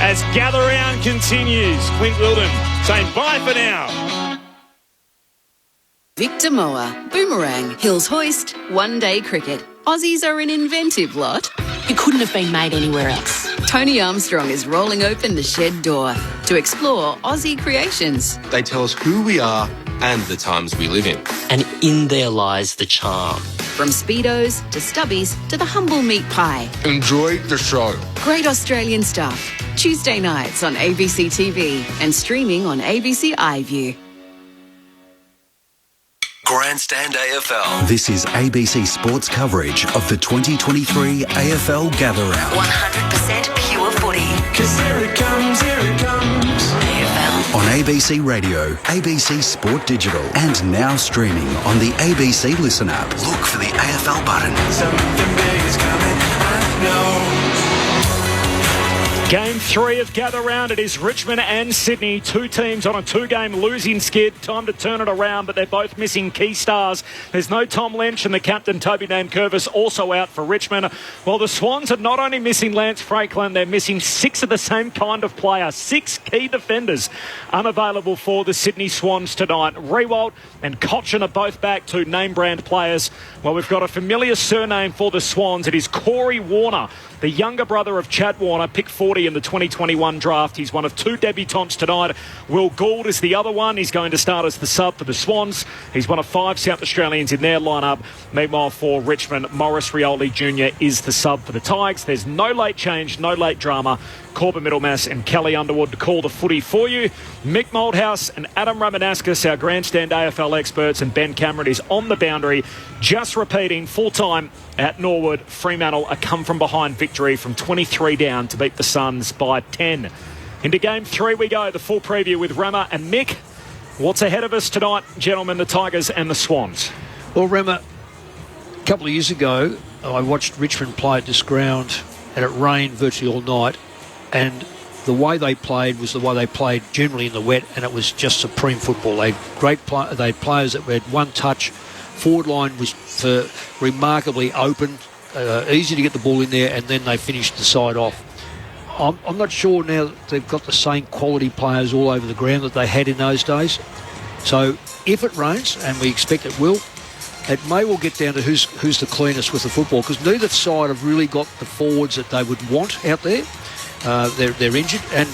as Gather Round continues. Clint Wilden saying bye for now. Victor Moa, Boomerang, Hills Hoist, One Day Cricket. Aussies are an inventive lot. It couldn't have been made anywhere else. Tony Armstrong is rolling open the shed door to explore Aussie creations. They tell us who we are and the times we live in. And in there lies the charm. From Speedos to Stubbies to the humble meat pie. Enjoy the show. Great Australian stuff. Tuesday nights on ABC TV and streaming on ABC iView. Grandstand AFL. This is ABC Sports coverage of the 2023 AFL Gather Round. 100% pure footy. 'Cause here it comes, AFL. On ABC Radio, ABC Sport Digital, and now streaming on the ABC Listen app. Look for the AFL button. Something big is coming, I know. Game 3 of Gather Round. It is Richmond and Sydney. Two teams on a two-game losing skid. Time to turn it around, but they're both missing key stars. There's no Tom Lynch, and the captain, Toby Nankervis, also out for Richmond. While the Swans are not only missing Lance Franklin, they're missing 6 of the same kind of player. 6 key defenders unavailable for the Sydney Swans tonight. Rewalt and Cochin are both back, 2 name-brand players. Well, we've got a familiar surname for the Swans. It is Corey Warner, the younger brother of Chad Warner, picked 40 in the 2021 draft. He's one of 2 debutants tonight. Will Gould is the other one. He's going to start as the sub for the Swans. He's one of 5 South Australians in their lineup. Meanwhile, for Richmond, Morris Rioli Jr. is the sub for the Tigers. There's no late change, no late drama. Corbin Middlemass and Kelly Underwood to call the footy for you. Mick Moldhouse and Adam Ramanauskas, our Grandstand AFL experts, and Ben Cameron is on the boundary. Just repeating, full-time at Norwood, Fremantle a come-from-behind victory from 23 down to beat the Suns by 10. Into Game 3 we go, the full preview with Rama and Mick. What's ahead of us tonight, gentlemen, the Tigers and the Swans? Well, Rama, a couple of years ago, I watched Richmond play at this ground, and it rained virtually all night. And the way they played was the way they played generally in the wet, and it was just supreme football. They had players that had one touch. Forward line was remarkably open, easy to get the ball in there, and then they finished the side off. I'm not sure now that they've got the same quality players all over the ground that they had in those days. So if it rains, and we expect it will, it may well get down to who's the cleanest with the football, because neither side have really got the forwards that they would want out there. They're injured, and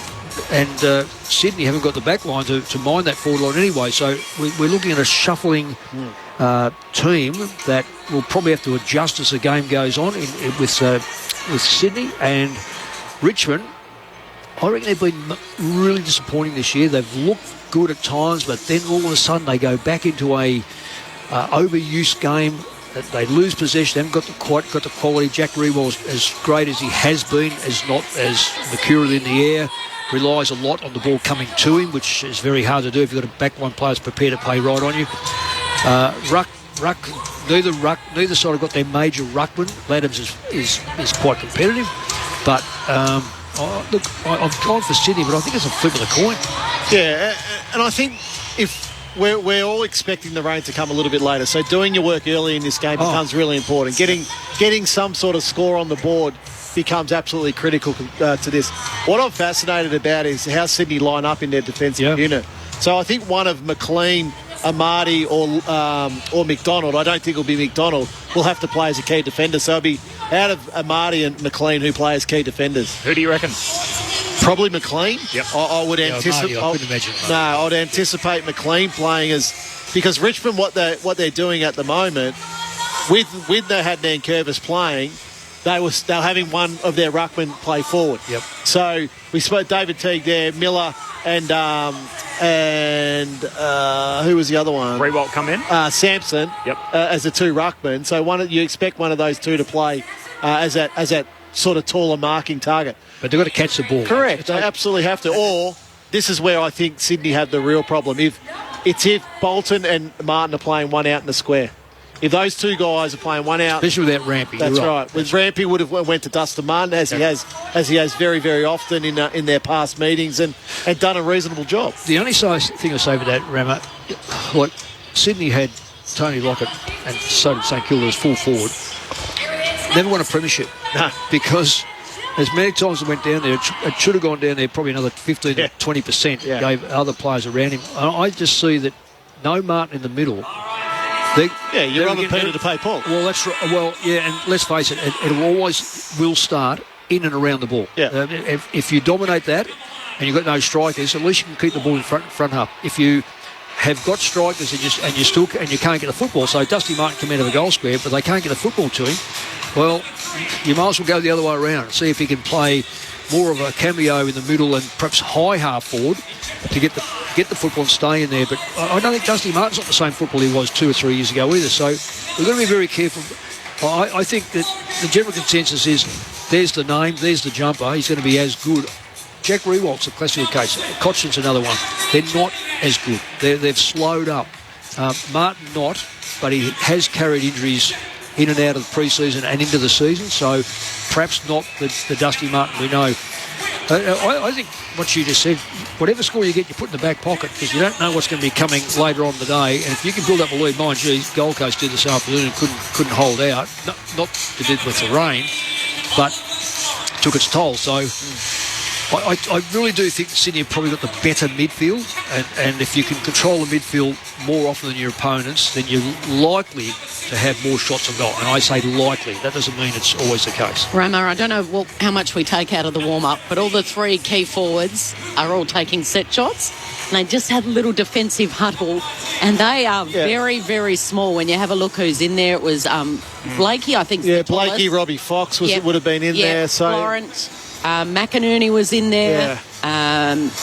Sydney haven't got the back line to mind that forward line anyway. So we're looking at a shuffling team that will probably have to adjust as the game goes on with Sydney and Richmond. I reckon they've been really disappointing this year. They've looked good at times, but then all of a sudden they go back into a overuse game. They lose possession. They haven't quite got the quality. Jack Rewell, as great as he has been, is not as mercurial in the air. Relies a lot on the ball coming to him, which is very hard to do if you've got a backline player that's prepared to play right on you. Neither side have got their major ruckman. Laddams is quite competitive, but I've gone for Sydney, but I think it's a flip of the coin. Yeah, and I think if we're all expecting the rain to come a little bit later, so doing your work early in this game becomes really important. Getting some sort of score on the board becomes absolutely critical to this. What I'm fascinated about is how Sydney line up in their defensive unit. So I think one of McLean, Amati or McDonald, I don't think it'll be McDonald, will have to play as a key defender. So it'll be out of Amati and McLean who play as key defenders. Who do you reckon? Probably McLean. Yep. I would anticipate. I couldn't imagine. No, I'd anticipate McLean playing because Richmond, what they're doing at the moment, with the Hadnan Curvis playing, they were having one of their ruckmen play forward. Yep. So we spoke David Teague there, Miller, and who was the other one? Rewalt come in. Sampson. Yep. As the 2 ruckmen. So you expect one of those 2 to play as that sort of taller marking target. But they've got to catch the ball. Correct. They absolutely have to. Or this is where I think Sydney have the real problem. If Bolton and Martin are playing one out in the square. If those 2 guys are playing one out, especially without Rampy, that's right. With Rampy would have went to Dustin Martin as he has very, very often in their past meetings and done a reasonable job. The only thing I say with that, Rama, like Sydney had Tony Lockett and so did St Kilda as full forward. Never won a premiership because as many times as it went down there, it should have gone down there probably another 15 to 20%. Yeah. Gave other players around him. I just see that no Martin in the middle. You're on the Peter to pay Paul. Well, that's right. Well, yeah, and let's face it, it always will start in and around the ball. Yeah. If you dominate that and you've got no strikers, at least you can keep the ball in front half. If you have got strikers and you can't get the football, so Dusty Martin come out of the goal square, but they can't get the football to him, well, you might as well go the other way around and see if he can play more of a cameo in the middle and perhaps high half forward to get the football and stay in there. But I don't think Dusty Martin's not the same football he was 2 or 3 years ago either. So we've got to be very careful. I think that the general consensus is there's the name, there's the jumper. He's going to be as good. Jack Rewalt's a classical case. Cotchin's another one. They're not as good. They've slowed up. Martin not, but he has carried injuries in and out of the pre-season and into the season, so perhaps not the Dusty Martin we know. I think what you just said, whatever score you get, you put in the back pocket because you don't know what's going to be coming later on in the day, and if you can build up a lead, mind you, Gold Coast did this afternoon and couldn't hold out, not to do with the rain, but took its toll. So I really do think Sydney have probably got the better midfield, and if you can control the midfield more often than your opponents, then you're likely to have more shots on goal. And I say likely. That doesn't mean it's always the case. Ramo, I don't know how much we take out of the warm-up, but all the three key forwards are all taking set shots. And they just had a little defensive huddle, and they are very, very small. When you have a look who's in there, it was Blakey, I think. Yeah, Blakey, Robbie Fox would have been in there. So Florence, McInerney was in there.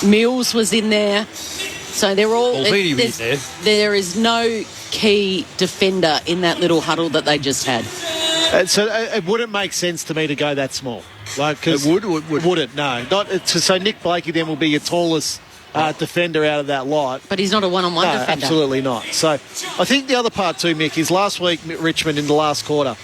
Mills was in there. So they're all... There is no key defender in that little huddle that they just had. So it wouldn't make sense to me to go that small. It would it? No. So Nick Blakey then will be your tallest defender out of that lot. But he's not a one-on-one defender. Absolutely not. So I think the other part too, Mick, is last week Richmond in the last quarter,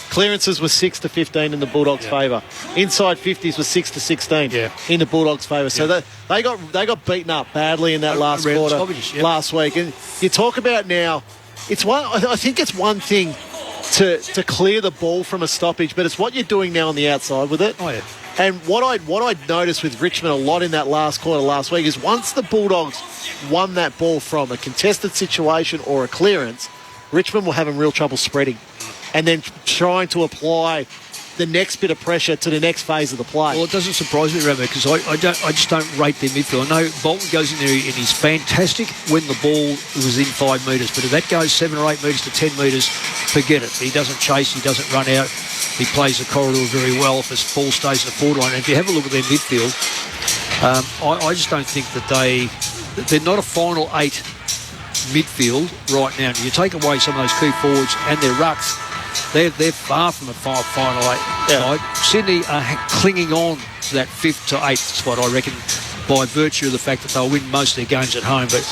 clearances were 6-15 in the Bulldogs' favour. Inside 50s was 6-16 in the Bulldogs' favour. So they got beaten up badly in that last quarter last week. And you talk about now, I think it's one thing to clear the ball from a stoppage, but it's what you're doing now on the outside with it. Oh yeah. And what I'd noticed with Richmond a lot in that last quarter last week is once the Bulldogs won that ball from a contested situation or a clearance, Richmond were having real trouble spreading and then trying to apply the next bit of pressure to the next phase of the play. Well, it doesn't surprise me, Ramo, because I just don't rate their midfield. I know Bolton goes in there and he's fantastic when the ball was in 5 metres, but if that goes 7 or 8 metres to 10 metres, forget it. He doesn't chase, he doesn't run out, he plays the corridor very well if his ball stays in the forward line. And if you have a look at their midfield, I just don't think that they're not a final 8 midfield right now. You take away some of those key forwards and their rucks, they're far from a final 8 side. Sydney are clinging on to that 5th to 8th spot, I reckon, by virtue of the fact that they'll win most of their games at home. But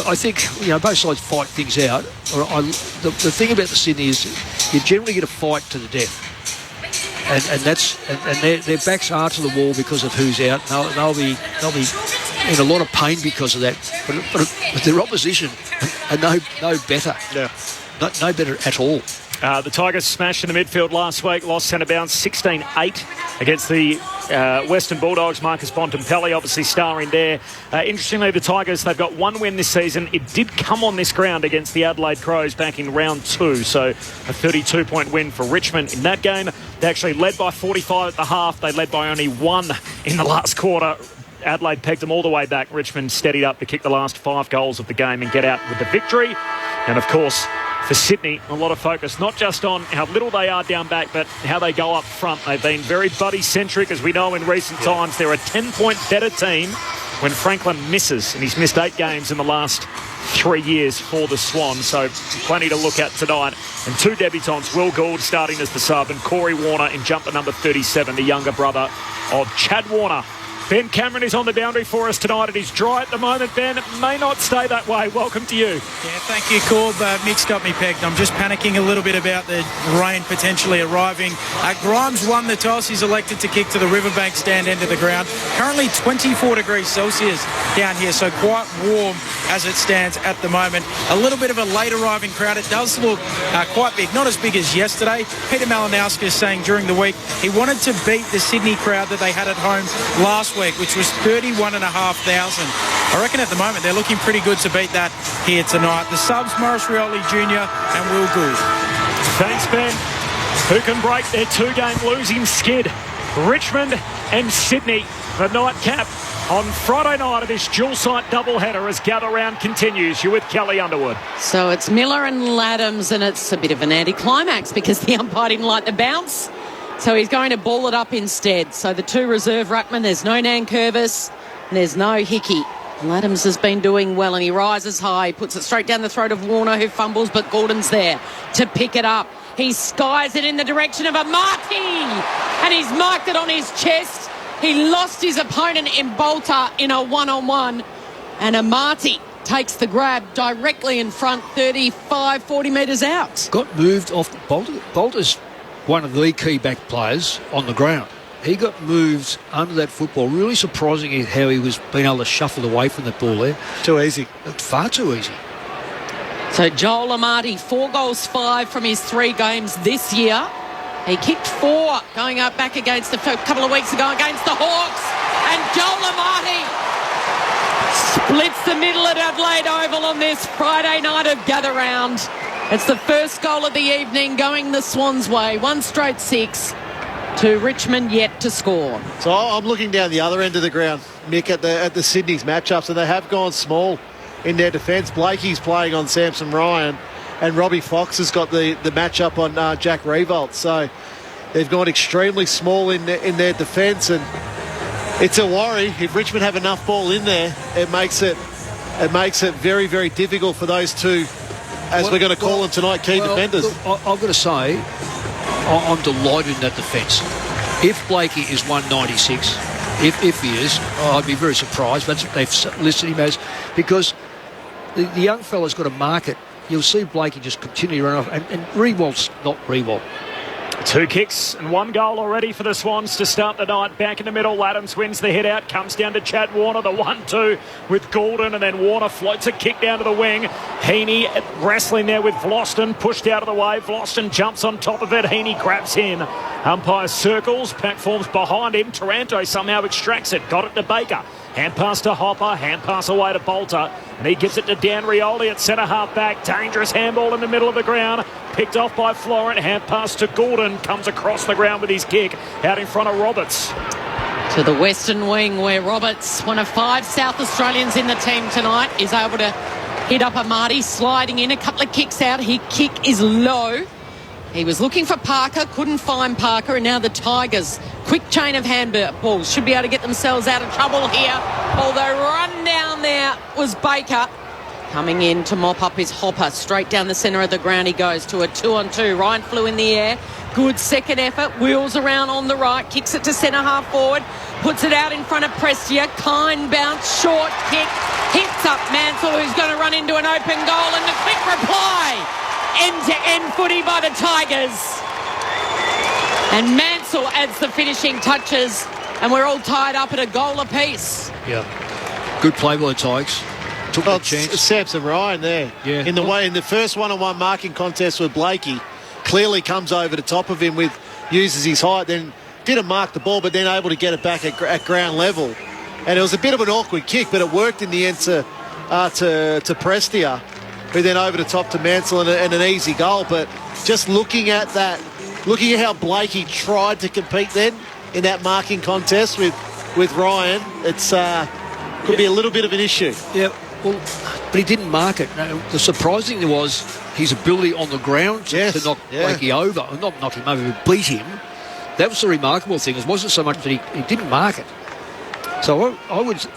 I think both sides fight things out. The thing about the Sydney is you generally get a fight to the death. And their backs are to the wall because of who's out. They'll be in a lot of pain because of that. But their opposition are no better. Yeah. No better at all. The Tigers smashed in the midfield last week, lost centre bounce 16-8 against the Western Bulldogs. Marcus Bontempelli obviously starring there. Interestingly, the Tigers, they've got one win this season. It did come on this ground against the Adelaide Crows back in round 2, so a 32-point win for Richmond in that game. They actually led by 45 at the half. They led by only 1 in the last quarter. Adelaide pegged them all the way back. Richmond steadied up to kick the last 5 goals of the game and get out with the victory. And, of course, for Sydney, a lot of focus, not just on how little they are down back, but how they go up front. They've been very buddy-centric, as we know in recent times. They're a 10-point better team when Franklin misses, and he's missed 8 games in the last 3 years for the Swans. So plenty to look at tonight. And 2 debutants, Will Gould starting as the sub, and Corey Warner in jumper number 37, the younger brother of Chad Warner, Ben Cameron is on the boundary for us tonight. It is dry at the moment, Ben. It may not stay that way. Welcome to you. Yeah, thank you, Corb. Mick's got me pegged. I'm just panicking a little bit about the rain potentially arriving. Grimes won the toss. He's elected to kick to the Riverbank stand end of the ground. Currently 24 degrees Celsius down here, so quite warm as it stands at the moment. A little bit of a late arriving crowd. It does look quite big. Not as big as yesterday. Peter Malinowski is saying during the week he wanted to beat the Sydney crowd that they had at home last week, which was 31,500. I reckon at the moment they're looking pretty good to beat that here tonight. The subs, Morris Rioli Jr. and Will Gould. Thanks, Ben. Who can break their two-game losing skid? Richmond and Sydney. The nightcap on Friday night of this dual-site doubleheader as Gather Round continues. You're with Kelly Underwood. So it's Miller and Laddams, and it's a bit of an anticlimax because the umpire didn't like the bounce. So he's going to ball it up instead. So the two reserve ruckmen, there's no Nankervis and there's no Hickey. Laddams has been doing well and he rises high. He puts it straight down the throat of Warner, who fumbles, but Gordon's there to pick it up. He skies it in the direction of Amati and he's marked it on his chest. He lost his opponent in Bolter in a one-on-one, and Amati takes the grab directly in front, 35, 40 metres out. Got moved off Bolter. Bolter's one of the key back players on the ground. He got moved under that football. Really surprising how he was being able to shuffle away from the ball there. Too easy. Far too easy. So Joel Amati, 4 goals, 5 from his 3 games this year. He kicked 4 going up back against a couple of weeks ago against the Hawks. And Joel Amati splits the middle at Adelaide Oval on this Friday night of Gather Round. It's the first goal of the evening going the Swans' way. 1 straight 6 to Richmond yet to score. So I'm looking down the other end of the ground, Mick, at the Sydney's matchups, and they have gone small in their defence. Blakey's playing on Samson Ryan, and Robbie Fox has got the matchup on Jack Revolt. So they've gone extremely small in their defence, and it's a worry. If Richmond have enough ball in there, it makes it very, very difficult for those two, as we're going to call them tonight, key defenders. Look, I've got to say, I'm delighted in that defence. If Blakey is 196, if he is, I'd be very surprised. That's what they've listed him as, because the young fella's got to mark it. You'll see Blakey just continue to run off, and Rewalt's not Rewalt. 2 kicks and 1 goal already for the Swans to start the night. Back in the middle, Laddams wins the hit out, comes down to Chad Warner, the 1-2 with Goulden, and then Warner floats a kick down to the wing. Heaney wrestling there with Vlosten, pushed out of the way. Vlosten jumps on top of it. Heaney grabs in. Umpire circles, pack forms behind him. Taranto somehow extracts it, got it to Baker. Hand pass to Hopper, hand pass away to Bolter, and he gives it to Dan Rioli at centre half back. Dangerous handball in the middle of the ground, picked off by Florent. Hand pass to Gordon, comes across the ground with his kick out in front of Roberts. To the western wing, where Roberts, one of 5 South Australians in the team tonight, is able to hit up Amati, sliding in, a couple of kicks out. His kick is low. He was looking for Parker, couldn't find Parker, and now the Tigers, quick chain of handballs, should be able to get themselves out of trouble here. Although run down there was Baker. Coming in to mop up his Hopper. Straight down the centre of the ground he goes to a 2-on-2. Ryan flew in the air. Good second effort. Wheels around on the right. Kicks it to centre half forward. Puts it out in front of Prestia. Kind bounce. Short kick. Hits up Mansell, who's going to run into an open goal. And the quick reply. End-to-end footy by the Tigers. And Mansell adds the finishing touches. And we're all tied up at a goal apiece. Yeah. Good play by the Tigers. Took the chance. Samson Ryan there. Yeah. In the first one-on-one marking contest with Blakey, clearly comes over the top of him uses his height, then didn't mark the ball, but then able to get it back at ground level. And it was a bit of an awkward kick, but it worked in the end to Prestia, who then over the top to Mansell and an easy goal. But just looking at how Blakey tried to compete then in that marking contest with Ryan, it's could be a little bit of an issue. Yeah. Well, but he didn't mark it. No, the surprising thing was his ability on the ground to knock Blakey over, or not knock him over, but beat him. That was the remarkable thing. It wasn't so much that he didn't mark it. So I would have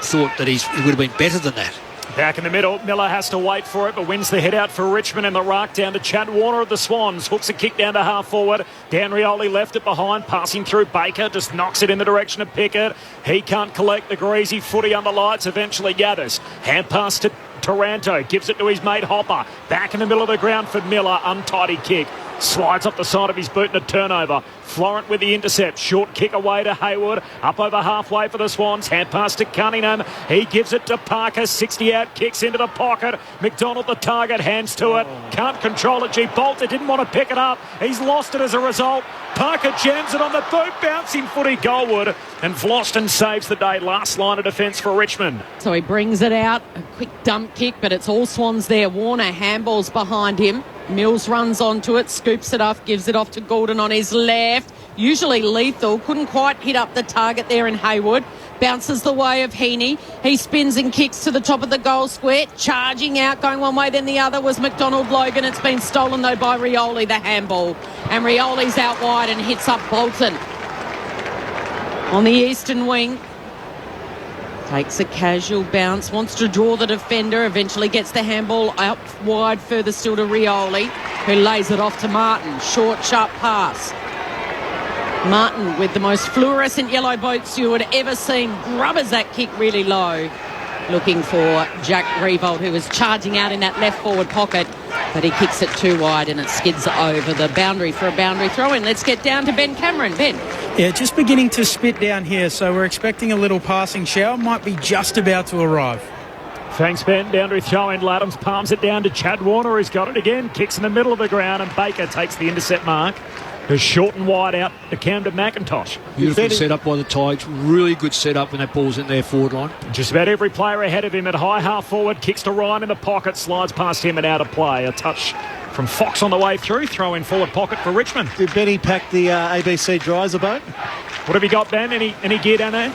thought that he would have been better than that. Back in the middle, Miller has to wait for it, but wins the hit out for Richmond in the ruck. Down to Chad Warner of the Swans. Hooks a kick down to half forward. Dan Rioli left it behind, passing through Baker. Just knocks it in the direction of Pickett. He can't collect the greasy footy under lights. Eventually gathers. Hand pass to Taranto. Gives it to his mate Hopper. Back in the middle of the ground for Miller. Untidy kick. Slides up the side of his boot and a turnover. Florent with the intercept. Short kick away to Hayward. Up over halfway for the Swans. Hand pass to Cunningham. He gives it to Parker. 60 out. Kicks into the pocket. McDonald the target. Hands to it. Can't control it. G. Bolter didn't want to pick it up. He's lost it as a result. Parker jams it on the boot. Bouncing footy goalward. And Vloston saves the day. Last line of defence for Richmond. So he brings it out. A quick dump kick, but it's all Swans there. Warner handballs behind him. Mills runs onto it, scoops it off, gives it off to Gordon on his left. Usually lethal, couldn't quite hit up the target there in Hayward. Bounces the way of Heaney. He spins and kicks to the top of the goal square. Charging out, going one way then the other was McDonald Logan. It's been stolen though by Rioli, the handball. And Rioli's out wide and hits up Bolton. On the eastern wing. Takes a casual bounce, wants to draw the defender, eventually gets the handball out wide, further still to Rioli, who lays it off to Martin. Short, sharp pass. Martin with the most fluorescent yellow boots you would ever seen, grubbers that kick really low. Looking for Jack Revolt, who was charging out in that left forward pocket, but he kicks it too wide and it skids over the boundary for a boundary throw-in. Let's get down to Ben Cameron. Ben. Yeah, just beginning to spit down here, so we're expecting a little passing shower. Might be just about to arrive. Thanks, Ben. Boundary throw-in. Laddams palms it down to Chad Warner, who's got it again. Kicks in the middle of the ground, and Baker takes the intercept mark. Who's short and wide out to Camden McIntosh. Beautiful set up by the Tigers. Really good set up when that ball's in their forward line. Just about every player ahead of him at high half forward. Kicks to Ryan in the pocket. Slides past him and out of play. A touch from Fox on the way through. Throw in forward pocket for Richmond. Did Benny pack the ABC dryers boat? What have you got, Ben? Any gear down there?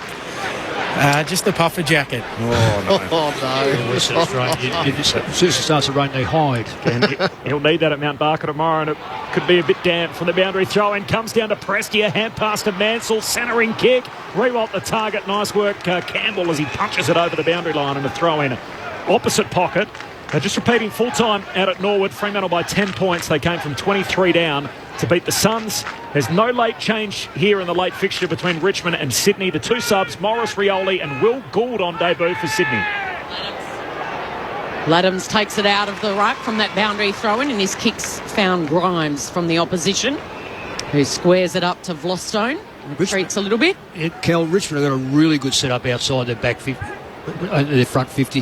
Just the puffer jacket. As soon as it starts to rain, they hide. And he'll need that at Mount Barker tomorrow, and it could be a bit damp from the boundary throw-in. Comes down to Prestia, hand pass to Mansell, centering kick. Rewalt the target. Nice work, Campbell, as he punches it over the boundary line and a throw-in. Opposite pocket. Just repeating full-time out at Norwood. Fremantle by 10 points. They came from 23 down to beat the Suns. There's no late change here in the late fixture between Richmond and Sydney. The two subs, Morris Rioli and Will Gould on debut for Sydney. Laddams takes it out of the ruck from that boundary throw-in, and his kicks found Grimes from the opposition, who squares it up to Vlostone. Retreats a little bit. Yeah, Kel, Richmond have got a really good setup outside their back 50, their front 50.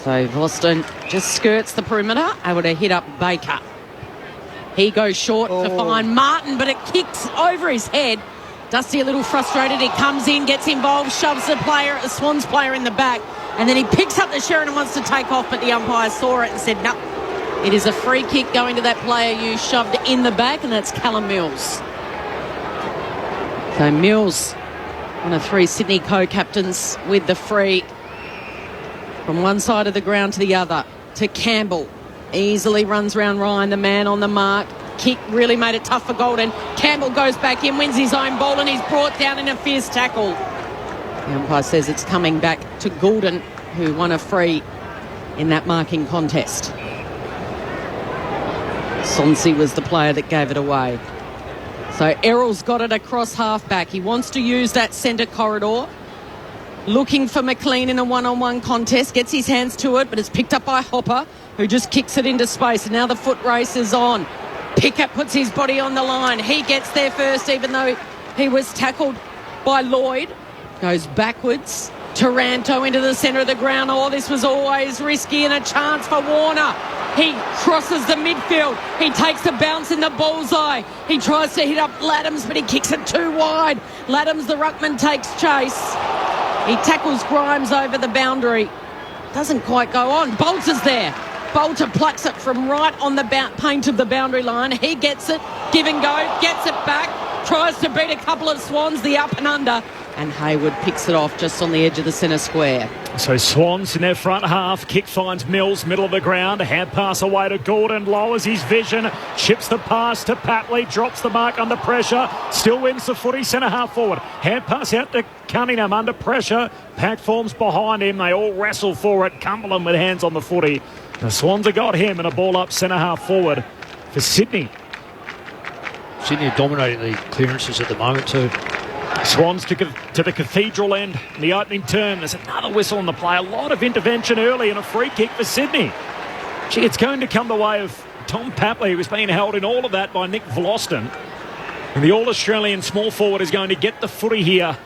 So Vlostone just skirts the perimeter, able to hit up Baker. He goes short to find Martin, but it kicks over his head. Dusty a little frustrated. He comes in, gets involved, shoves the Swans player in the back, and then he picks up the Sheridan and wants to take off, but the umpire saw it and said, no, it is a free kick going to that player you shoved in the back, and that's Callum Mills. So Mills, one of three Sydney co-captains with the free from one side of the ground to the other, to Campbell. Easily runs round Ryan, the man on the mark. Kick really made it tough for Golden. Campbell goes back in, wins his own ball, and he's brought down in a fierce tackle. The umpire says it's coming back to Goulden, who won a free in that marking contest. Sonsi was the player that gave it away. So Errol's got it across half-back. He wants to use that centre corridor. Looking for McLean in a one-on-one contest. Gets his hands to it, but it's picked up by Hopper, who just kicks it into space. And now the foot race is on. Pickett puts his body on the line. He gets there first, even though he was tackled by Lloyd. Goes backwards. Taranto into the centre of the ground. Oh, this was always risky, and a chance for Warner. He crosses the midfield. He takes a bounce in the bullseye. He tries to hit up Laddams, but he kicks it too wide. Laddams, the ruckman, takes chase. He tackles Grimes over the boundary. Doesn't quite go on. Bolter's there. Bolter plucks it from right on the paint of the boundary line. He gets it. Give and go. Gets it back. Tries to beat a couple of Swans, the up and under. And Hayward picks it off just on the edge of the centre square. So Swans in their front half. Kick finds Mills, middle of the ground. Hand pass away to Gordon. Lowers his vision. Chips the pass to Papley. Drops the mark under pressure. Still wins the footy. Centre half forward. Hand pass out to Cunningham under pressure. Pack forms behind him. They all wrestle for it. Cumberland with hands on the footy. The Swans have got him and a ball up centre half forward for Sydney. Sydney are dominating the clearances at the moment too. Swans to the cathedral end in the opening term. There's another whistle on the play. A lot of intervention early and a free kick for Sydney. Gee, it's going to come the way of Tom Papley, who was being held in all of that by Nick Vloston. And the All-Australian small forward is going to get the footy here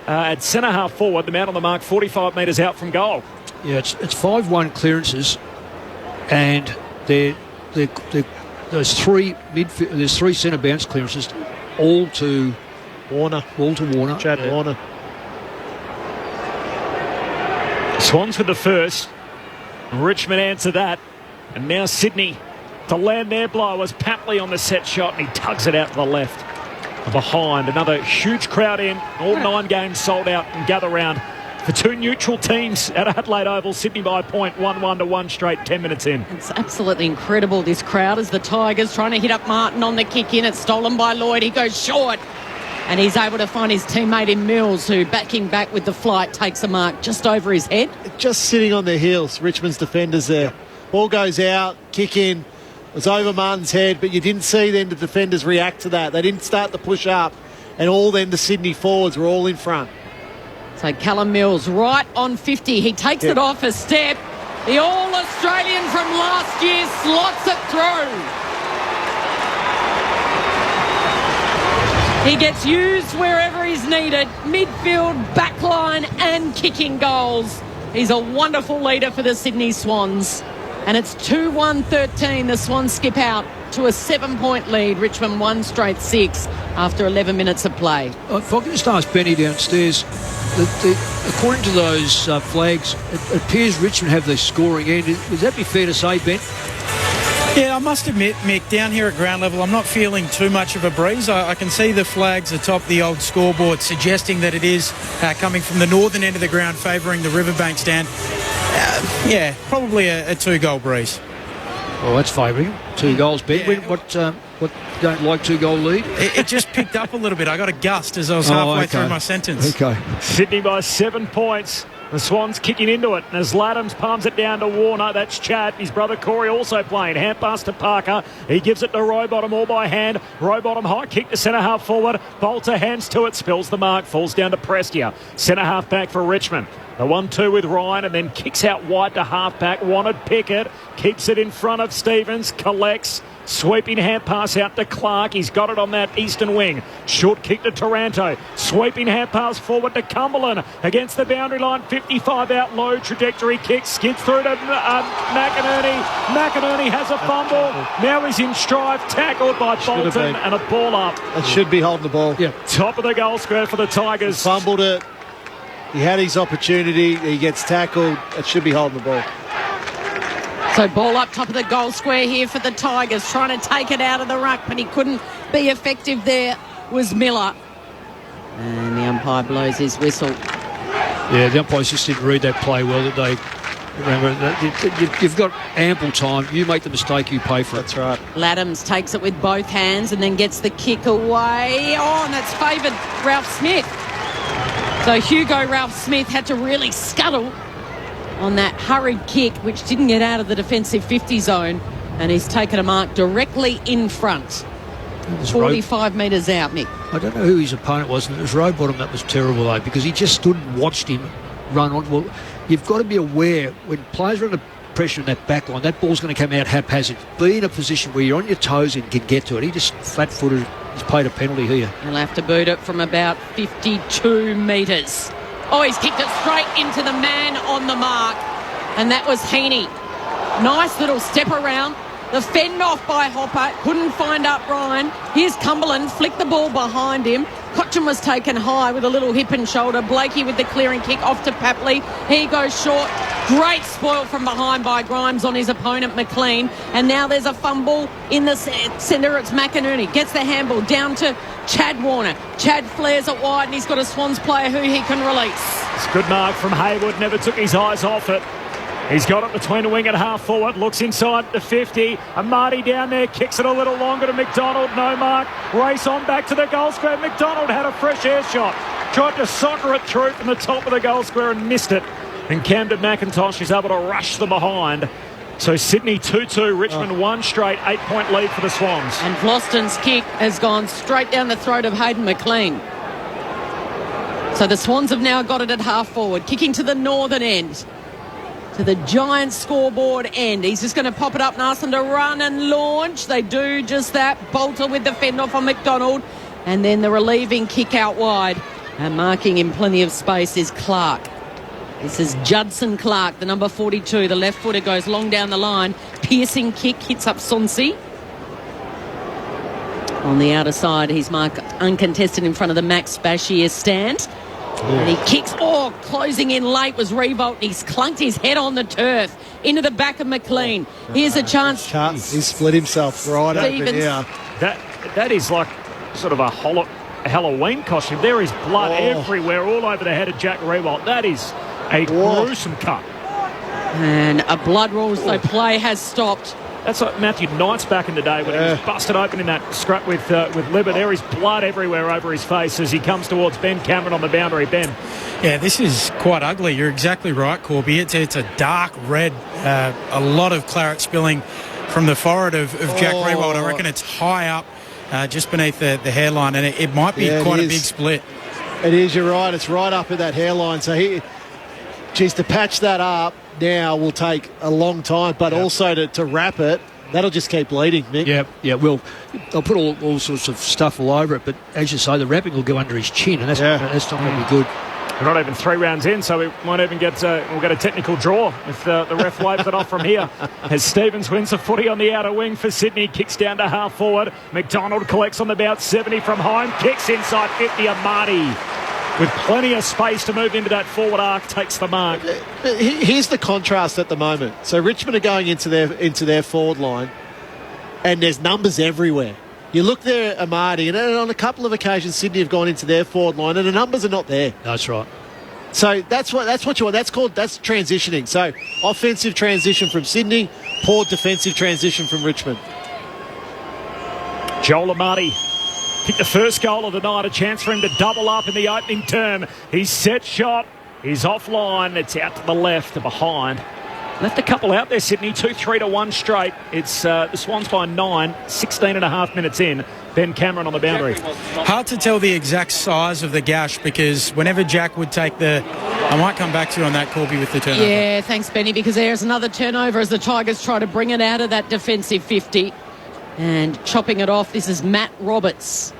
at centre half forward. The man on the mark, 45 metres out from goal. Yeah, it's 5-1 clearances, and there's three centre bounce clearances, all to Warner. Chad yeah. Warner. Swans with the first. Richmond answer that. And now Sydney to land their blow as Papley on the set shot, and he tugs it out to the left. Behind, another huge crowd in. All 9 games sold out and gather round for 2 neutral teams at Adelaide Oval. Sydney by a point, 1-1 to 1 straight, 10 minutes in. It's absolutely incredible, this crowd, as the Tigers trying to hit up Martin on the kick in. It's stolen by Lloyd. He goes short. And he's able to find his teammate in Mills, who, backing back with the flight, takes a mark just over his head. Just sitting on their heels, Richmond's defenders there. Ball goes out, kick in. It was over Martin's head, but you didn't see then the defenders react to that. They didn't start to push up, and all then the Sydney forwards were all in front. So Callum Mills right on 50. He takes it off a step. The All-Australian from last year slots it through. He gets used wherever he's needed. Midfield, backline and kicking goals. He's a wonderful leader for the Sydney Swans. And it's 2-1-13. The Swans skip out to a 7-point lead. Richmond 1 straight 6 after 11 minutes of play. If I can just ask Benny downstairs, according to those flags, it appears Richmond have the scoring end. Would that be fair to say, Ben? Yeah, I must admit, Mick, down here at ground level, I'm not feeling too much of a breeze. I can see the flags atop the old scoreboard suggesting that it is coming from the northern end of the ground, favouring the Riverbank stand. Yeah, probably a 2-goal breeze. Well, that's favouring. 2 goals, Ben. Yeah. What don't like 2-goal lead? It just picked up a little bit. I got a gust as I was halfway through my sentence. Okay. Sydney by 7 points. The Swans kicking into it, and as Laddams palms it down to Warner, that's Chad. His brother Corey also playing. Hand pass to Parker. He gives it to Rowbottom all by hand. Rowbottom high kick to centre half forward. Bolter hands to it, spills the mark, falls down to Prestia. Centre half back for Richmond. The 1-2 with Ryan, and then kicks out wide to half back. Wanted Pickett, keeps it in front of Stevens, collects. Sweeping hand pass out to Clark. He's got it on that eastern wing. Short kick to Taranto. Sweeping hand pass forward to Cumberland. Against the boundary line. 55 out low. Trajectory kick. Skids through to McInerney. McInerney has a fumble. Now he's in strife. Tackled by Bolton and a ball up. That should be holding the ball. Yeah. Top of the goal square for the Tigers. He fumbled it. He had his opportunity. He gets tackled. It should be holding the ball. So ball up top of the goal square here for the Tigers, trying to take it out of the ruck, but he couldn't be effective there, was Miller. And the umpire blows his whistle. Yeah, the umpires just didn't read that play well, did they? Remember, you've got ample time. You make the mistake, you pay for it. That's right. Laddams takes it with both hands and then gets the kick away. Oh, and that's favoured Ralph Smith. So Hugo Ralph Smith had to really scuttle on that hurried kick, which didn't get out of the defensive 50 zone, and he's taken a mark directly in front. 45 metres out, Mick. I don't know who his opponent was, and it was Rowbottom that was terrible, though, because he just stood and watched him run on. Well, you've got to be aware, when players are under pressure in that back line, that ball's going to come out haphazard. Be in a position where you're on your toes and can get to it. He just flat-footed. He's paid a penalty here. He'll have to boot it from about 52 metres. Oh, he's kicked it straight into the man on the mark. And that was Heaney. Nice little step around. The fend off by Hopper. Couldn't find up Ryan. Here's Cumberland. Flicked the ball behind him. Cochin was taken high with a little hip and shoulder. Blakey with the clearing kick off to Papley. He goes short. Great spoil from behind by Grimes on his opponent, McLean. And now there's a fumble in the centre. It's McInerney. Gets the handball down to Chad Warner. Chad flares it wide and he's got a Swans player who he can release. It's a good mark from Hayward. Never took his eyes off it. He's got it between the wing and half forward. Looks inside the 50. Amati down there. Kicks it a little longer to McDonald. No mark. Race on back to the goal square. McDonald had a fresh air shot. Tried to soccer it through from the top of the goal square and missed it. And Camden McIntosh is able to rush them behind. So Sydney 2-2. Richmond 1 straight. 8-point lead for the Swans. And Vlosten's kick has gone straight down the throat of Hayden McLean. So the Swans have now got it at half forward. Kicking to the northern end. To the Giants scoreboard end. He's just going to pop it up and ask them to run and launch. They do just that. Bolter with the fend off on McDonald. And then the relieving kick out wide. And marking in plenty of space is Clark. This is Judson Clark, the number 42. The left footer goes long down the line. Piercing kick hits up Sonsi. On the outer side, he's marked uncontested in front of the Max Bashir stand. And he kicks, closing in late was Revolt. He's clunked his head on the turf into the back of McLean. Here's a chance. He split himself right open here. That is like sort of a Halloween costume. There is blood everywhere, all over the head of Jack Revolt. That is a gruesome cut. And a blood rules, so play has stopped. That's like Matthew Knight's back in the day when he was busted open in that scrap with Libba. There is blood everywhere over his face as he comes towards Ben Cameron on the boundary. Ben. Yeah, this is quite ugly. You're exactly right, Corby. It's a dark red, a lot of claret spilling from the forehead of Jack Rewald. I reckon it's high up just beneath the hairline, and it might be quite a big split. It is, you're right. It's right up at that hairline. So to patch that up now will take a long time, but also to wrap it, that'll just keep bleeding, Mick. Yeah. Well, they'll put all sorts of stuff all over it, but as you say, the wrapping will go under his chin, and that's not going to be good. We're not even 3 rounds in, so we might even get we'll get a technical draw if the ref waves it off from here. As Stevens wins the footy on the outer wing for Sydney, kicks down to half forward. McDonald collects on about 70 from home, kicks inside 50. Amati, with plenty of space to move into that forward arc, takes the mark. Here's the contrast at the moment. So Richmond are going into their forward line, and there's numbers everywhere. You look there at Amati, and on a couple of occasions Sydney have gone into their forward line, and the numbers are not there. That's right. So that's what you want. That's transitioning. So offensive transition from Sydney, poor defensive transition from Richmond. Joel Amati kicked the first goal of the night, a chance for him to double up in the opening term. His set shot is offline. It's out to the left and behind. Left a couple out there, Sydney. 2-3 to 1 straight. It's the Swans by 9, 16 and a half minutes in. Ben Cameron on the boundary. Hard to tell the exact size of the gash because whenever Jack would take I might come back to you on that, Corby, with the turnover. Yeah, thanks, Benny, because there's another turnover as the Tigers try to bring it out of that defensive 50. And chopping it off, this is Matt Roberts.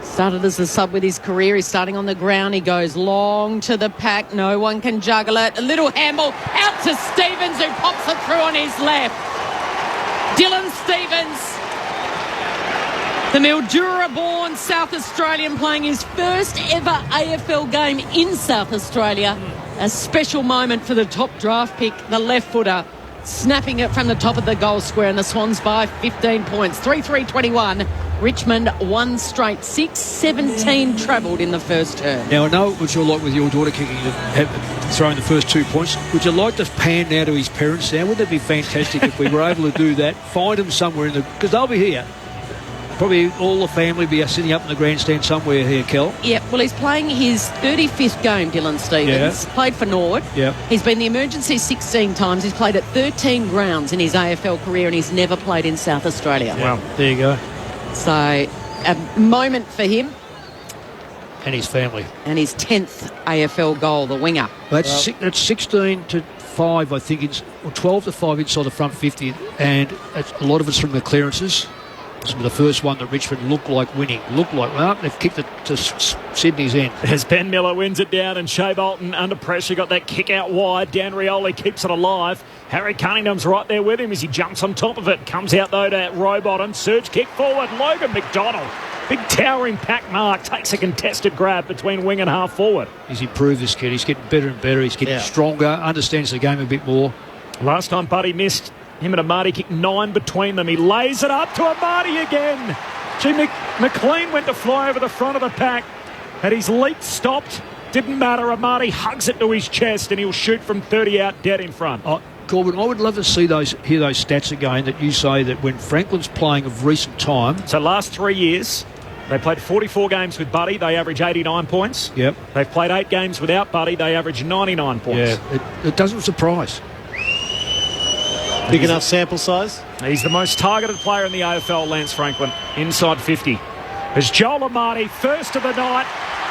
Started as a sub with his career. He's starting on the ground. He goes long to the pack. No one can juggle it. A little handball out to Stevens, who pops it through on his left. Dylan Stevens, the Mildura-born South Australian, playing his first ever AFL game in South Australia. A special moment for the top draft pick, the left footer, snapping it from the top of the goal square, and the Swans by 15 points. 3-3-21. Richmond 1 straight. 6-17 travelled in the first turn. Now, I know it was your lot with your daughter kicking, throwing the first 2 points. Would you like to pan now to his parents now? Wouldn't it be fantastic if we were able to do that? Find them somewhere because they'll be here. Probably all the family be sitting up in the grandstand somewhere here, Kel. Yeah, well, he's playing his 35th game, Dylan Stevens. Played for Nord. Yeah. He's been the emergency 16 times. He's played at 13 grounds in his AFL career, and he's never played in South Australia. Wow, there you go. So, a moment for him. And his family. And his 10th AFL goal, the winger. That's 16 to 5, I think, or 12 to 5 inside the front 50, and a lot of it's from the clearances. The first one that Richmond looked like winning. Well, they've kicked it to Sydney's end. As Ben Miller wins it down and Shea Bolton under pressure, got that kick out wide. Dan Rioli keeps it alive. Harry Cunningham's right there with him as he jumps on top of it. Comes out though to Rowbottom. Surge kick forward. Logan McDonald Big towering pack mark takes a contested grab between wing and half forward. He's improved, this kid. He's getting better and better. He's getting stronger, understands the game a bit more. Last time Buddy missed, him and Amati kicked 9 between them. He lays it up to Amati again. McLean went to fly over the front of the pack. Had his leap stopped, didn't matter. Amati hugs it to his chest and he'll shoot from 30 out dead in front. Corbin, I would love to hear those stats again that you say that when Franklin's playing of recent time. So last 3 years, they played 44 games with Buddy. They average 89 points. Yep. They've played 8 games without Buddy. They average 99 points. Yeah, it doesn't surprise. Big enough sample size? He's the most targeted player in the AFL, Lance Franklin, inside 50. There's Joel Amati, first of the night,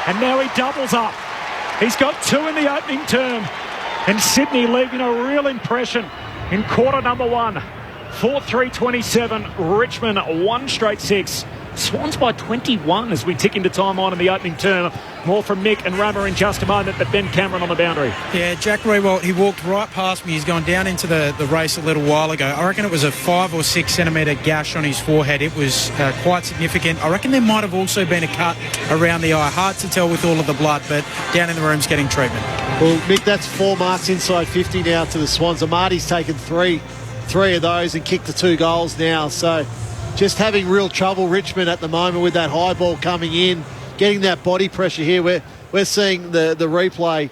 and now he doubles up. He's got 2 in the opening term, and Sydney leaving a real impression in quarter number 1. 4-3-27, Richmond 1 straight 6. Swans by 21 as we tick into time on in the opening term. More from Mick and Rama in just a moment, but Ben Cameron on the boundary. Yeah, Jack Rewalt, he walked right past me. He's gone down into the race a little while ago. I reckon it was a 5 or 6 centimetre gash on his forehead. It was quite significant. I reckon there might have also been a cut around the eye. Hard to tell with all of the blood, but down in the room's getting treatment. Well, Mick, that's 4 marks inside 50 now to the Swans. Amati's taken three of those and kicked the 2 goals now. So just having real trouble, Richmond, at the moment with that high ball coming in, getting that body pressure here. We're seeing the replay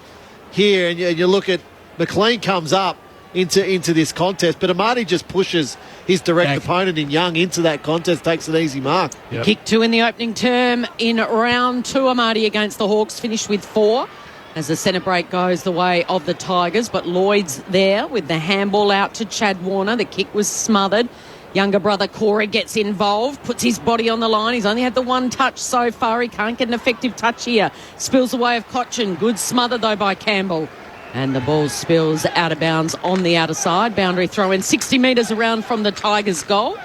here, and you look at McLean comes up into this contest, but Amati just pushes his direct opponent in Young into that contest, takes an easy mark. Yep. Kick 2 in the opening term in round 2. Amati against the Hawks finished with 4 as the centre break goes the way of the Tigers, but Lloyd's there with the handball out to Chad Warner. The kick was smothered. Younger brother Corey gets involved, puts his body on the line. He's only had the 1 touch so far. He can't get an effective touch here. Spills away of Cochin. Good smother, though, by Campbell. And the ball spills out of bounds on the outer side. Boundary throw in 60 metres around from the Tigers' goal.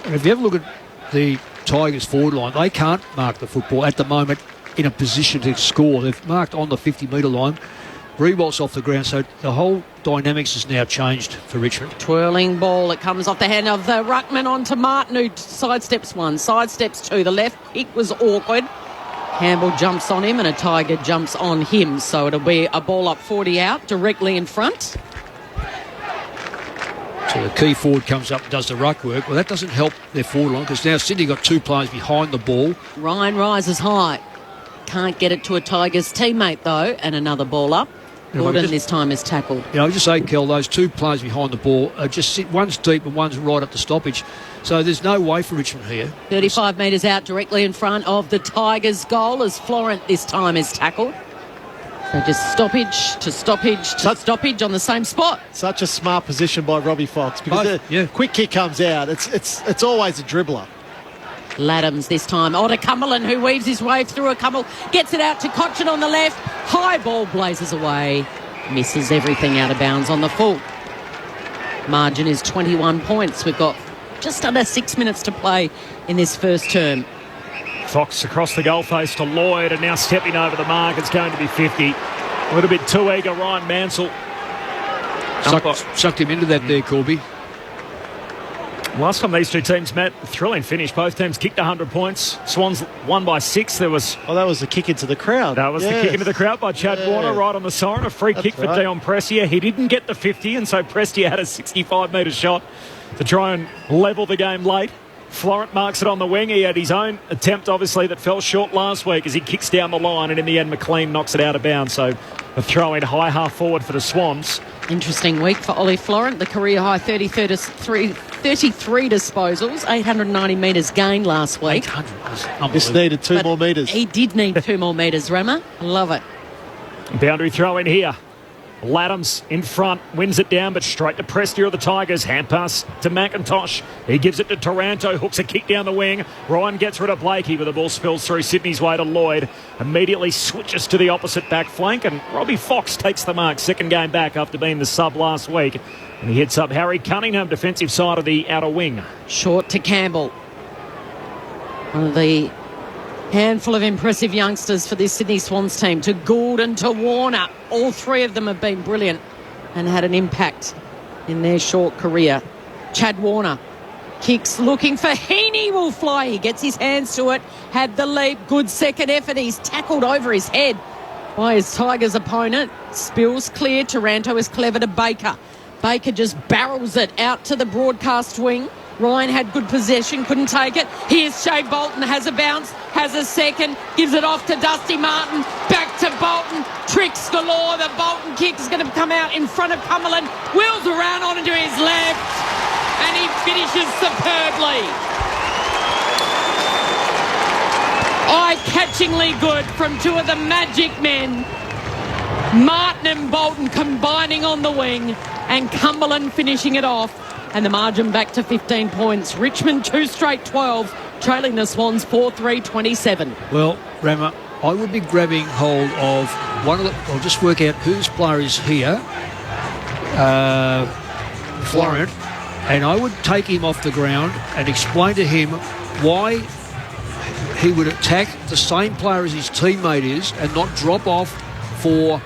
And if you have a look at the Tigers' forward line, they can't mark the football at the moment in a position to score. They've marked on the 50-metre line. Rewalt's off the ground, so the whole dynamics has now changed for Richmond. Twirling ball. It comes off the hand of the ruckman onto Martin, who sidesteps 1, sidesteps 2. The left kick was awkward. Campbell jumps on him and a Tiger jumps on him. So it'll be a ball up 40 out, directly in front. So the key forward comes up and does the ruck work. Well, that doesn't help their forward line because now Sydney got 2 players behind the ball. Ryan rises high. Can't get it to a Tigers teammate, though, and another ball up. Gordon this time is tackled. I just say, Kel, those 2 players behind the ball are just sit. One's deep and one's right up the stoppage. So there's no way for Richmond here. 35 metres out, directly in front of the Tigers' goal as Florent this time is tackled. So just stoppage to stoppage to stoppage on the same spot. Such a smart position by Robbie Fox because the quick kick comes out. It's always a dribbler. Laddams this time. Otter Cumberland, who weaves his way through a couple, gets it out to Cochin on the left. High ball blazes away. Misses everything out of bounds on the full. Margin is 21 points. We've got just under 6 minutes to play in this first term. Fox across the goal face to Lloyd and now stepping over the mark. It's going to be 50. A little bit too eager, Ryan Mansell. Sucked him into that there, Corby. Last time these 2 teams met, thrilling finish. Both teams kicked 100 points. Swans won by 6. That was the kick into the crowd. That was the kick into the crowd by Chad Warner right on the siren. A free kick for Dion Prestia. He didn't get the 50, and so Prestia had a 65-metre shot to try and level the game late. Florent marks it on the wing. He had his own attempt, obviously, that fell short last week as he kicks down the line, and in the end, McLean knocks it out of bounds. So a throw in high half forward for the Swans. Interesting week for Ollie Florent. The career high 33 disposals, 890 metres gained last week. Just needed 2 more metres. He did need 2 more metres, Rama. Love it. Boundary throw in here. Laddams in front, wins it down, but straight to Prestia of the Tigers. Hand pass to McIntosh. He gives it to Taranto, hooks a kick down the wing. Ryan gets rid of Blakey, but the ball spills through Sydney's way to Lloyd. Immediately switches to the opposite back flank, and Robbie Fox takes the mark. 2nd game back after being the sub last week. And he hits up Harry Cunningham, defensive side of the outer wing. Short to Campbell. One of the handful of impressive youngsters for this Sydney Swans team. To Gould and to Warner. All 3 of them have been brilliant and had an impact in their short career. Chad Warner Kicks looking for Heaney, will fly. He gets his hands to it. Had the leap. Good second effort. He's tackled over his head by his Tigers opponent. Spills clear. Taranto is clever to Baker. Baker just barrels it out to the broadcast wing. Ryan had good possession, couldn't take it. Here's Shea Bolton, has a bounce, has a second, gives it off to Dusty Martin, back to Bolton, tricks galore. The Bolton kick is going to come out in front of Cumberland, wheels around onto his left, and he finishes superbly. Eye-catchingly good from two of the magic men. Martin and Bolton combining on the wing, and Cumberland finishing it off. And the margin back to 15 points. Richmond 2 straight 12, trailing the Swans 4-3-27. Well, Rama, I would be grabbing hold of one of the... I'll just work out whose player is here. Florent. And I would take him off the ground and explain to him why he would attack the same player as his teammate is and not drop off for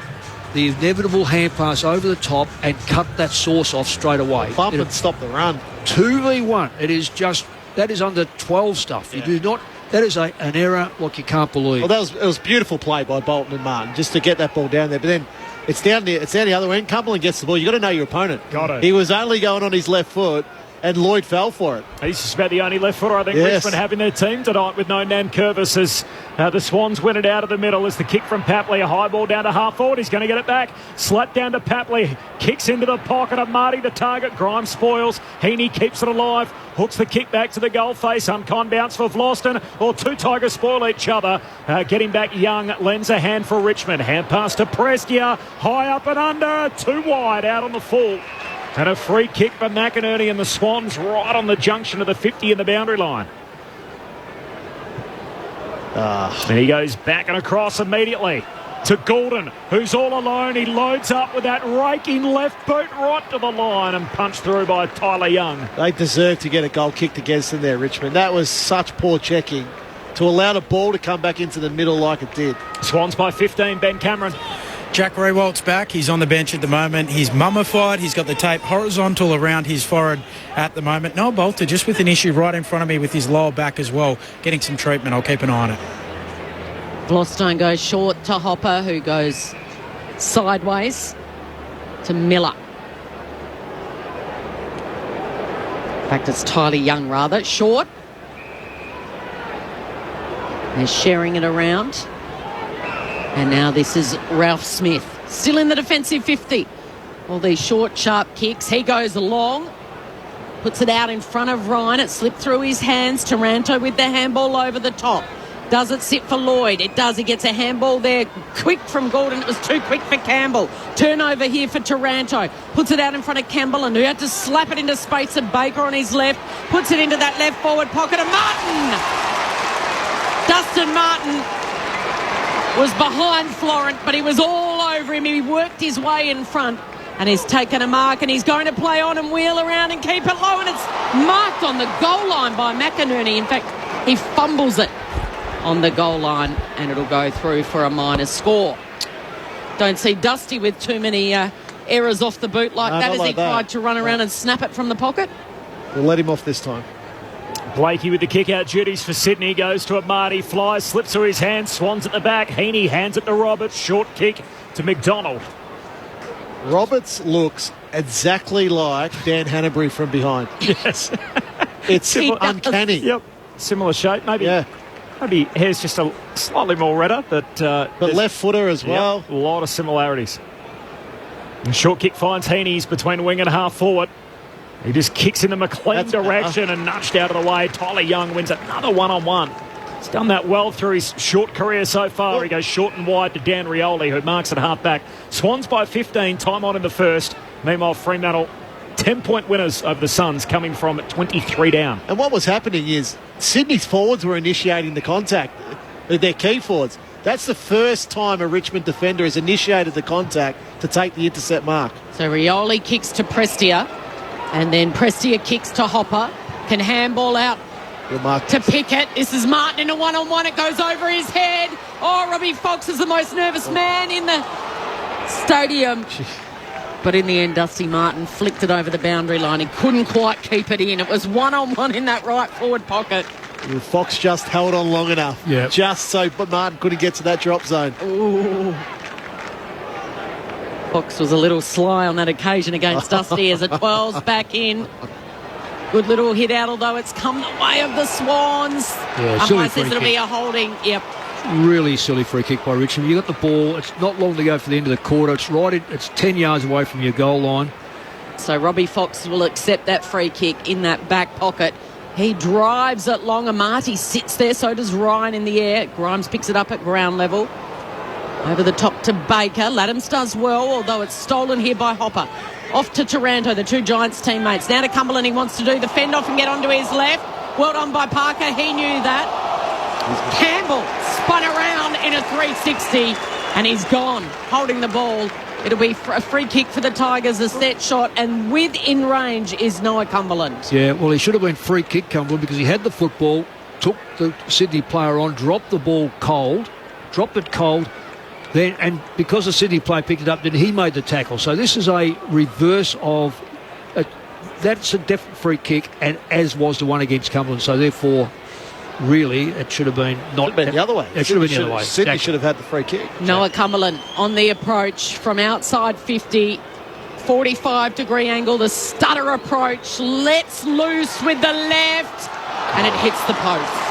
the inevitable hand pass over the top and cut that source off straight away. Bump and stop the run. 2v1. It is just... That is under 12 stuff. You do not... That is an error like you can't believe. Well, it was beautiful play by Bolton and Martin just to get that ball down there. But then it's down the other end. Cumberland gets the ball. You've got to know your opponent. Got it. He was only going on his left foot, and Lloyd fell for it. He's just about the only left footer I think Richmond have in their team tonight with no Nan Curvis as the Swans win it out of the middle as the kick from Papley, a high ball down to half forward. He's going to get it back. Slap down to Papley. Kicks into the pocket of Marty, the target. Grimes spoils. Heaney keeps it alive. Hooks the kick back to the goal face. Unkind bounce for Vlosten. Or two Tigers spoil each other. Getting back Young. Lends a hand for Richmond. Hand pass to Prestia. High up and under. Too wide out on the full. And a free kick for McInerney and the Swans right on the junction of the 50 and the boundary line. And he goes back and across immediately to Goulden, who's all alone. He loads up with that raking left boot right to the line and punched through by Tyler Young. They deserve to get a goal kicked against them there, Richmond. That was such poor checking to allow the ball to come back into the middle like it did. Swans by 15, Ben Cameron. Jack Rewalt's back. He's on the bench at the moment. He's mummified. He's got the tape horizontal around his forehead at the moment. Noel Bolter just with an issue right in front of me with his lower back as well. Getting some treatment. I'll keep an eye on it. Vlosten goes short to Hopper, who goes sideways to Miller. In fact, it's Tyler Young, rather. Short. They're sharing it around. And now this is Ralph Smith. Still in the defensive 50. All these short, sharp kicks. He goes long. Puts it out in front of Ryan. It slipped through his hands. Taranto with the handball over the top. Does it sit for Lloyd? It does. He gets a handball there. Quick from Gordon. It was too quick for Campbell. Turnover here for Taranto. Puts it out in front of Campbell, and who had to slap it into space of Baker on his left. Puts it into that left forward pocket of Martin. Dustin Martin was behind Florent, but he was all over him. He worked his way in front, and he's taken a mark, and he's going to play on and wheel around and keep it low, and it's marked on the goal line by McInerney. In fact, he fumbles it on the goal line, and it'll go through for a minor score. Don't see Dusty with too many errors off the boot like that as he tried to run around and snap it from the pocket. We'll let him off this time. Blakey with the kick-out duties for Sydney. Goes to a Marty. Flies, slips through his hands. Swans at the back. Heaney hands it to Roberts. Short kick to McDonald. Roberts looks exactly like Dan Hanbury from behind. Yes. It's uncanny. Yep. Similar shape. Maybe hair's just a slightly more redder. But left footer as well. Yep, a lot of similarities. And short kick finds Heaney's between wing and half forward. He just kicks in the McLean direction and nudged out of the way. Tyler Young wins another one-on-one. He's done that well through his short career so far. He goes short and wide to Dan Rioli, who marks at half-back. Swans by 15, time on in the first. Meanwhile, Fremantle, 10-point winners over the Suns, coming from 23 down. And what was happening is Sydney's forwards were initiating the contact, their key forwards. That's the first time a Richmond defender has initiated the contact to take the intercept mark. So Rioli kicks to Prestia. And then Prestia kicks to Hopper. Can handball out to Pickett. This is Martin in a one-on-one. It goes over his head. Oh, Robbie Fox is the most nervous man in the stadium. But in the end, Dusty Martin flicked it over the boundary line. He couldn't quite keep it in. It was one-on-one in that right forward pocket. Fox just held on long enough. Yeah. Just so Martin couldn't get to that drop zone. Ooh. Fox was a little sly on that occasion against Dusty as it twirls back in. Good little hit out, although it's come the way of the Swans. Yeah, silly Umpire says it'll be a holding. Yep. Really silly free kick by Richmond. You got the ball. It's not long to go for the end of the quarter. It's 10 yards away from your goal line. So Robbie Fox will accept that free kick in that back pocket. He drives it long. Amati sits there. So does Ryan in the air. Grimes picks it up at ground level. Over the top to Baker. Laddams does well, although it's stolen here by Hopper. Off to Taranto, the two Giants teammates. Now to Cumberland. He wants to do the fend off and get onto his left. Well done by Parker. He knew that. Campbell spun around in a 360 and he's gone, holding the ball. It'll be a free kick for the Tigers, a set shot, and within range is Noah Cumberland. Yeah, well, he should have been free kick Cumberland because he had the football, took the Sydney player on, dropped the ball cold, dropped it cold, then, and because the Sydney player picked it up, then he made the tackle. So this is a reverse of... that's a definite free kick, and as was the one against Cumberland. So therefore... really, it should have been not... Should have been the other way. It should have been the other way. Sydney should have had the free kick. Noah Cumberland on the approach from outside 50, 45-degree angle, the stutter approach, lets loose with the left, and it hits the post.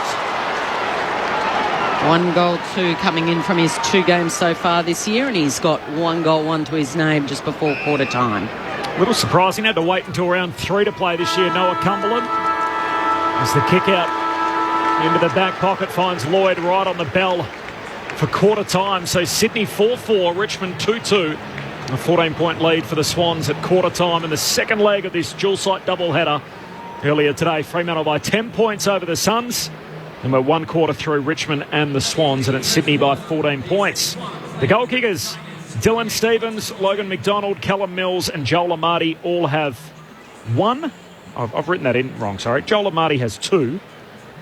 1 goal, 2 coming in from his 2 games so far this year, and he's got 1 goal, 1 to his name just before quarter time. A little surprising, had to wait until round 3 to play this year, Noah Cumberland. As the kick out into the back pocket finds Lloyd right on the bell for quarter time. So Sydney 4-4, Richmond 2-2. A 14-point lead for the Swans at quarter time in the second leg of this dual-site doubleheader. Earlier today, Fremantle by 10 points over the Suns. And we're 1 quarter through Richmond and the Swans, and it's Sydney by 14 points. The goal kickers, Dylan Stevens, Logan McDonald, Callum Mills and Joel Amati all have 1. I've written that in wrong, sorry. Joel Amati has 2.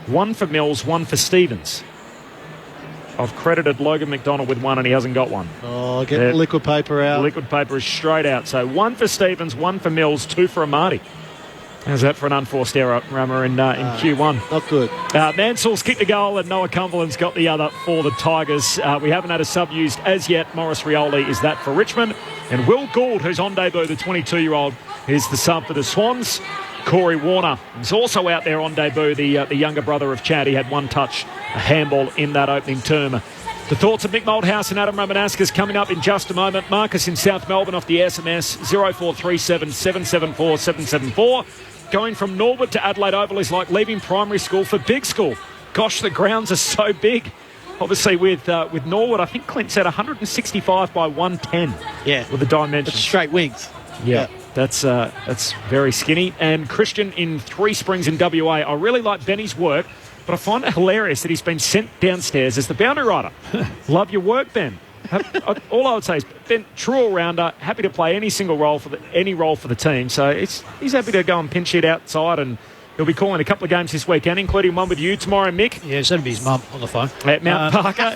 1 for Mills, 1 for Stevens. I've credited Logan McDonald with 1 and he hasn't got 1. Oh, get the liquid paper out. Liquid paper is straight out. So 1 for Stevens, 1 for Mills, 2 for Amati. How's that for an unforced error, Rammer, in Q1? Not good. Mansell's kicked a goal and Noah Cumberland's got the other for the Tigers. We haven't had a sub used as yet. Morris Rioli is that for Richmond. And Will Gould, who's on debut, the 22-year-old, is the sub for the Swans. Corey Warner is also out there on debut, the younger brother of Chad. He had 1 touch, a handball in that opening term. The thoughts of Mick Moldhouse and Adam Romanaskas coming up in just a moment. Marcus in South Melbourne off the SMS 0437 774 774. Going from Norwood to Adelaide Oval is like leaving primary school for big school. Gosh, the grounds are so big. Obviously with Norwood, I think Clint said 165 by 110. Yeah. With the dimensions. It's straight wings. Yeah. That's very skinny. And Christian in 3 Springs in WA. I really like Benny's work, but I find it hilarious that he's been sent downstairs as the boundary rider. Love your work, Ben. All I would say is Ben, true all-rounder, happy to play any role for the team. So he's happy to go and pinch it outside, and he'll be calling a couple of games this weekend, including one with you tomorrow, Mick. Yeah, that'll be his mum on the phone. At Mount Parker.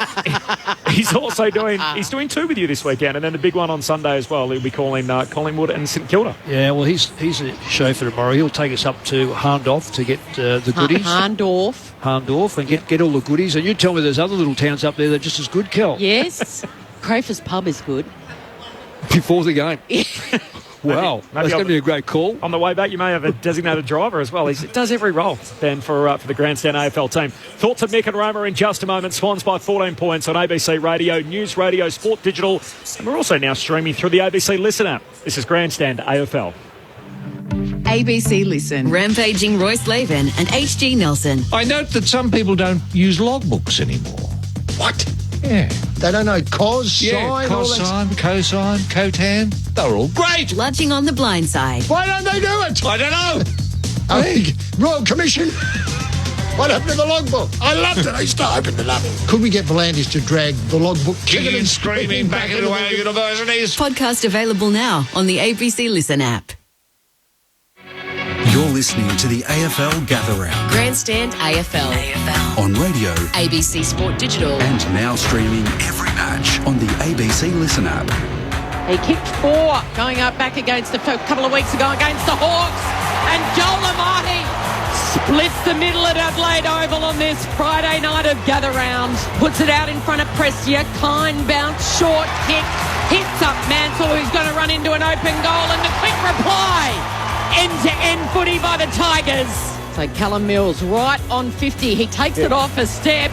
He's also doing 2 with you this weekend, and then the big one on Sunday as well. He'll be calling Collingwood and St Kilda. Yeah, well, he's a chauffeur tomorrow. He'll take us up to Harndorf to get the goodies. Harndorf and get all the goodies. And you tell me there's other little towns up there that are just as good, Kel. Yes. Crayford's pub is good. Before the game. Wow, that's going to be a great call. On the way back, you may have a designated driver as well. He does every role, Ben, for the Grandstand AFL team. Thoughts of Mick and Roma in just a moment. Swans by 14 points on ABC Radio, News Radio, Sport Digital, and we're also now streaming through the ABC Listen app. This is Grandstand AFL. ABC Listen. Rampaging Royce Laven and HG Nelson. I note that some people don't use logbooks anymore. What? Yeah. They don't know cos, sine, cosine, cosine, cotan. They're all great. Lodging on the blind side. Why don't they do it? I don't know. Royal Commission. What happened to the logbook? I loved it. I used to open the love it. Could we get Volandis to drag the logbook kicking and screaming back into our universities? Podcast available now on the ABC Listen app. You're listening to the AFL Gather Round. Grandstand AFL. On radio, ABC Sport Digital. And now streaming every match on the ABC Listen app. He kicked 4 going up back against a couple of weeks ago against the Hawks. And Joel Amati splits the middle at Adelaide Oval on this Friday night of gather round. Puts it out in front of Prestia. Kine bounce, short kick. Hits up Mansell, who's going to run into an open goal. And the quick reply. End-to-end footy by the Tigers. So Callum Mills right on 50. He takes it off a step.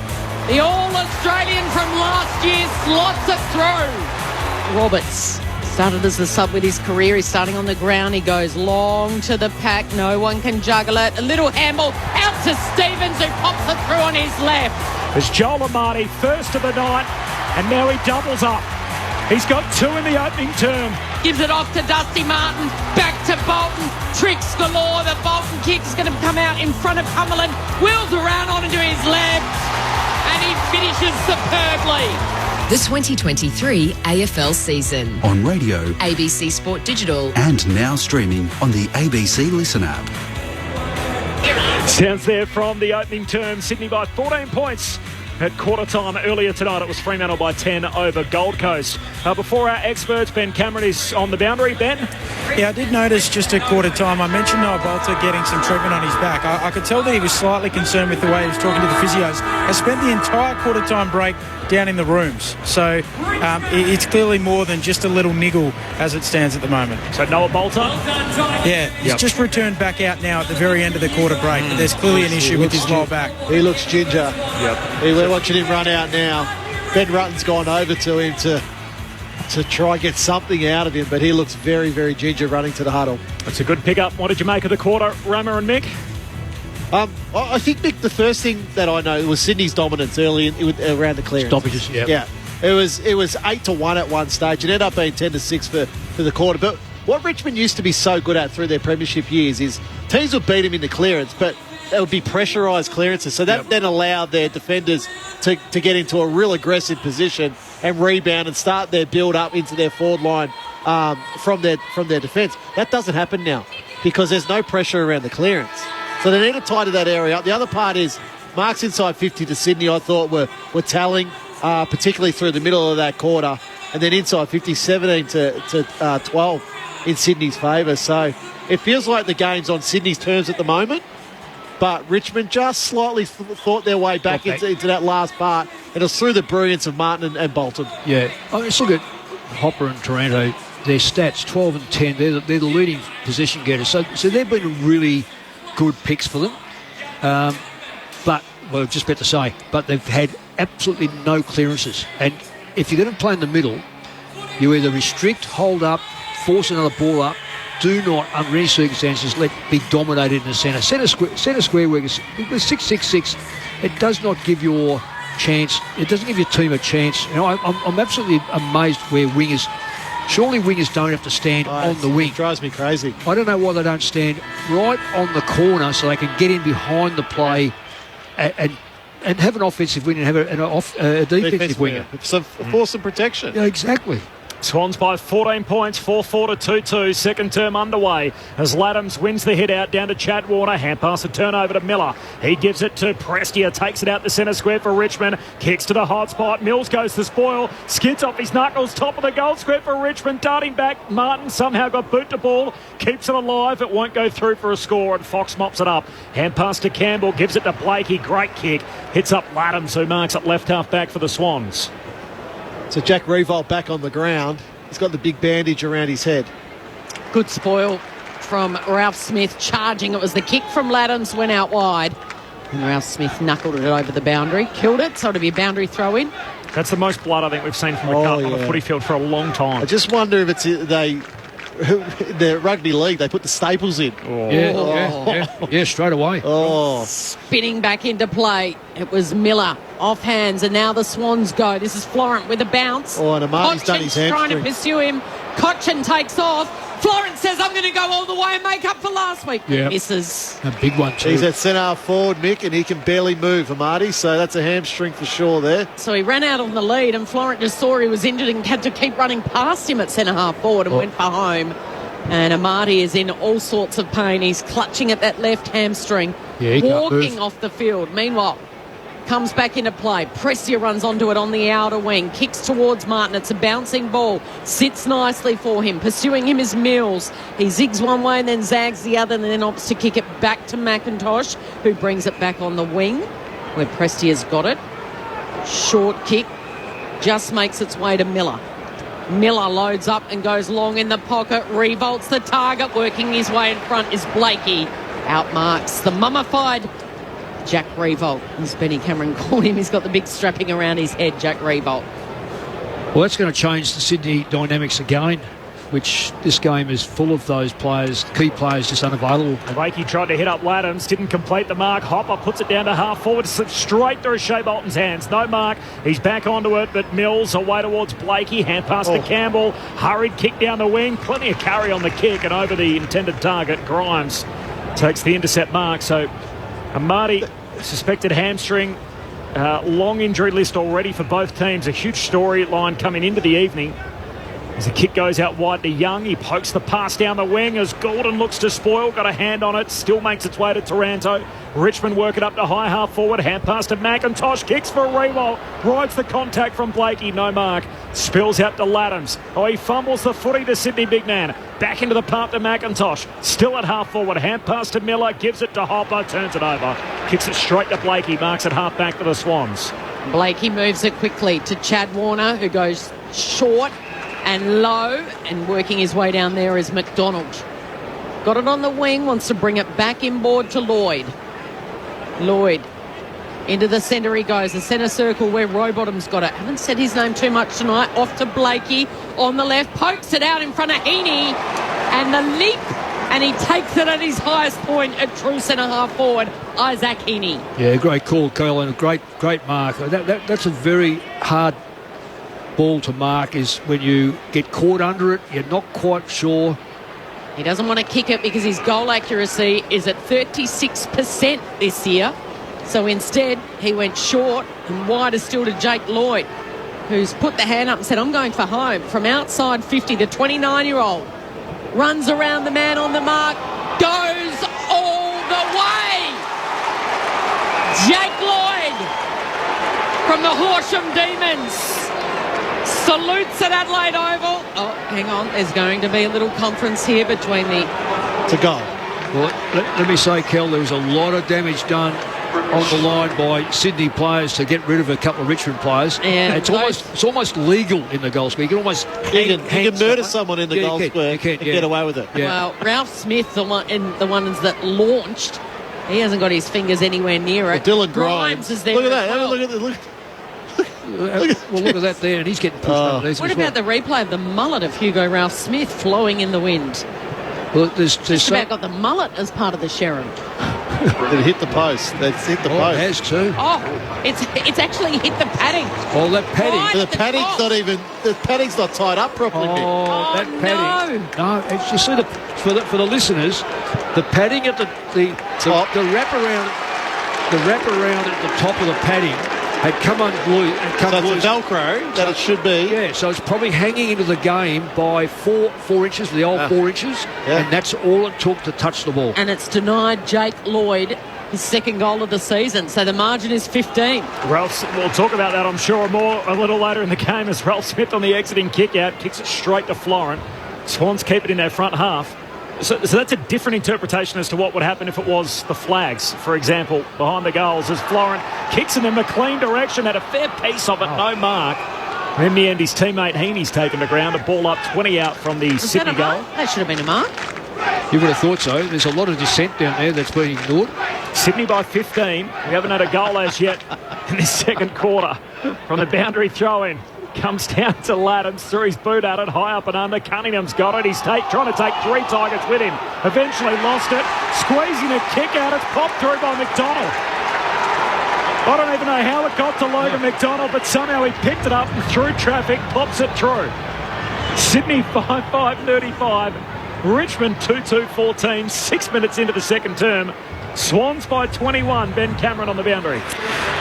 The All-Australian from last year slots it through. Roberts started as a sub with his career. He's starting on the ground. He goes long to the pack. No one can juggle it. A little handball out to Stevens, who pops it through on his left. It's Joel Amati, first of the night, and now he doubles up. He's got 2 in the opening term. Gives it off to Dusty Martin. Back to Bolton. Tricks galore. The Bolton kick is going to come out in front of Cumberland. Wheels around onto his left. And he finishes superbly. The 2023 AFL season. On radio, ABC Sport Digital. and now streaming on the ABC Listen app. Sounds there from the opening term. Sydney by 14 points. At quarter time earlier tonight, it was Fremantle by 10 over Gold Coast. Before our experts, Ben Cameron is on the boundary. Ben? Yeah, I did notice just at quarter time, I mentioned Noah Bolter getting some treatment on his back. I could tell that he was slightly concerned with the way he was talking to the physios. I spent the entire quarter time break down in the rooms. So it's clearly more than just a little niggle as it stands at the moment. So Noah Bolter? Yeah, he's just returned back out now at the very end of the quarter break. But there's clearly an issue with his lower back. He looks ginger. We're watching him run out now. Ben Rutten's gone over to him to try and get something out of him, but he looks very, very ginger running to the huddle. That's a good pick-up. What did you make of the quarter, Rama and Mick? I think, Mick, the first thing that I know was Sydney's dominance early around the clearance. Stoppages, yeah. It was 8-1 at one stage. It ended up being 10-6 for the quarter. But what Richmond used to be so good at through their premiership years is teams would beat them in the clearance, but it would be pressurised clearances. So that then allowed their defenders to get into a real aggressive position and rebound and start their build up into their forward line from their defence. That doesn't happen now because there's no pressure around the clearance. So they need to tidy that area up. The other part is marks inside 50 to Sydney, I thought were telling, particularly through the middle of that quarter. And then inside 50, 17 to 12 in Sydney's favour. So it feels like the game's on Sydney's terms at the moment. But Richmond just slightly fought their way back into that last part. And it was through the brilliance of Martin and Bolton. Yeah. Let's look at Hopper and Taranto. Their stats, 12 and 10. They're the leading possession getters. So they've been really good picks for them. But just about to say, but they've had absolutely no clearances. And if you're going to play in the middle, you either restrict, hold up, force another ball up. Do not, under any circumstances, be dominated in the centre. Centre square work is 6-6-6. It does not give your chance. It doesn't give your team a chance. You know, I'm absolutely amazed where wingers. Surely wingers don't have to stand on the wing. It drives me crazy. I don't know why they don't stand right on the corner so they can get in behind the play and have an offensive winger and have a defensive winger. So force some protection. Yeah, exactly. Swans by 14 points, 4-4 to 2-2. Second term underway as Laddams wins the hit out down to Chad Warner. Hand pass a turnover to Miller. He gives it to Prestia. Takes it out the centre square for Richmond. Kicks to the hot spot. Mills goes to spoil. Skids off his knuckles. Top of the goal square for Richmond. Darting back. Martin somehow got boot to ball. Keeps it alive. It won't go through for a score and Fox mops it up. Hand pass to Campbell. Gives it to Blakey. Great kick. Hits up Laddams who marks it left half back for the Swans. So Jack Revolt back on the ground. He's got the big bandage around his head. Good spoil from Ralph Smith charging. It was the kick from Laddams, went out wide. And Ralph Smith knuckled it over the boundary. Killed it, so it'll be a boundary throw in. That's the most blood I think we've seen from a cut on the footy field for a long time. I just wonder if it's the rugby league, they put the staples in. Yeah, straight away. Spinning back into play. It was Miller off hands, and now the Swans go. This is Florent with a bounce. And Amati's done his hamstring. Trying to pursue him. Cochin takes off. Florent says, I'm going to go all the way and make up for last week. Yeah. Misses. A big one too. He's at centre forward, Mick, and he can barely move, Amati, so that's a hamstring for sure there. So he ran out on the lead, and Florent just saw he was injured and had to keep running past him at centre half forward and went for home. And Amati is in all sorts of pain. He's clutching at that left hamstring, Yeah, he can't walking move. off the field. Meanwhile, comes back into play. Prestia runs onto it on the outer wing. Kicks towards Martin. It's a bouncing ball. Sits nicely for him. Pursuing him is Mills. He zigs one way and then zags the other and then opts to kick it back to McIntosh, who brings it back on the wing where Prestia's got it. Short kick. Just makes its way to Miller. Miller loads up and goes long in the pocket. Revolts the target. Working his way in front is Blakey. Outmarks the mummified Jack Revolt, as Benny Cameron called him. He's got the big strapping around his head, Jack Revolt. Well, that's going to change the Sydney dynamics again, which this game is full of those players, key players just unavailable. Blakey tried to hit up Laddams, didn't complete the mark. Hopper puts it down to half forward, slips straight through Shea Bolton's hands. No mark. He's back onto it, but Mills away towards Blakey. Hand pass to Campbell. Hurried kick down the wing. Plenty of carry on the kick and over the intended target. Grimes takes the intercept mark. So Amati, suspected hamstring. Long injury list already for both teams. A huge storyline coming into the evening. As the kick goes out wide to Young, he pokes the pass down the wing as Gordon looks to spoil. Got a hand on it, still makes its way to Taranto. Richmond work it up to high half forward. Hand pass to McIntosh, kicks for a revolt. Rides the contact from Blakey, no mark. Spills out to Laddams. Oh, he fumbles the footy to Sydney big man. Back into the park to McIntosh. Still at half forward. Hand pass to Miller, gives it to Hopper, turns it over. Kicks it straight to Blakey, marks it half back for the Swans. Blakey moves it quickly to Chad Warner, who goes short and low, and working his way down there is McDonald. Got it on the wing, wants to bring it back inboard to Lloyd. Lloyd into the centre he goes, the centre circle where Rowbottom's got it. Haven't said his name too much tonight. Off to Blakey on the left, pokes it out in front of Heaney, and the leap, and he takes it at his highest point at true centre half forward, Isaac Heaney. Yeah, great call, Colin. A great mark. That's a very hard ball to mark, is when you get caught under it, you're not quite sure. He doesn't want to kick it because his goal accuracy is at 36% this year. So instead, he went short and wider still to Jake Lloyd, who's put the hand up and said, I'm going for home. From outside 50, the 29-year-old runs around the man on the mark, goes all the way. Jake Lloyd from the Horsham Demons salutes at Adelaide Oval. Oh, hang on. There's going to be a little conference here between the... It's a goal. Well, let me say, Kel, there was a lot of damage done on the line by Sydney players to get rid of a couple of Richmond players. And it's almost legal in the goal square. You can almost you can murder someone in the goal square and get away with it. Yeah. Well, Ralph Smith, the ones that launched, he hasn't got his fingers anywhere near it. Well, Dylan Grimes is there. Look at that. Well. Look at that there, and he's getting pushed underneath. What about the replay of the mullet of Hugo Ralph Smith flowing in the wind? Well, there's Just about got the mullet as part of the Sharon. It hit the post. It's hit the post. It has too. Oh, it's actually hit the padding. Oh, that padding. Right The padding's not even. The padding's not tied up properly. Oh, that padding. No, it's, you see for the listeners, the padding at the top, the wraparound at the top of the padding had come unglued and come so loose. it's a Velcro that it should be. Yeah, so it's probably hanging into the game by four inches, the old 4 inches, and that's all it took to touch the ball. And it's denied Jake Lloyd his second goal of the season, so the margin is 15. We'll talk about that, I'm sure, more a little later in the game as Ralph Smith on the exiting kick out kicks it straight to Florent. Swans keep it in their front half. So that's a different interpretation as to what would happen if it was the flags, for example, behind the goals, as Florent kicks in the McLean direction, had a fair piece of it, no mark. And in the end, his teammate Heaney's taken the ground, a ball up 20 out from the Sydney goal. That should have been a mark. You would have thought so. There's a lot of dissent down there that's been ignored. Sydney by 15. We haven't had a goal as yet in this second quarter. From the boundary throw-in. Comes down to Laddams, threw his boot at it, high up and under. Cunningham's got it. He's trying to take 3 Tigers with him. Eventually lost it. Squeezing a kick out. It's popped through by McDonald. I don't even know how it got to Logan McDonald, but somehow he picked it up and through traffic, pops it through. Sydney 5-5-35. Richmond 2-2-14. 6 minutes into the second term. Swans by 21. Ben Cameron on the boundary.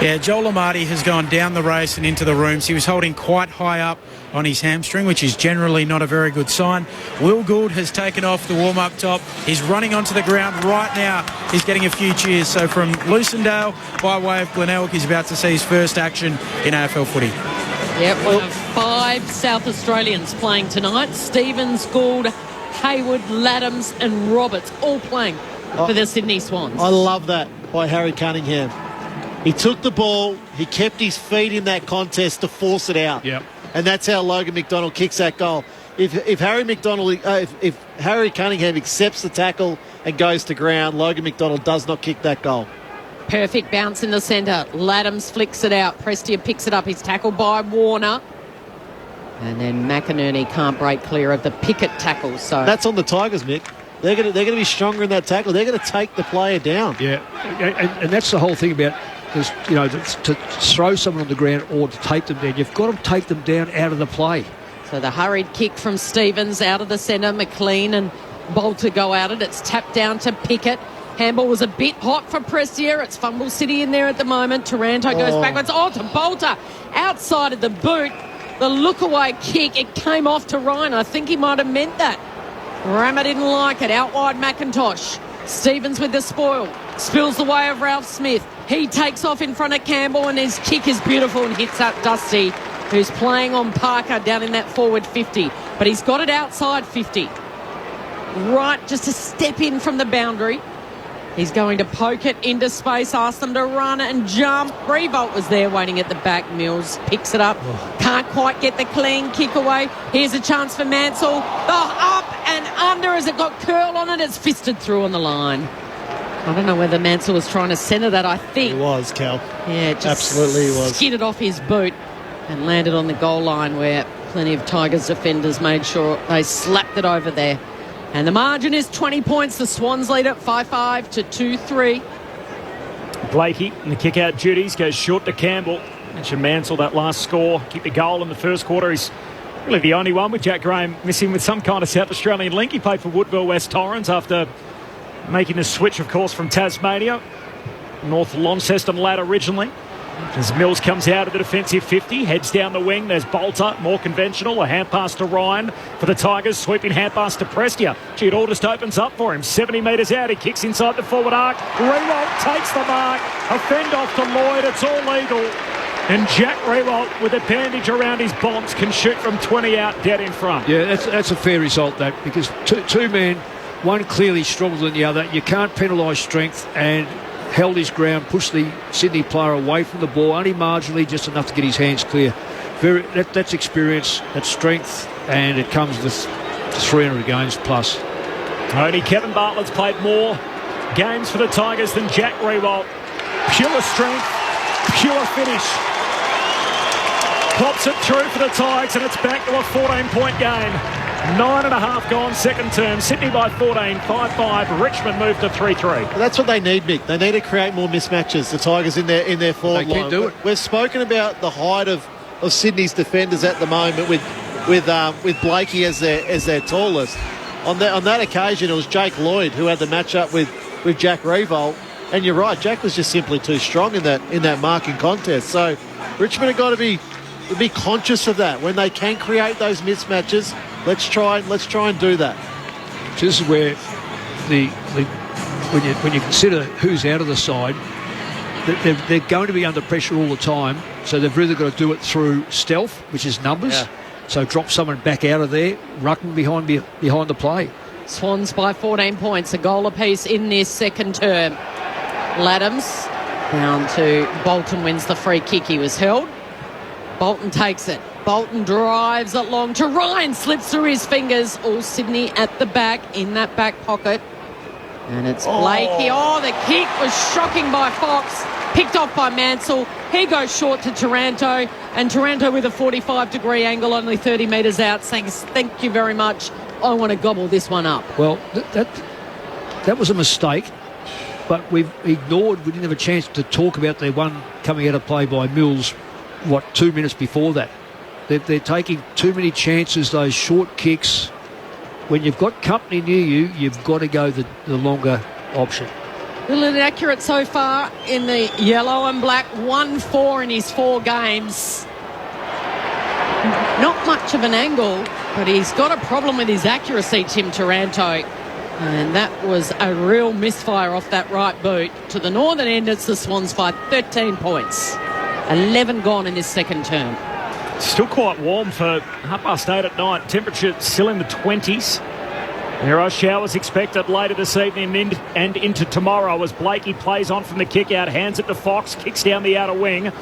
Yeah, Joel Amati has gone down the race and into the rooms. He was holding quite high up on his hamstring, which is generally not a very good sign. Will Gould has taken off the warm-up top. He's running onto the ground right now. He's getting a few cheers. So from Lucendale by way of Glenelg, he's about to see his first action in AFL footy. Yep, one of 5 South Australians playing tonight. Stevens, Gould, Hayward, Laddams and Roberts all playing for the Sydney Swans. I love that by Harry Cunningham. He took the ball, he kept his feet in that contest to force it out. Yep. And that's how Logan McDonald kicks that goal. If Harry Cunningham accepts the tackle and goes to ground, Logan McDonald does not kick that goal. Perfect bounce in the centre. Laddams flicks it out. Prestia picks it up. He's tackled by Warner. And then McInerney can't break clear of the Pickett tackle. So that's on the Tigers, Mick. They're going to be stronger in that tackle. They're going to take the player down. Yeah, and that's the whole thing about this, you know, to throw someone on the ground or to tape them down. You've got to take them down out of the play. So the hurried kick from Stevens out of the centre. McLean and Bolter go at it. It's tapped down to Pickett. Handball was a bit hot for Prestia. It's Fumble City in there at the moment. Taranto goes backwards. Oh, to Bolter. Outside of the boot. The look-away kick. It came off to Ryan. I think he might have meant that. Rammer didn't like it. Out wide McIntosh. Stevens with the spoil. Spills the way of Ralph Smith. He takes off in front of Campbell and his kick is beautiful and hits up Dusty, who's playing on Parker down in that forward 50. But he's got it outside 50. Right, just a step in from the boundary. He's going to poke it into space, ask them to run and jump. Revolt was there waiting at the back. Mills picks it up. Can't quite get the clean kick away. Here's a chance for Mansell. The up and under as it got curl on it. It's fisted through on the line. I don't know whether Mansell was trying to centre that, I think. He was, Cal. Yeah, just absolutely he was. Skidded off his boot and landed on the goal line where plenty of Tigers defenders made sure they slapped it over there. And the margin is 20 points. The Swans lead at 5-5 to 2-3. Blakey in the kick-out duties goes short to Campbell. Mentioned Mansell, that last score. Kicked the goal in the first quarter. He's really the only one with Jack Graham missing with some kind of South Australian link. He played for Woodville West Torrens after making the switch, of course, from Tasmania. North Launceston lad originally. As Mills comes out of the defensive 50, heads down the wing. There's Bolter, more conventional. A hand pass to Ryan for the Tigers. Sweeping hand pass to Prestia. Gee, it all just opens up for him. 70 metres out. He kicks inside the forward arc. Rewalt takes the mark. A fend off to Lloyd. It's all legal. And Jack Rewalt, with a bandage around his bonds, can shoot from 20 out, dead in front. Yeah, that's a fair result, that, because two men, one clearly stronger than the other. You can't penalise strength, and held his ground, pushed the Sydney player away from the ball, only marginally, just enough to get his hands clear. That's experience, that's strength, and it comes with 300 games plus. Only Kevin Bartlett's played more games for the Tigers than Jack Rewalt. Pure strength, pure finish. Pops it through for the Tigers, and it's back to a 14-point game. 9.5 gone, second term. Sydney by 14, 5-5. Richmond moved to 3-3. That's what they need, Mick. They need to create more mismatches. The Tigers in their forward line. They can do it. We've spoken about the height of Sydney's defenders at the moment with Blakey as their tallest. On that occasion, it was Jake Lloyd who had the matchup with Jack Rewalt. And you're right, Jack was just simply too strong in that marking contest. So Richmond have got to be conscious of that. When they can create those mismatches, let's try and do that. So this is where when you consider who's out of the side, they're going to be under pressure all the time. So they've really got to do it through stealth, which is numbers. Yeah. So drop someone back out of there, rucking behind the play. Swans by 14 points, a goal apiece in this second term. Laddams down to Bolton, wins the free kick. He was held. Bolton takes it. Bolton drives it long to Ryan, slips through his fingers. All Sydney at the back, in that back pocket. And it's Blakey. Oh, the kick was shocking by Fox. Picked off by Mansell. He goes short to Taranto. And Taranto with a 45-degree angle, only 30 metres out, saying, thank you very much. I want to gobble this one up. Well, that was a mistake. But we didn't have a chance to talk about the one coming out of play by Mills, 2 minutes before that. They're taking too many chances, those short kicks. When you've got company near you, you've got to go the longer option. A little inaccurate so far in the yellow and black. 1-4 in his 4 games. Not much of an angle, but he's got a problem with his accuracy, Tim Taranto. And that was a real misfire off that right boot. To the northern end, it's the Swans by 13 points. 11 gone in this second term. Still quite warm for 8:30 at night. Temperature still in the 20s. There are showers expected later this evening and into tomorrow as Blakey plays on from the kick out, hands it to Fox, kicks down the outer wing.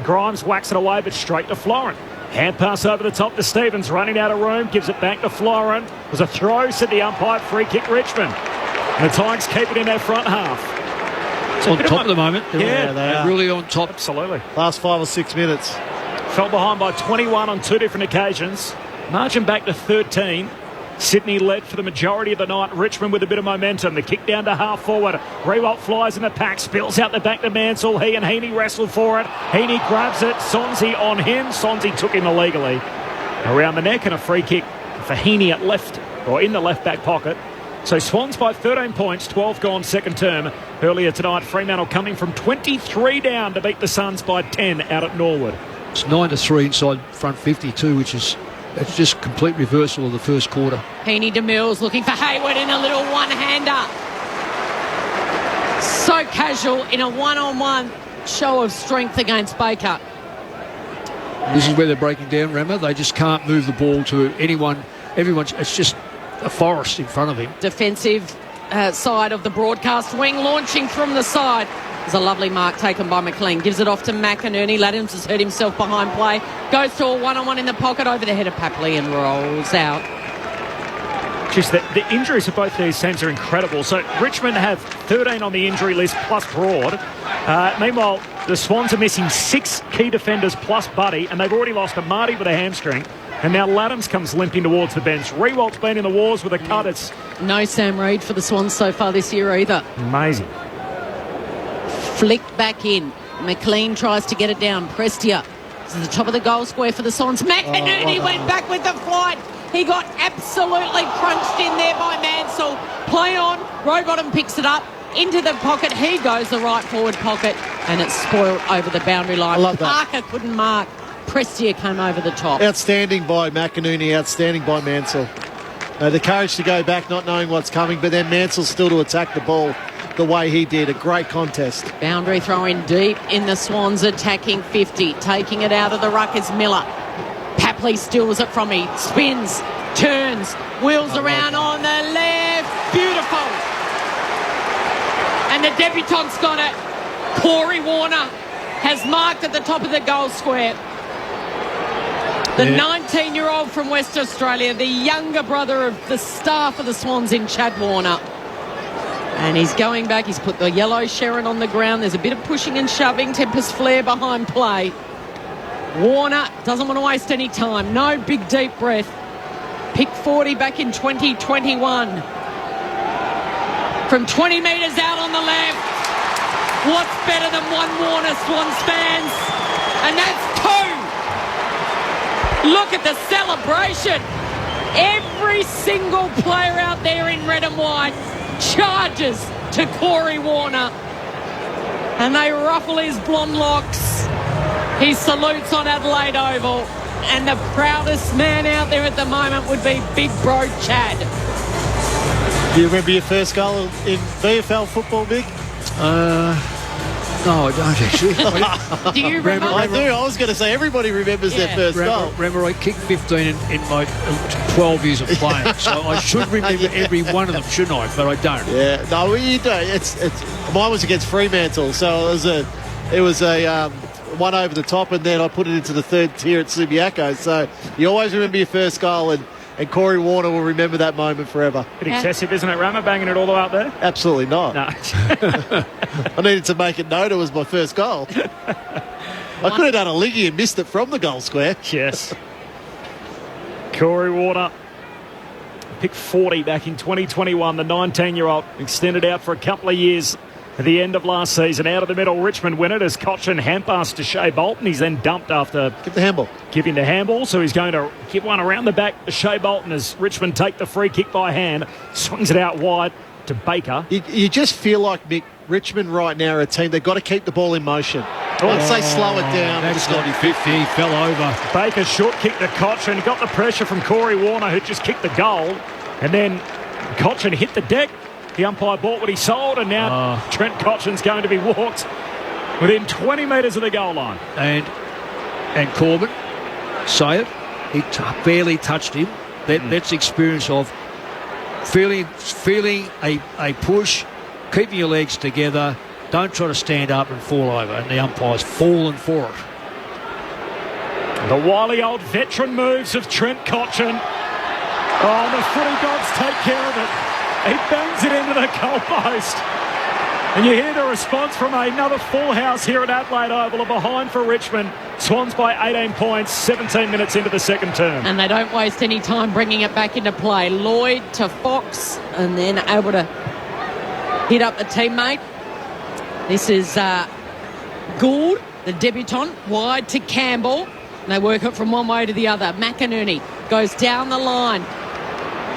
Grimes whacks it away, but straight to Florent. Hand pass over the top to Stevens, running out of room, gives it back to Florent. It was a throw, said the umpire, free kick Richmond. And the Tigers keep it in their front half. It's on top at the moment. They're really on top. Absolutely. Last 5 or 6 minutes. Fell behind by 21 on 2 different occasions. Margin back to 13. Sydney led for the majority of the night. Richmond with a bit of momentum. The kick down to half forward. Rewalt flies in the pack. Spills out the back to Mansell. He and Heaney wrestle for it. Heaney grabs it. Sonzi on him. Sonzi took him illegally. Around the neck and a free kick for Heaney at left, or in the left back pocket. So Swans by 13 points, 12 gone second term. Earlier tonight, Fremantle coming from 23 down to beat the Suns by 10 out at Norwood. It's 9-3 inside front 52, which is it's just complete reversal of the first quarter. Heaney to Mills looking for Hayward in a little one-hander. So casual in a one-on-one show of strength against Baker. This is where they're breaking down, Rammer. They just can't move the ball to anyone. It's just a forest in front of him. Defensive side of the broadcast wing, launching from the side. There's a lovely mark taken by McLean. Gives it off to McInerney. Laddams has hurt himself behind play. Goes to a one-on-one in the pocket over the head of Papley and rolls out. Just the injuries of both these teams are incredible. So Richmond have 13 on the injury list plus Broad. Meanwhile, the Swans are missing 6 key defenders plus Buddy, and they've already lost to Marty with a hamstring. And now Laddams comes limping towards the bench. Rewalt's been in the wars with a cut. It's no Sam Reid for the Swans so far this year either. Amazing. Flicked back in. McLean tries to get it down. Prestia to the top of the goal square for the Swans. McInerney went back with the flight. He got absolutely crunched in there by Mansell. Play on. Rowbottom picks it up. Into the pocket. He goes the right forward pocket. And it's spoiled over the boundary line. I love that. Parker couldn't mark. Prestia came over the top. Outstanding by McInerney. Outstanding by Mansell. The courage to go back, not knowing what's coming, but then Mansell still to attack the ball the way he did. A great contest. Boundary throw in deep in the Swans attacking 50. Taking it out of the ruck is Miller. Papley steals it from me. Spins. Turns. Wheels around on the left. Beautiful. And the debutante's got it. Corey Warner has marked at the top of the goal square. The 19-year-old from West Australia, the younger brother of the star for the Swans in Chad Warner. And he's going back. He's put the yellow Sherrin on the ground. There's a bit of pushing and shoving. Tempest Flare behind play. Warner doesn't want to waste any time. No big deep breath. Pick 40 back in 2021. From 20 metres out on the left. What's better than one Warner, Swans fans? And that's 2. Look at the celebration. Every single player out there in red and white charges to Corey Warner. And they ruffle his blonde locks. He salutes on Adelaide Oval. And the proudest man out there at the moment would be Big Bro Chad. Do you remember your first goal in VFL football, Mick? No, I don't actually. Do you remember? I do. I was going to say everybody remembers their first goal. Remember, I kicked 15 in my 12 years of playing, so I should remember every one of them, shouldn't I? But I don't. Yeah, no, well, you don't. It's mine was against Fremantle, so it was a one over the top, and then I put it into the third tier at Subiaco. So you always remember your first goal, and Corey Warner will remember that moment forever. Bit excessive, isn't it, Rammer, banging it all the way up there? Absolutely not. No. I needed to make it known it was my first goal. I could have done a liggy and missed it from the goal square. Yes. Corey Warner, pick 40 back in 2021. The 19-year-old extended out for a couple of years at the end of last season. Out of the middle, Richmond win it as Cochin hand-pass to Shea Bolton. He's then dumped after give the handball. Giving the handball, so he's going to give one around the back to Shea Bolton as Richmond take the free kick by hand. Swings it out wide to Baker. You just feel like, Mick, Richmond right now are a team, they've got to keep the ball in motion. Once they slow it down, That's it's got to be 50. He fell over. Baker short kicked to Cochin. Got the pressure from Corey Warner, who just kicked the goal. And then Cochin hit the deck. The umpire bought what he sold, and now Trent Cotchin's going to be walked within 20 metres of the goal line. And Corbin, say it, he barely touched him. That's the experience of feeling a push, keeping your legs together. Don't try to stand up and fall over. And the umpire's fallen for it. The wily old veteran moves of Trent Cotchin. Oh, the footy gods take care of it. He bangs it into the goalpost. And you hear the response from another full house here at Adelaide Oval. A behind for Richmond. Swans by 18 points, 17 minutes into the second term. And they don't waste any time bringing it back into play. Lloyd to Fox, and then able to hit up the teammate. This is Gould, the debutant, wide to Campbell. And they work it from one way to the other. McInerney goes down the line.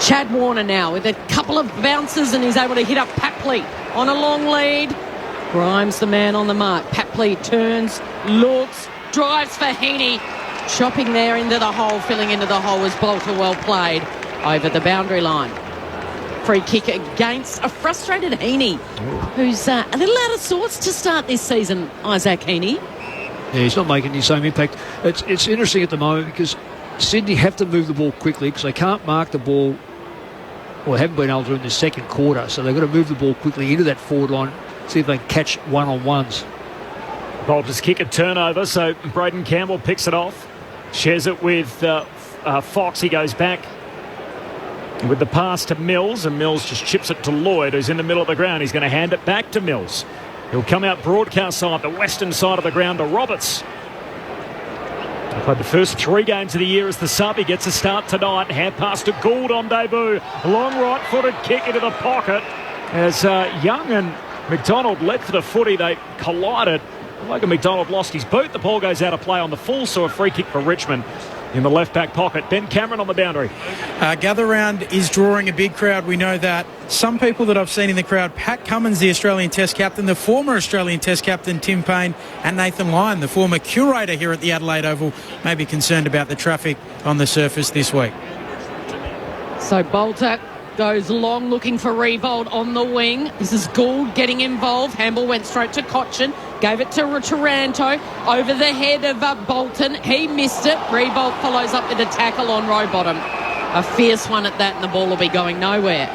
Chad Warner now with a couple of bounces, and he's able to hit up Papley on a long lead. Grimes the man on the mark. Papley turns, looks, drives for Heaney. Chopping there into the hole, filling into the hole was Bolter, well played over the boundary line. Free kick against a frustrated Heaney, who's a little out of sorts to start this season, Isaac Heaney. Yeah, he's not making the same impact. It's interesting at the moment because Sydney have to move the ball quickly because they can't mark the ball, or haven't been able to in the second quarter. So they've got to move the ball quickly into that forward line, see if they can catch one-on-ones. Bolter's kick a turnover, so Braden Campbell picks it off. Shares it with Fox. He goes back with the pass to Mills, and Mills just chips it to Lloyd, who's in the middle of the ground. He's going to hand it back to Mills. He'll come out broadcast side, the western side of the ground to Roberts. He played the first 3 games of the year as the sub. He gets a start tonight. Hand pass to Gould on debut. Long right-footed kick into the pocket as Young and McDonald led for the footy. They collided. Logan McDonald lost his boot. The ball goes out of play on the full, so a free kick for Richmond in the left-back pocket. Ben Cameron on the boundary. Gather Round is drawing a big crowd. We know that. Some people that I've seen in the crowd, Pat Cummins, the Australian Test captain, the former Australian Test captain, Tim Payne, and Nathan Lyon, the former curator here at the Adelaide Oval, may be concerned about the traffic on the surface this week. So Bolter goes long, looking for Revolt on the wing. This is Gould getting involved. Hamble went straight to Cochin. Gave it to Taranto over the head of Bolton. He missed it. Revolt follows up with a tackle on Rowbottom. A fierce one at that, and the ball will be going nowhere.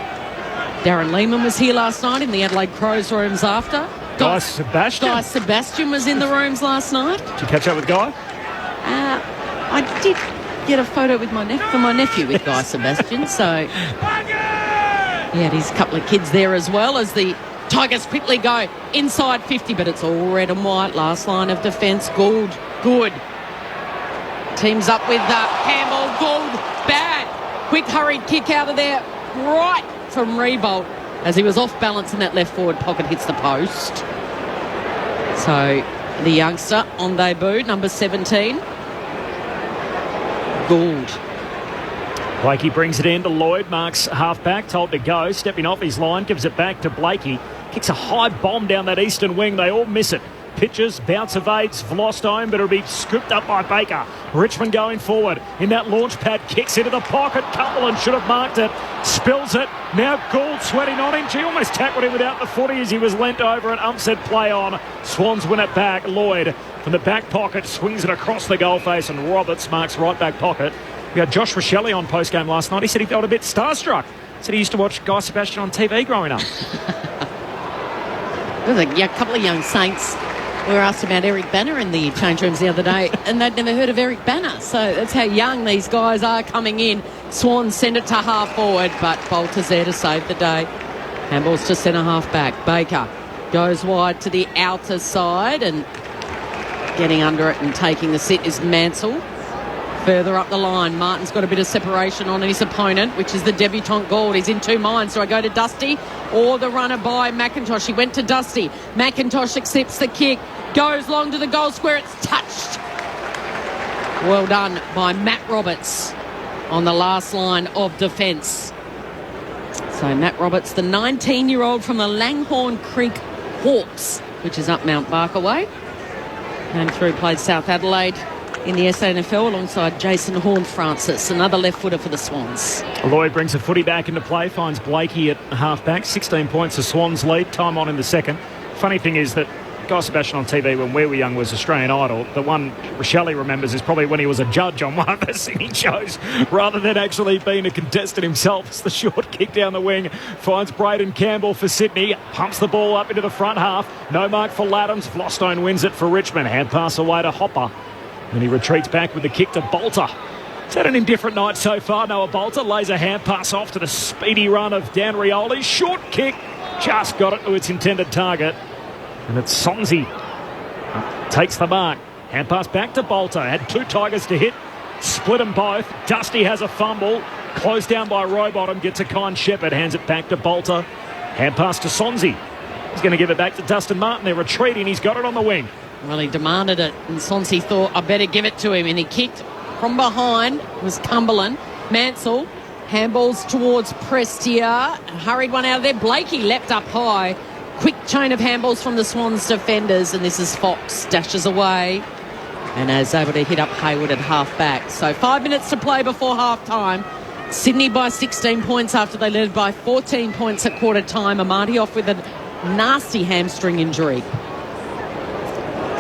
Darren Lehman was here last night in the Adelaide Crows rooms after. Guy Sebastian. Guy Sebastian was in the rooms last night. Did you catch up with Guy? I did get a photo with my nephew with Guy Sebastian, so he had his couple of kids there as well as the Tigers quickly go inside 50, but it's all red and white. Last line of defence. Gould, good. Teams up with Campbell. Gould, bad. Quick hurried kick out of there, right from Revolt as he was off balance in that left forward pocket, hits the post. So the youngster on debut, number 17, Gould. Blakey brings it in to Lloyd, marks half-back, told to go, stepping off his line, gives it back to Blakey. Kicks a high bomb down that eastern wing. They all miss it. Pitches, bounce evades, lost home, but it'll be scooped up by Baker. Richmond going forward in that launch pad, kicks into the pocket. Cumberland should have marked it, spills it. Now Gould sweating on him. She almost tackled him without the footy as he was leant over and ump said play on. Swans win it back. Lloyd from the back pocket swings it across the goal face, and Roberts marks right back pocket. We had Josh Rochelle on post-game last night. He said he felt a bit starstruck. Said he used to watch Guy Sebastian on TV growing up. There was a couple of young Saints. We were asked about Eric Banner in the change rooms the other day, and they'd never heard of Eric Banner. So that's how young these guys are coming in. Swans send it to half forward, but Bolter's there to save the day. Handball's to centre half back. Baker goes wide to the outer side, and getting under it and taking the sit is Mansell. Further up the line, Martin's got a bit of separation on his opponent, which is the debutant Gould. He's in 2 minds. Do I go to Dusty or the runner by McIntosh? He went to Dusty. McIntosh accepts the kick, goes long to the goal square. It's touched. Well done by Matt Roberts on the last line of defence. So Matt Roberts, the 19-year-old from the Langhorne Creek Hawks, which is up Mount Barker Way. Came through, played South Adelaide in the SANFL alongside Jason Horn-Francis, another left footer for the Swans. Lloyd brings the footy back into play, finds Blakey at half-back. 16 points, the Swans lead, time on in the second. Funny thing is that Guy Sebastian on TV when we were young was Australian Idol. The one Rochelle remembers is probably when he was a judge on one of the singing shows rather than actually being a contestant himself. It's the short kick down the wing, finds Braden Campbell for Sydney, pumps the ball up into the front half. No mark for Laddams. Flostone wins it for Richmond. Hand pass away to Hopper. And he retreats back with the kick to Bolter. He's had an indifferent night so far. Noah Bolter lays a hand pass off to the speedy run of Dan Rioli. Short kick, just got it to its intended target. And it's Sonsi takes the mark. Hand pass back to Bolter. Had two Tigers to hit. Split them both. Dusty has a fumble. Closed down by Rowbottom. Gets a kind Shepherd. Hands it back to Bolter. Hand pass to Sonsi. He's going to give it back to Dustin Martin. They're retreating. He's got it on the wing. Well, he demanded it. And Sonsi thought, I better give it to him. And he kicked from behind. It was Cumberland. Mansell. Handballs towards Prestia. Hurried one out of there. Blakey leapt up high. Quick chain of handballs from the Swans defenders, and this is Fox, dashes away and is able to hit up Hayward at half-back. So 5 minutes to play before half-time. Sydney by 16 points after they led by 14 points at quarter-time. Amati off with a nasty hamstring injury.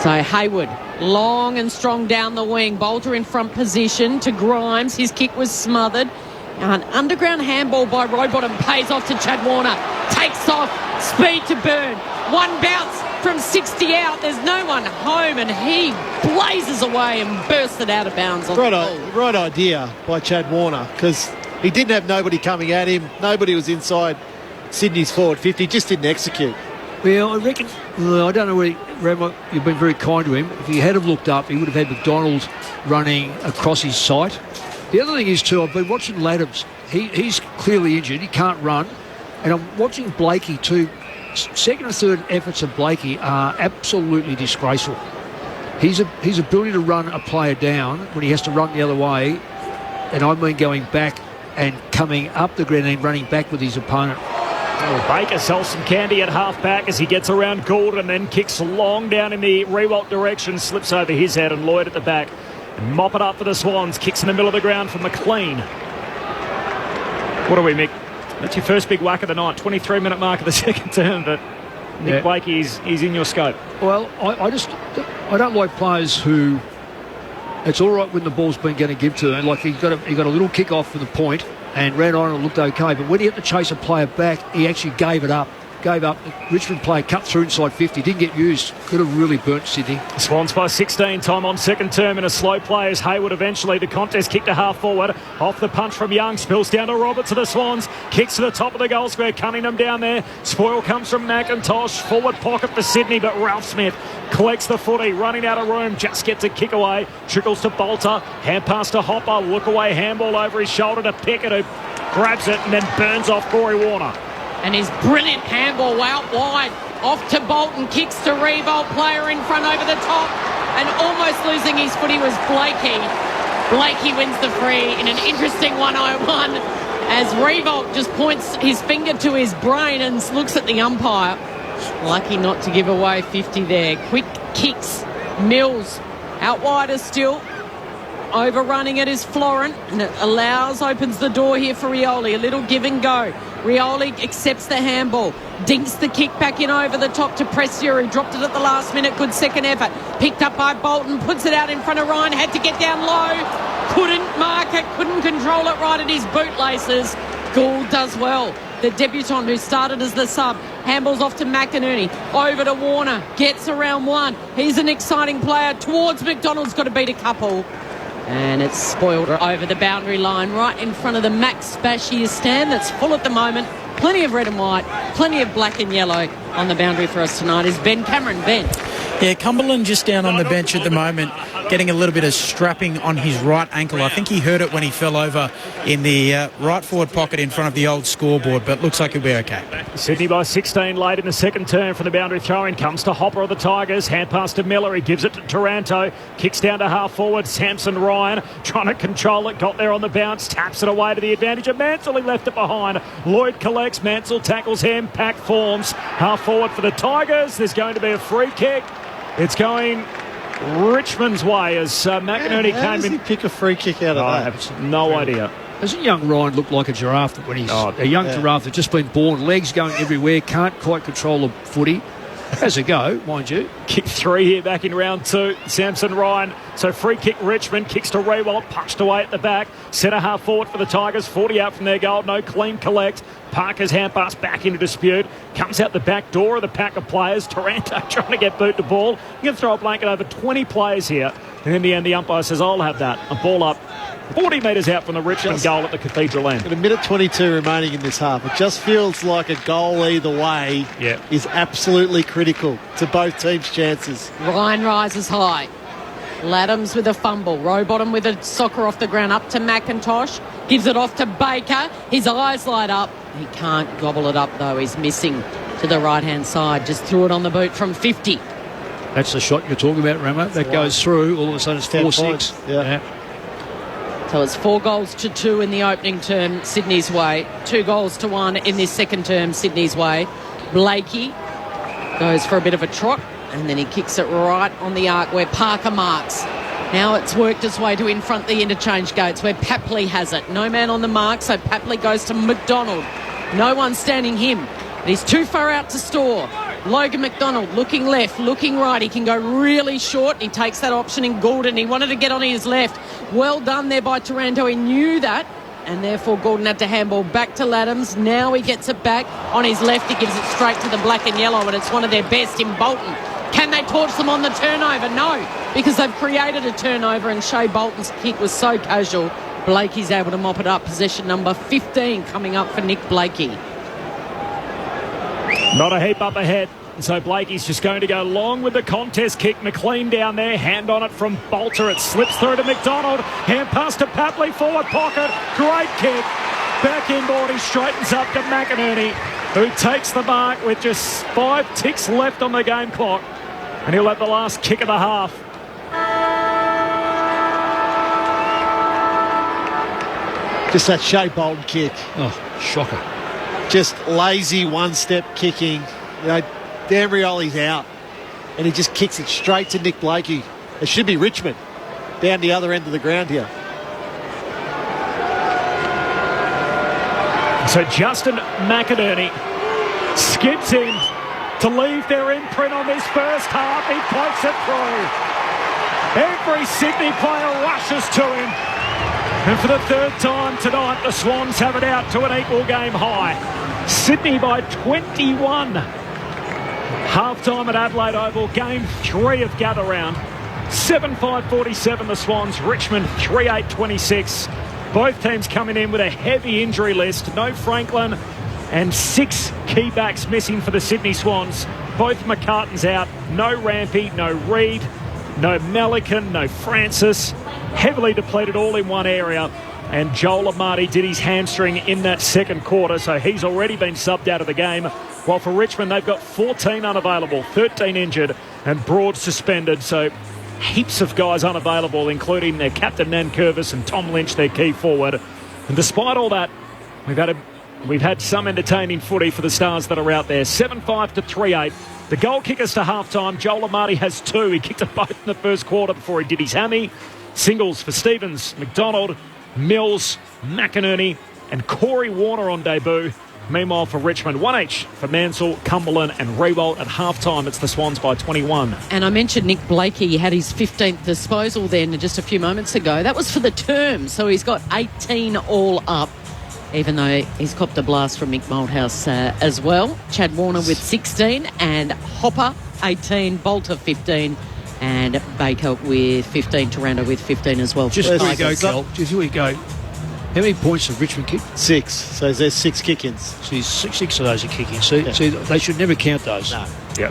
So Hayward, long and strong down the wing. Bolter in front position to Grimes. His kick was smothered. An underground handball by Rowbottom pays off to Chad Warner. Takes off, speed to Burn. One bounce from 60 out. There's no one home, and he blazes away and bursts it out of bounds. Right idea by Chad Warner, because he didn't have nobody coming at him. Nobody was inside Sydney's forward 50. Just didn't execute. Well, I reckon, I don't know where you've been very kind to him. If he had have looked up, he would have had McDonald running across his sight. The other thing is, too, I've been watching Laddams. He's clearly injured. He can't run. And I'm watching Blakey, too. Second and third efforts of Blakey are absolutely disgraceful. His ability to run a player down when he has to run the other way, and I mean going back and coming up the ground and running back with his opponent. Well, Baker sells some candy at half-back as he gets around Gould and then kicks long down in the Rewalt direction, slips over his head, and Lloyd at the back. And mop it up for the Swans. Kicks in the middle of the ground for McLean. What do we, Mick? That's your first big whack of the night. 23-minute mark of the second term, but Nick Blakey is in your scope. Well, I don't like players who it's all right when the ball's been going to give to them. Like he got a little kick off for the point and ran on and looked okay. But when he had to chase a player back, he actually gave up. Richmond player cut through inside 50, didn't get used. Could have really burnt Sydney. Swans by 16, time on second term in a slow play as Hayward eventually the contest kick to half forward. Off the punch from Young, spills down to Roberts to the Swans. Kicks to the top of the goal square, Cunningham down there. Spoil comes from McIntosh. Forward pocket for Sydney, but Ralph Smith collects the footy, running out of room, just gets a kick away. Trickles to Bolter, hand pass to Hopper, look away, handball over his shoulder to Pickett, who grabs it and then burns off Corey Warner. And his brilliant handball out wide. Off to Bolton, kicks to Revolt, player in front over the top. And almost losing his footy was Blakey. Blakey wins the free in an interesting 101 as Revolt just points his finger to his brain and looks at the umpire. Lucky not to give away 50 there. Quick kicks. Mills out wider still. Overrunning it is Florent, and it opens the door here for Rioli. A little give and go. Rioli accepts the handball, dinks the kick back in over the top to Prestia, who dropped it at the last minute. Good second effort. Picked up by Bolton, puts it out in front of Ryan, had to get down low. Couldn't mark it, couldn't control it right at his bootlaces. Gould does well. The debutant who started as the sub. Handballs off to McInerney. Over to Warner. Gets around one. He's an exciting player. Towards McDonald's, got to beat a couple. And it's spoiled over the boundary line right in front of the Max Bashir stand that's full at the moment. Plenty of red and white, plenty of black and yellow on the boundary for us tonight is Ben Cameron. Ben. Yeah, Cumberland just down on the bench at the moment. getting a little bit of strapping on his right ankle. I think he hurt it when he fell over in the right forward pocket in front of the old scoreboard, but looks like he'll be okay. Sydney by 16 late in the second term from the boundary throw-in. Comes to Hopper of the Tigers. Hand pass to Miller. He gives it to Taranto. Kicks down to half forward. Samson Ryan trying to control it. Got there on the bounce. Taps it away to the advantage of Mansell. He left it behind. Lloyd collects. Mansell tackles him. Pack forms. Half forward for the Tigers. There's going to be a free kick. It's going Richmond's way as McInerney How came does in. he pick a free kick out of I that? have no idea. Doesn't young Ryan look like a giraffe when he's a young giraffe that's just been born, legs going everywhere, can't quite control the footy? Has a go, mind you. Kick 3 here back in round 2. Samson Ryan. So free kick Richmond. Kicks to Rewalt. Punched away at the back. Centre half forward for the Tigers. 40 out from their goal. No clean collect. Parker's hand pass back into dispute. Comes out the back door of the pack of players. Taranto trying to get boot the ball. You can throw a blanket over 20 players here. And in the end, the umpire says, I'll have that. A ball up 40 metres out from the Richmond goal at the Cathedral end. With a minute 22 remaining in this half, it just feels like a goal either way is absolutely critical to both teams' chances. Ryan rises high. Laddams with a fumble. Rowbottom with a soccer off the ground up to McIntosh. Gives it off to Baker. His eyes light up. He can't gobble it up though. He's missing to the right-hand side. Just threw it on the boot from 50. That's the shot you're talking about, Ramo. That goes through. All of a sudden it's 4-6. Yeah. So it's 4-2 in the opening term, Sydney's way. 2-1 in this second term, Sydney's way. Blakey goes for a bit of a trot, and then he kicks it right on the arc where Parker marks. Now it's worked its way to in front the interchange gates where Papley has it. No man on the mark, so Papley goes to McDonald. No one standing him, but he's too far out to store. Logan McDonald looking left, looking right. He can go really short. He takes that option in Gordon. He wanted to get on his left. Well done there by Taranto. He knew that, and therefore Gordon had to handball back to Laddams. Now he gets it back on his left. He gives it straight to the black and yellow, and it's one of their best in Bolton. Can they torch them on the turnover? No, because they've created a turnover, and Shea Bolton's kick was so casual. Blakey's able to mop it up. Possession number 15 coming up for Nick Blakey. Not a heap up ahead. So Blakey's just going to go long with the contest kick. McLean down there. Hand on it from Bolter. It slips through to McDonald. Hand pass to Papley. Forward pocket. Great kick. Back inboard. He straightens up to McInerney, who takes the mark with just 5 ticks left on the game clock. And he'll have the last kick of the half. Just that Shea Bolton kick. Oh, shocker. Just lazy one-step kicking. You know, D'Ambrioli's out, and he just kicks it straight to Nick Blakey. It should be Richmond down the other end of the ground here. So Justin McInerney skips in to leave their imprint on this first half. He points it through. Every Sydney player rushes to him. And for the third time tonight, the Swans have it out to an equal game high. Sydney by 21. Half-time at Adelaide Oval, game 3 of gather round. 7-5-47 the Swans, Richmond 3-8-26. Both teams coming in with a heavy injury list. No Franklin and 6 key backs missing for the Sydney Swans. Both McCartan's out. No Rampy, no Reid, no Melican, no Francis. Heavily depleted all in one area. And Joel Amati did his hamstring in that second quarter, so he's already been subbed out of the game. While for Richmond, they've got 14 unavailable, 13 injured, and Broad suspended. So heaps of guys unavailable, including their captain Nan Curvis and Tom Lynch, their key forward. And despite all that, we've had some entertaining footy for the Stars that are out there. 7-5 to 3-8. The goal kickers to half-time. Joel Amati has 2. He kicked it both in the first quarter before he did his hammy. Singles for Stevens, McDonald, Mills, McInerney, and Corey Warner on debut. Meanwhile, for Richmond, 1 each for Mansell, Cumberland and Rewalt. At half-time, it's the Swans by 21. And I mentioned Nick Blakey. He had his 15th disposal then just a few moments ago. That was for the term, so he's got 18 all up, even though he's copped a blast from Mick Malthouse as well. Chad Warner with 16 and Hopper 18, Bolter 15 and Baker with 15, Taranto with 15 as well. Just here we go, Kel. Just here we go. How many points have Richmond kicked? 6. So there's 6 kick-ins. So six of those are kick-ins. See, they should never count those. No. Yeah.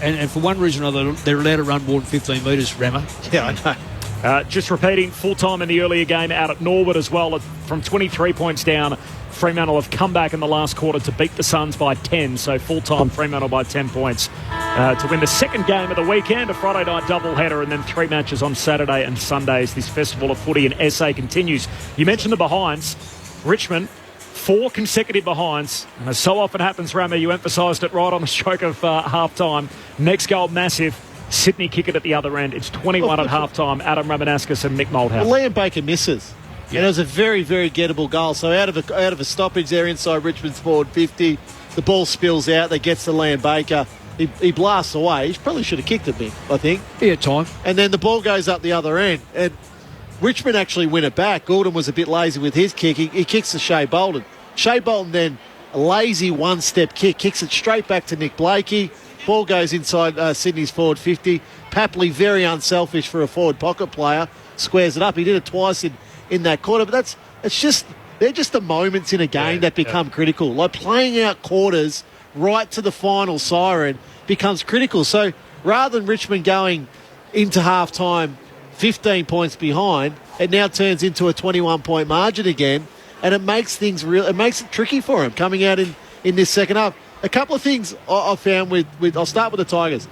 And for one reason or another, they're allowed to run more than 15 metres, Rammer. Yeah, I know. Just repeating, full-time in the earlier game out at Norwood as well. From 23 points down, Fremantle have come back in the last quarter to beat the Suns by 10. So full-time Fremantle by 10 points to win the second game of the weekend, a Friday night doubleheader, and then 3 matches on Saturday and Sunday as this festival of footy in SA continues. You mentioned the behinds. Richmond, 4 consecutive behinds. And as so often happens, Rammer, you emphasised it right on the stroke of half-time. Next goal, massive. Sydney kick it at the other end. It's 21 at half-time. Adam Ramanauskas and Nick Moldhouse. Well, Liam Baker misses. Yeah. And it was a very, very gettable goal. So out of a stoppage there inside Richmond's forward 50, the ball spills out. They gets to Liam Baker. He blasts away. He probably should have kicked it, Mick, I think. He had time. And then the ball goes up the other end. And Richmond actually win it back. Gordon was a bit lazy with his kick. He kicks to Shea Bolton. Shea Bolton then, a lazy one-step kick, kicks it straight back to Nick Blakey. Ball goes inside Sydney's forward 50. Papley, very unselfish for a forward pocket player, squares it up. He did it twice in that quarter. But they're just the moments in a game that become critical. Like playing out quarters right to the final siren becomes critical. So rather than Richmond going into half-time 15 points behind, it now turns into a 21-point margin again, and it makes things real. It makes it tricky for him coming out in this second half. A couple of things I found with I'll start with the Tigers.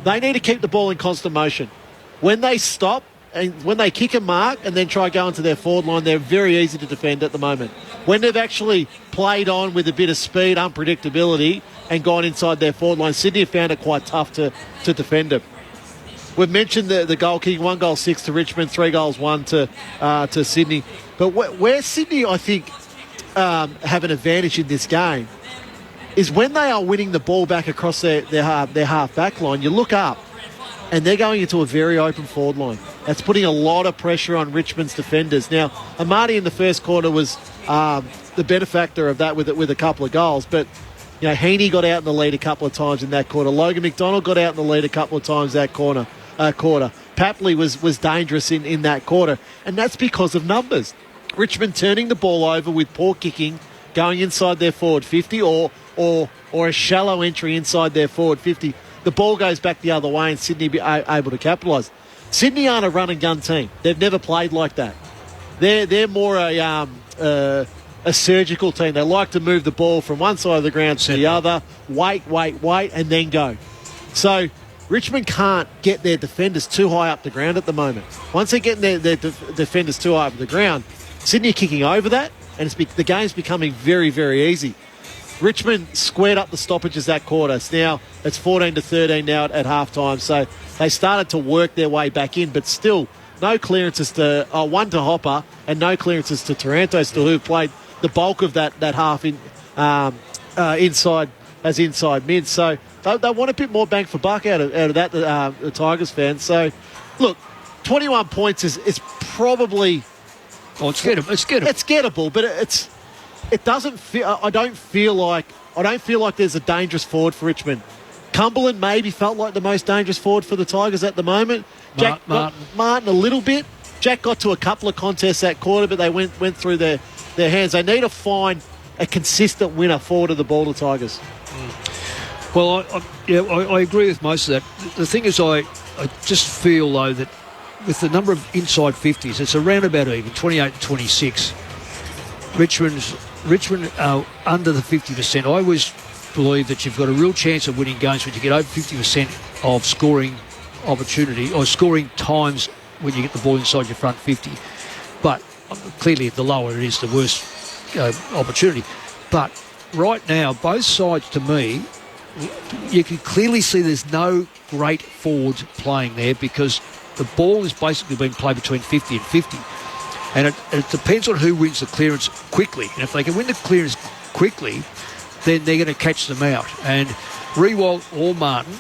They need to keep the ball in constant motion. When they stop and when they kick a mark and then try going to their forward line, they're very easy to defend at the moment. When they've actually played on with a bit of speed, unpredictability, and gone inside their forward line, Sydney have found it quite tough to defend them. We've mentioned the goal kicking, 1 goal 6 to Richmond, 3 goals 1 to Sydney. But where Sydney, I think, have an advantage in this game is when they are winning the ball back across their half-back line, you look up and they're going into a very open forward line. That's putting a lot of pressure on Richmond's defenders. Now, Amati in the first quarter was the benefactor of that with a couple of goals, but you know, Heaney got out in the lead a couple of times in that quarter. Logan McDonald got out in the lead a couple of times that quarter. Papley was dangerous in that quarter, and that's because of numbers. Richmond turning the ball over with poor kicking, going inside their forward 50 or a shallow entry inside their forward 50. The ball goes back the other way and Sydney be able to capitalise. Sydney aren't a run-and-gun team. They've never played like that. They're more a surgical team. They like to move the ball from one side of the ground to the other, wait, and then go. So Richmond can't get their defenders too high up the ground at the moment. Once they're getting their defenders too high up the ground, Sydney are kicking over that, and the game's becoming very, very easy. Richmond squared up the stoppages that quarter. It's 14-13 now at half-time. So they started to work their way back in, but still no clearances to one to Hopper and no clearances to Taranto still, who played the bulk of that half inside mid. So they want a bit more bang for buck out of that, the Tigers fans. So, look, 21 points is probably... Oh, it's gettable. It's gettable, but it doesn't feel... I don't feel like there's a dangerous forward for Richmond. Cumberland maybe felt like the most dangerous forward for the Tigers at the moment. Martin a little bit. Jack got to a couple of contests that quarter, but they went through their hands. They need to find a consistent winner forward of the ball, the Tigers. Well, I agree with most of that. The thing is, I just feel, though, that with the number of inside 50s, it's around about even, 28-26. Richmond are under the 50%. I always believe that you've got a real chance of winning games when you get over 50% of scoring opportunity or scoring times when you get the ball inside your front 50. But clearly, the lower it is, the worse opportunity. But right now, both sides, to me, you can clearly see there's no great forwards playing there because the ball is basically being played between 50 and 50. And it depends on who wins the clearance quickly. And if they can win the clearance quickly, then they're going to catch them out. And Riewoldt or Martin,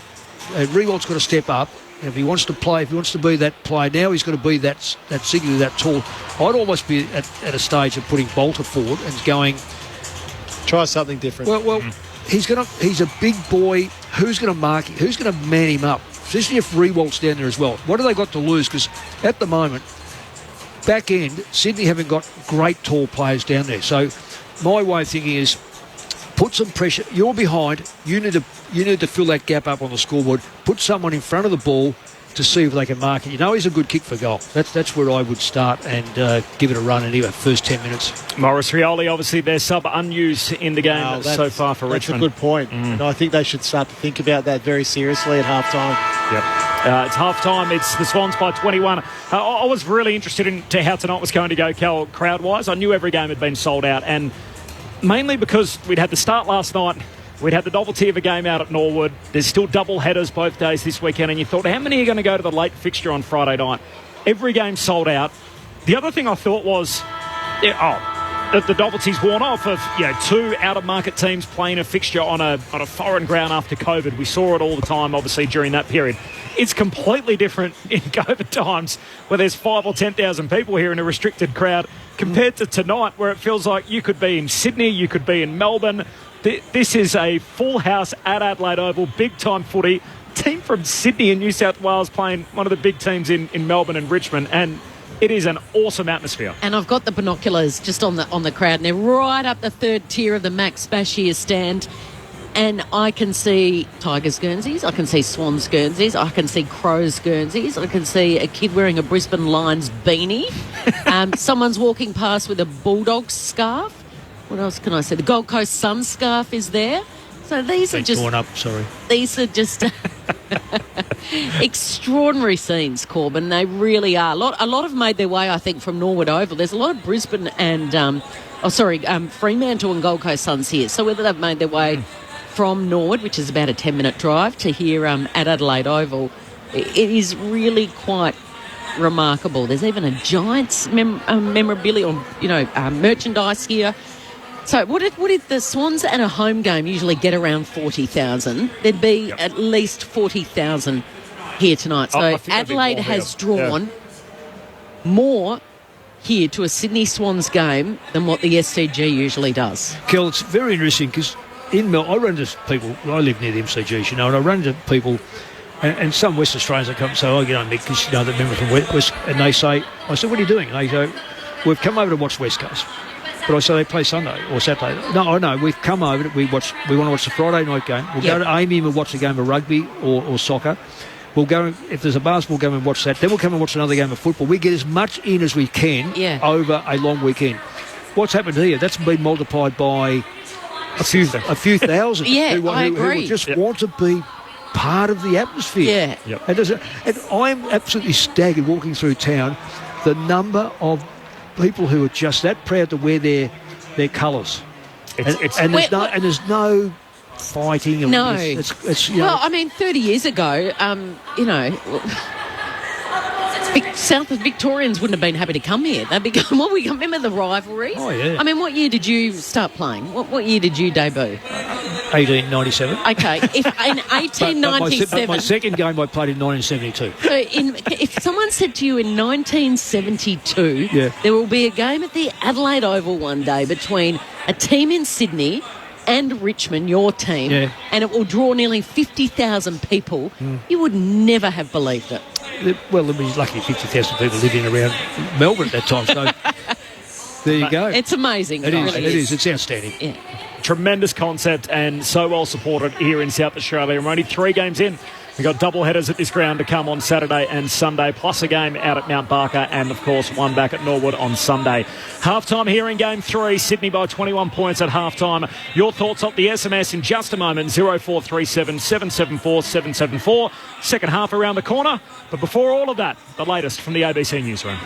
Riewoldt's got to step up. If he wants to play, if he wants to be that player now, he's got to be that singular, that tall. I'd almost be at a stage of putting Bolter forward and going... Try something different. Well, he's a big boy. Who's going to mark him? Who's going to man him up? Especially if Riewoldt's down there as well. What have they got to lose? Because at the moment, back end, Sydney haven't got great tall players down there. So my way of thinking is put some pressure. You're behind. You need to fill that gap up on the scoreboard. Put someone in front of the ball to see if they can mark it. You know he's a good kick for goal. That's where I would start and give it a run in the first 10 minutes. Maurice Rioli, obviously their sub unused in the game so far for Richmond. That's a good point. And I think they should start to think about that very seriously at half-time. Yep. It's half-time. It's the Swans by 21. I was really interested in how tonight was going to go, Cal, crowd-wise. I knew every game had been sold out, and mainly because we'd had the start last night. We'd had the novelty of a game out at Norwood. There's still double headers both days this weekend, and you thought, how many are going to go to the late fixture on Friday night? Every game sold out. The other thing I thought was, the novelty's worn off of two out-of-market teams playing a fixture on a foreign ground after COVID. We saw it all the time, obviously, during that period. It's completely different in COVID times where there's 5,000 or 10,000 people here in a restricted crowd compared to tonight where it feels like you could be in Sydney, you could be in Melbourne. This is a full house at Adelaide Oval, big-time footy. Team from Sydney and New South Wales playing one of the big teams in Melbourne and Richmond, and it is an awesome atmosphere. And I've got the binoculars just on the crowd, and they're right up the third tier of the Max Bashir stand. And I can see Tigers Guernseys, I can see Swans Guernseys, I can see Crows Guernseys, I can see a kid wearing a Brisbane Lions beanie. Someone's walking past with a Bulldogs scarf. What else can I say? The Gold Coast Sun scarf is there. So these are just... These are just extraordinary scenes, Corbin. They really are. A lot have made their way, I think, from Norwood Oval. There's a lot of Brisbane and... Fremantle and Gold Coast Suns here. So whether they've made their way from Norwood, which is about a 10-minute drive, to here at Adelaide Oval, it is really quite remarkable. There's even a Giants memorabilia or, merchandise here. So what if the Swans at a home game usually get around 40,000? There'd be at least 40,000 here tonight. So Adelaide has drawn more here to a Sydney Swans game than what the SCG usually does. Kel, it's very interesting because in Melbourne, I run into people, I live near the MCGs, and I run into people, and some West Australians that come and say, Mick, because the members from West, and they say, I said, what are you doing? And they go, we've come over to watch West Coast. But I say they play Sunday or Saturday. No, I know. We've come over. We want to watch the Friday night game. We'll go to Amy and we'll watch the game of rugby or soccer. We'll go, if there's a basketball game, and watch that. Then we'll come and watch another game of football. We get as much in as we can over a long weekend. What's happened here? That's been multiplied by a few thousand. Who just want to be part of the atmosphere. And I'm absolutely staggered walking through town, the number of people who are just that proud to wear their colours. There's no fighting. No. It's well, I mean, 30 years ago, South Victorians wouldn't have been happy to come here. They'd be going, we remember the rivalries? Oh, yeah. I mean, what year did you start playing? What year did you debut? 1897. Okay. If in 1897... my second game I played in 1972. So if someone said to you in 1972, there will be a game at the Adelaide Oval one day between a team in Sydney and Richmond, your team, and it will draw nearly 50,000 people, you would never have believed it. Well, there was lucky 50,000 people living around Melbourne at that time, so there you go. It's amazing. It is. It's outstanding. Yeah. Tremendous concept and so well supported here in South Australia. We're only 3 games in. We've got double headers at this ground to come on Saturday and Sunday, plus a game out at Mount Barker and, of course, one back at Norwood on Sunday. Half-time here in Game 3, Sydney by 21 points at half-time. Your thoughts on the SMS in just a moment, 0437 774 774. Second half around the corner. But before all of that, the latest from the ABC Newsroom.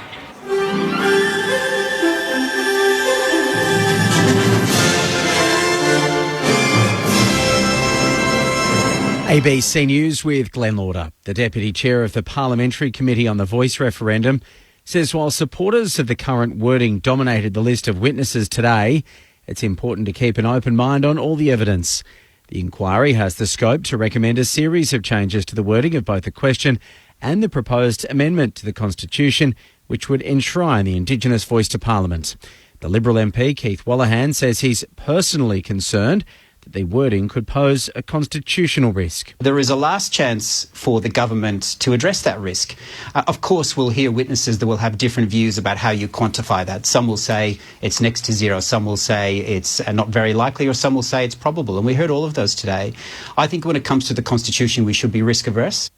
ABC News with Glenn Lauder. The Deputy Chair of the Parliamentary Committee on the Voice referendum says while supporters of the current wording dominated the list of witnesses today, it's important to keep an open mind on all the evidence. The inquiry has the scope to recommend a series of changes to the wording of both the question and the proposed amendment to the Constitution, which would enshrine the Indigenous voice to Parliament. The Liberal MP, Keith Wallahan, says he's personally concerned that the wording could pose a constitutional risk. There is a last chance for the government to address that risk. Of course, we'll hear witnesses that will have different views about how you quantify that. Some will say it's next to zero, some will say it's not very likely, or some will say it's probable. And we heard all of those today. I think when it comes to the Constitution, we should be risk averse.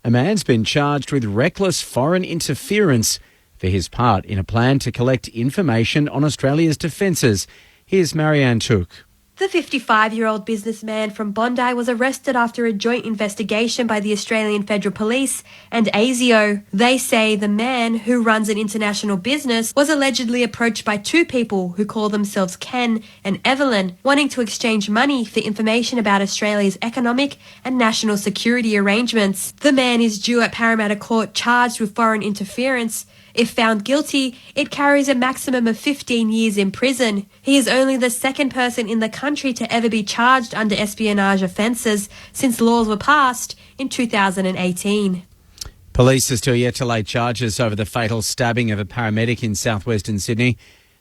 A man's been charged with reckless foreign interference for his part in a plan to collect information on Australia's defences. Here's Marianne Took. The 55-year-old businessman from Bondi was arrested after a joint investigation by the Australian Federal Police and ASIO. They say the man, who runs an international business, was allegedly approached by two people who call themselves Ken and Evelyn, wanting to exchange money for information about Australia's economic and national security arrangements. The man is due at Parramatta Court charged with foreign interference. If found guilty, it carries a maximum of 15 years in prison. He is only the second person in the country to ever be charged under espionage offences since laws were passed in 2018. Police are still yet to lay charges over the fatal stabbing of a paramedic in southwestern Sydney.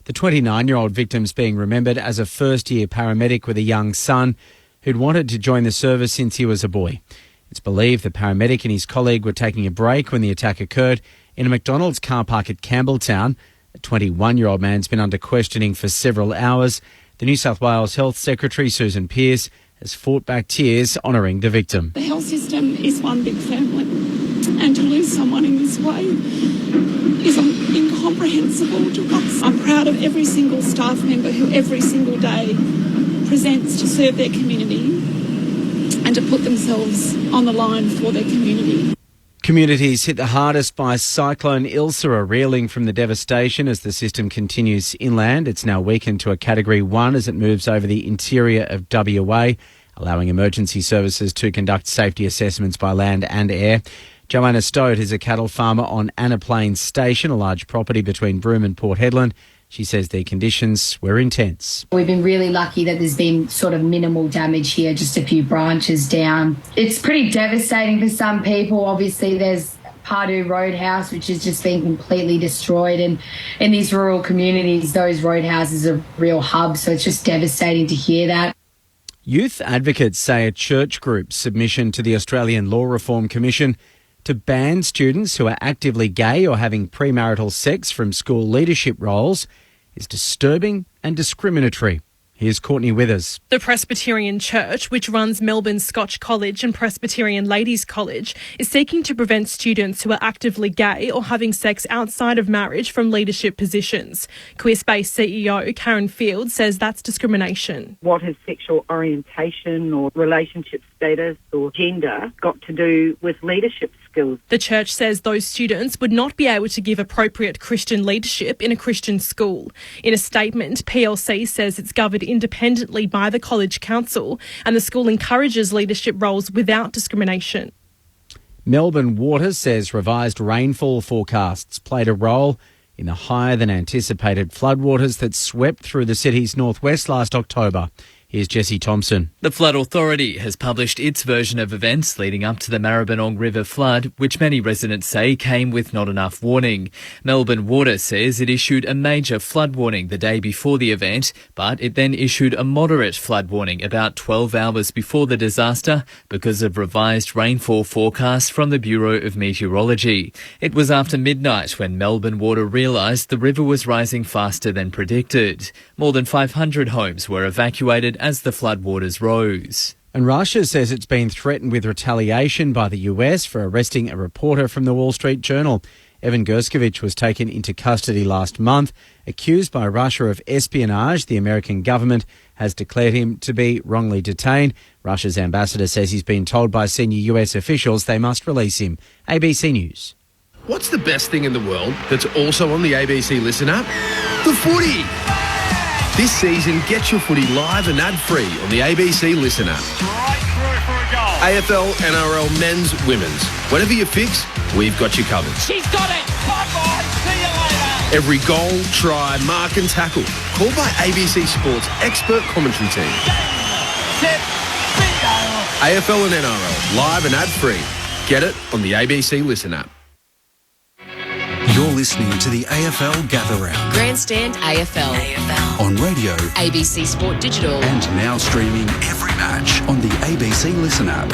The 29-year-old victim's being remembered as a first-year paramedic with a young son who'd wanted to join the service since he was a boy. It's believed the paramedic and his colleague were taking a break when the attack occurred in a McDonald's car park at Campbelltown. A 21-year-old man's been under questioning for several hours. The New South Wales Health Secretary, Susan Pearce, has fought back tears honouring the victim. The health system is one big family, and to lose someone in this way is incomprehensible to us. I'm proud of every single staff member who every single day presents to serve their community and to put themselves on the line for their community. Communities hit the hardest by Cyclone Ilsa are reeling from the devastation as the system continues inland. It's now weakened to a Category 1 as it moves over the interior of WA, allowing emergency services to conduct safety assessments by land and air. Joanna Stote is a cattle farmer on Anna Plains Station, a large property between Broome and Port Hedland. She says the conditions were intense. We've been really lucky that there's been sort of minimal damage here, just a few branches down. It's pretty devastating for some people. Obviously, there's Pardue Roadhouse, which has just been completely destroyed. And in these rural communities, those roadhouses are real hubs, so it's just devastating to hear that. Youth advocates say a church group's submission to the Australian Law Reform Commission to ban students who are actively gay or having premarital sex from school leadership roles is disturbing and discriminatory. Here's Courtney Withers. The Presbyterian Church, which runs Melbourne's Scotch College and Presbyterian Ladies College, is seeking to prevent students who are actively gay or having sex outside of marriage from leadership positions. Queerspace CEO Karen Field says that's discrimination. What has sexual orientation or relationship status or gender got to do with leadership skills? The church says those students would not be able to give appropriate Christian leadership in a Christian school. In a statement, PLC says it's governed independently by the College Council and the school encourages leadership roles without discrimination. Melbourne Water says revised rainfall forecasts played a role in the higher than anticipated floodwaters that swept through the city's northwest last October. Here's Jesse Thompson. The Flood Authority has published its version of events leading up to the Maribyrnong River flood, which many residents say came with not enough warning. Melbourne Water says it issued a major flood warning the day before the event, but it then issued a moderate flood warning about 12 hours before the disaster because of revised rainfall forecasts from the Bureau of Meteorology. It was after midnight when Melbourne Water realised the river was rising faster than predicted. More than 500 homes were evacuated as the floodwaters rose. And Russia says it's been threatened with retaliation by the US for arresting a reporter from the Wall Street Journal. Evan Gerskovich was taken into custody last month, accused by Russia of espionage. The American government has declared him to be wrongly detained. Russia's ambassador says he's been told by senior US officials they must release him. ABC News. What's the best thing in the world that's also on the ABC Listen app? The footy! This season, get your footy live and ad-free on the ABC Listen app. AFL, NRL, men's, women's. Whatever you fix, we've got you covered. She's got it! Bye-bye! See you later! Every goal, try, mark and tackle. Called by ABC Sports' expert commentary team. Set, bingo! AFL and NRL, live and ad-free. Get it on the ABC Listen app. You're listening to the AFL Gather Round Grandstand AFL. on radio ABC Sport Digital. and now streaming every match on the ABC Listen app.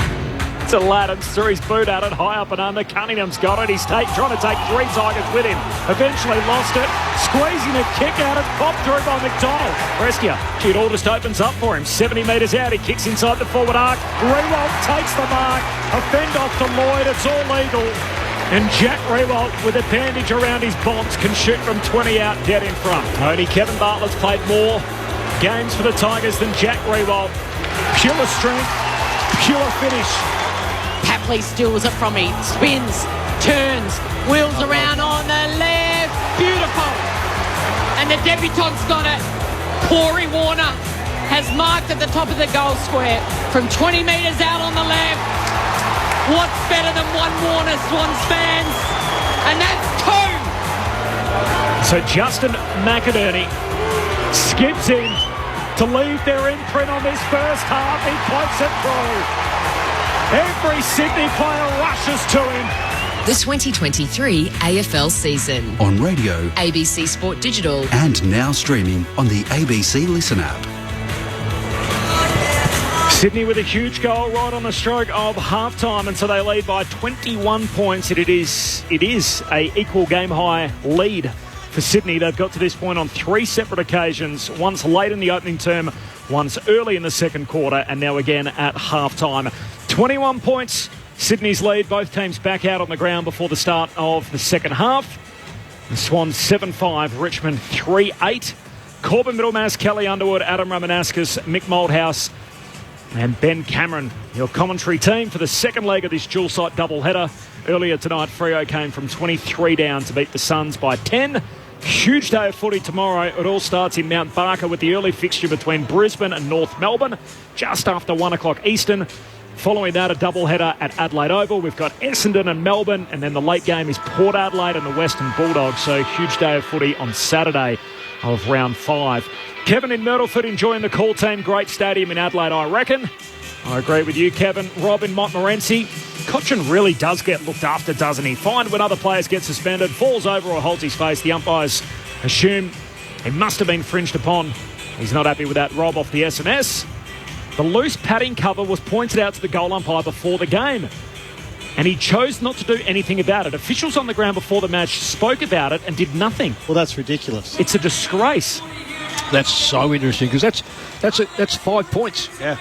To Laddams, threw his boot at it, high up and under. Cunningham's got it. He's trying to take 3 Tigers with him. Eventually lost it. Squeezing a kick out. It's popped through by McDonald. Rescue. It all just opens up for him. 70 metres out. He kicks inside the forward arc. Rewalt takes the mark. A fend off to Lloyd. It's all legal. And Jack Rewalt, with a bandage around his bonds, can shoot from 20 out, dead in front. Only Kevin Bartlett's played more games for the Tigers than Jack Rewalt. Pure strength, pure finish. Papley steals it from me, spins, turns, wheels around on the left. Beautiful. And the debutante's got it. Corey Warner has marked at the top of the goal square from 20 metres out on the left. What's better than one Warner, Swans fans? And that's 2. So Justin McInerney skips in to leave their imprint on this first half. He floats it through. Every Sydney player rushes to him. The 2023 AFL season. On radio ABC Sport Digital. and now streaming on the ABC Listen app. Sydney with a huge goal right on the stroke of half-time, and so they lead by 21 points. It is a equal game high lead for Sydney. They've got to this point on 3 separate occasions, once late in the opening term, once early in the second quarter, and now again at half-time. 21 points, Sydney's lead. Both teams back out on the ground before the start of the second half. The Swans 7-5, Richmond 3-8. Corbin Middlemass, Kelly Underwood, Adam Ramanauskas, Mick Moldhouse and Ben Cameron, your commentary team for the second leg of this dual-site doubleheader. Earlier tonight, Freo came from 23 down to beat the Suns by 10. Huge day of footy tomorrow. It all starts in Mount Barker with the early fixture between Brisbane and North Melbourne, just after 1 o'clock Eastern. Following that, a doubleheader at Adelaide Oval. We've got Essendon and Melbourne, and then the late game is Port Adelaide and the Western Bulldogs. So huge day of footy on Saturday of round 5. Kevin in Myrtleford enjoying the call team. Great stadium in Adelaide, I reckon. I agree with you, Kevin. Rob in Montmorency. Cochin really does get looked after, doesn't he? Fined when other players get suspended, falls over or holds his face. The umpires assume he must have been fringed upon. He's not happy with that. Rob off the SMS. The loose padding cover was pointed out to the goal umpire before the game, and he chose not to do anything about it. Officials on the ground before the match spoke about it and did nothing. Well, that's ridiculous. It's a disgrace. That's so interesting because that's 5 points. Yeah,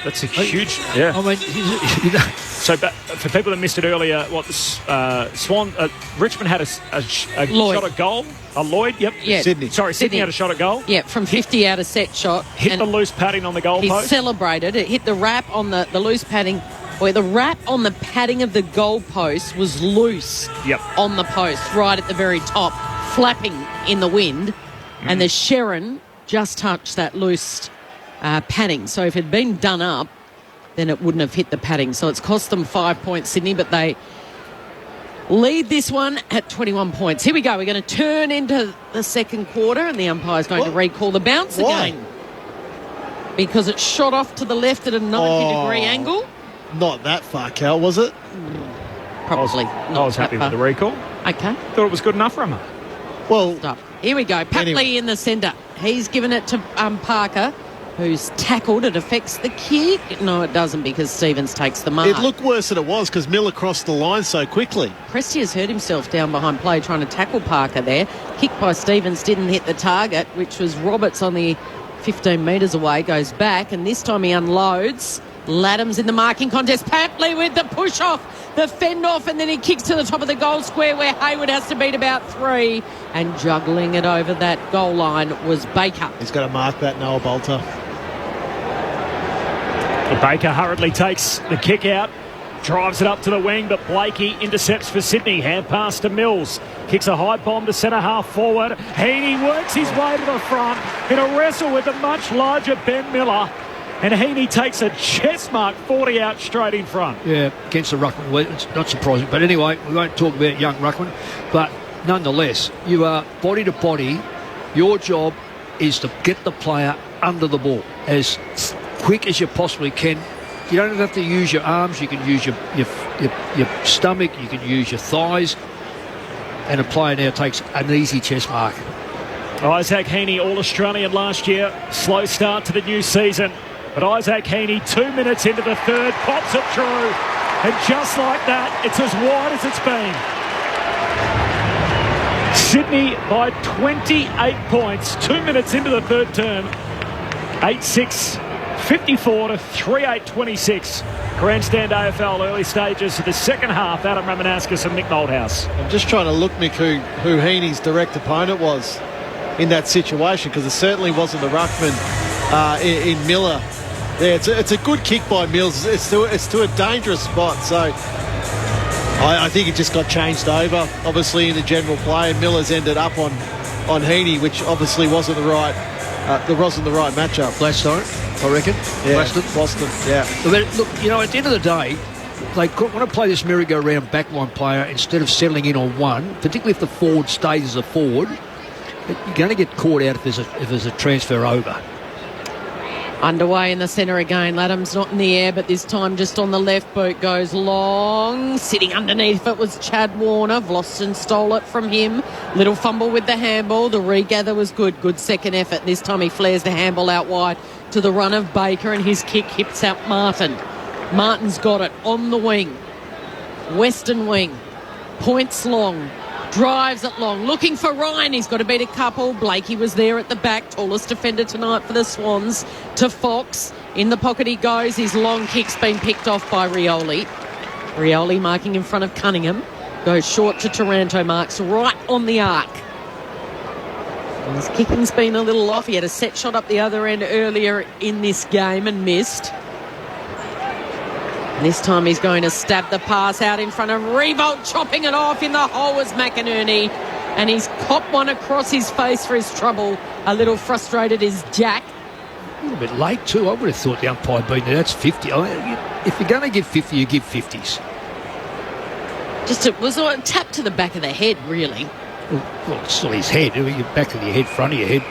that's a huge. Yeah, I mean, so for people that missed it earlier, Richmond had a shot at goal. Lloyd, yep. Yeah. Sydney had a shot at goal. Yeah, from 50 out a set shot. Hit the loose padding on the goal He post. celebrated. It hit the wrap on the loose padding. Where the wrap on the padding of the goal post was loose. Yep. On the post, right at the very top, flapping in the wind. And the Sharon just touched that loose padding. So if it had been done up, then it wouldn't have hit the padding. So it's cost them 5 points, Sydney, but they lead this one at 21 points. Here we go. We're going to turn into the second quarter, and the umpire's going to recall the bounce again. Because it shot off to the left at a 90-degree angle. Not that far, Cal, was it? Probably. I was happy with the recall. Okay. Thought it was good enough for him. Well, stop. Here we go. Papley in the centre. He's given it to Parker, who's tackled. It affects the kick. No, it doesn't, because Stevens takes the mark. It looked worse than it was because Miller crossed the line so quickly. Presti has hurt himself down behind play trying to tackle Parker there. Kick by Stevens didn't hit the target, which was Roberts on the 15 metres away. Goes back, and this time he unloads. Laddams in the marking contest. Papley with the push-off, the fend-off, and then he kicks to the top of the goal square where Hayward has to beat about 3. And juggling it over that goal line was Baker. He's got to mark that, Noah Bolter. Baker hurriedly takes the kick out, drives it up to the wing, but Blakey intercepts for Sydney. Hand pass to Mills. Kicks a high bomb to centre half forward. Heaney works his way to the front in a wrestle with the much larger Ben Miller. And Heaney takes a chest mark 40 out straight in front. Yeah, against the ruckman. It's not surprising. But anyway, we won't talk about young ruckman. But nonetheless, you are body to body. Your job is to get the player under the ball as quick as you possibly can. You don't have to use your arms. You can use your stomach. You can use your thighs. and a player now takes an easy chest mark. Isaac Heaney, All-Australian last year. Slow start to the new season. But Isaac Heaney, 2 minutes into the third, pops it through. And just like that, it's as wide as it's been. Sydney by 28 points, 2 minutes into the third term. 8-6, 54 to 3-8-26. Grandstand AFL early stages of the second half. Adam Ramanauskas and Nick Moldhouse. I'm just trying to look, Mick, who Heaney's direct opponent was in that situation, because it certainly wasn't the ruckman in Miller. Yeah, it's a good kick by Mills. It's to a dangerous spot. So I think it just got changed over, obviously, in the general play, and Miller's ended up on Heaney, which obviously wasn't the right matchup. Gladstone, I reckon. Yeah, Boston. Yeah. But look, you know, at the end of the day, they want to play this merry-go-round backline player instead of settling in on one, particularly if the forward stays as a forward. You're going to get caught out if there's a transfer over. Underway in the centre again. Laddam's not in the air, but this time just on the left boot goes long. Sitting underneath it was Chad Warner. Vlosten stole it from him. Little fumble with the handball. The regather was good. Good second effort. This time he flares the handball out wide to the run of Baker, and his kick hits out Martin. Martin's got it on the wing. Western wing. Points long. Drives it long, looking for Ryan. He's got to beat a couple. Blakey was there at the back, tallest defender tonight for the Swans. To Fox, in the pocket he goes. His long kick's been picked off by Rioli. Rioli marking in front of Cunningham. Goes short to Taranto, marks right on the arc. And his kicking's been a little off. He had a set shot up the other end earlier in this game and missed. This time he's going to stab the pass out in front of Revolt, chopping it off in the hole was McInerney. And he's copped one across his face for his trouble. A little frustrated is Jack. A little bit late too. I would have thought the umpire beat it. That's 50. If you're going to give 50, you give 50s. It was a tap to the back of the head, really. Well, it's still his head. Back of your head, front of your head.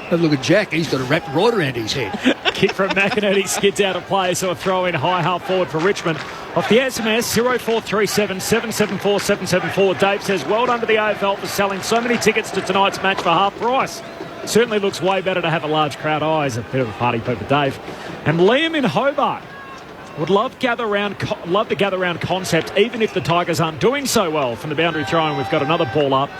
Have a look at Jack. He's got a wrap right around his head. Kick from McInerney skids out of play, so a throw in high half forward for Richmond. Off the SMS 0437 774 774. Dave says, well done to the AFL for selling so many tickets to tonight's match for half price. Certainly looks way better to have a large crowd. He's a bit of a party pooper, Dave. And Liam in Hobart would love to gather round concept, even if the Tigers aren't doing so well from the boundary throw. And we've got another ball up.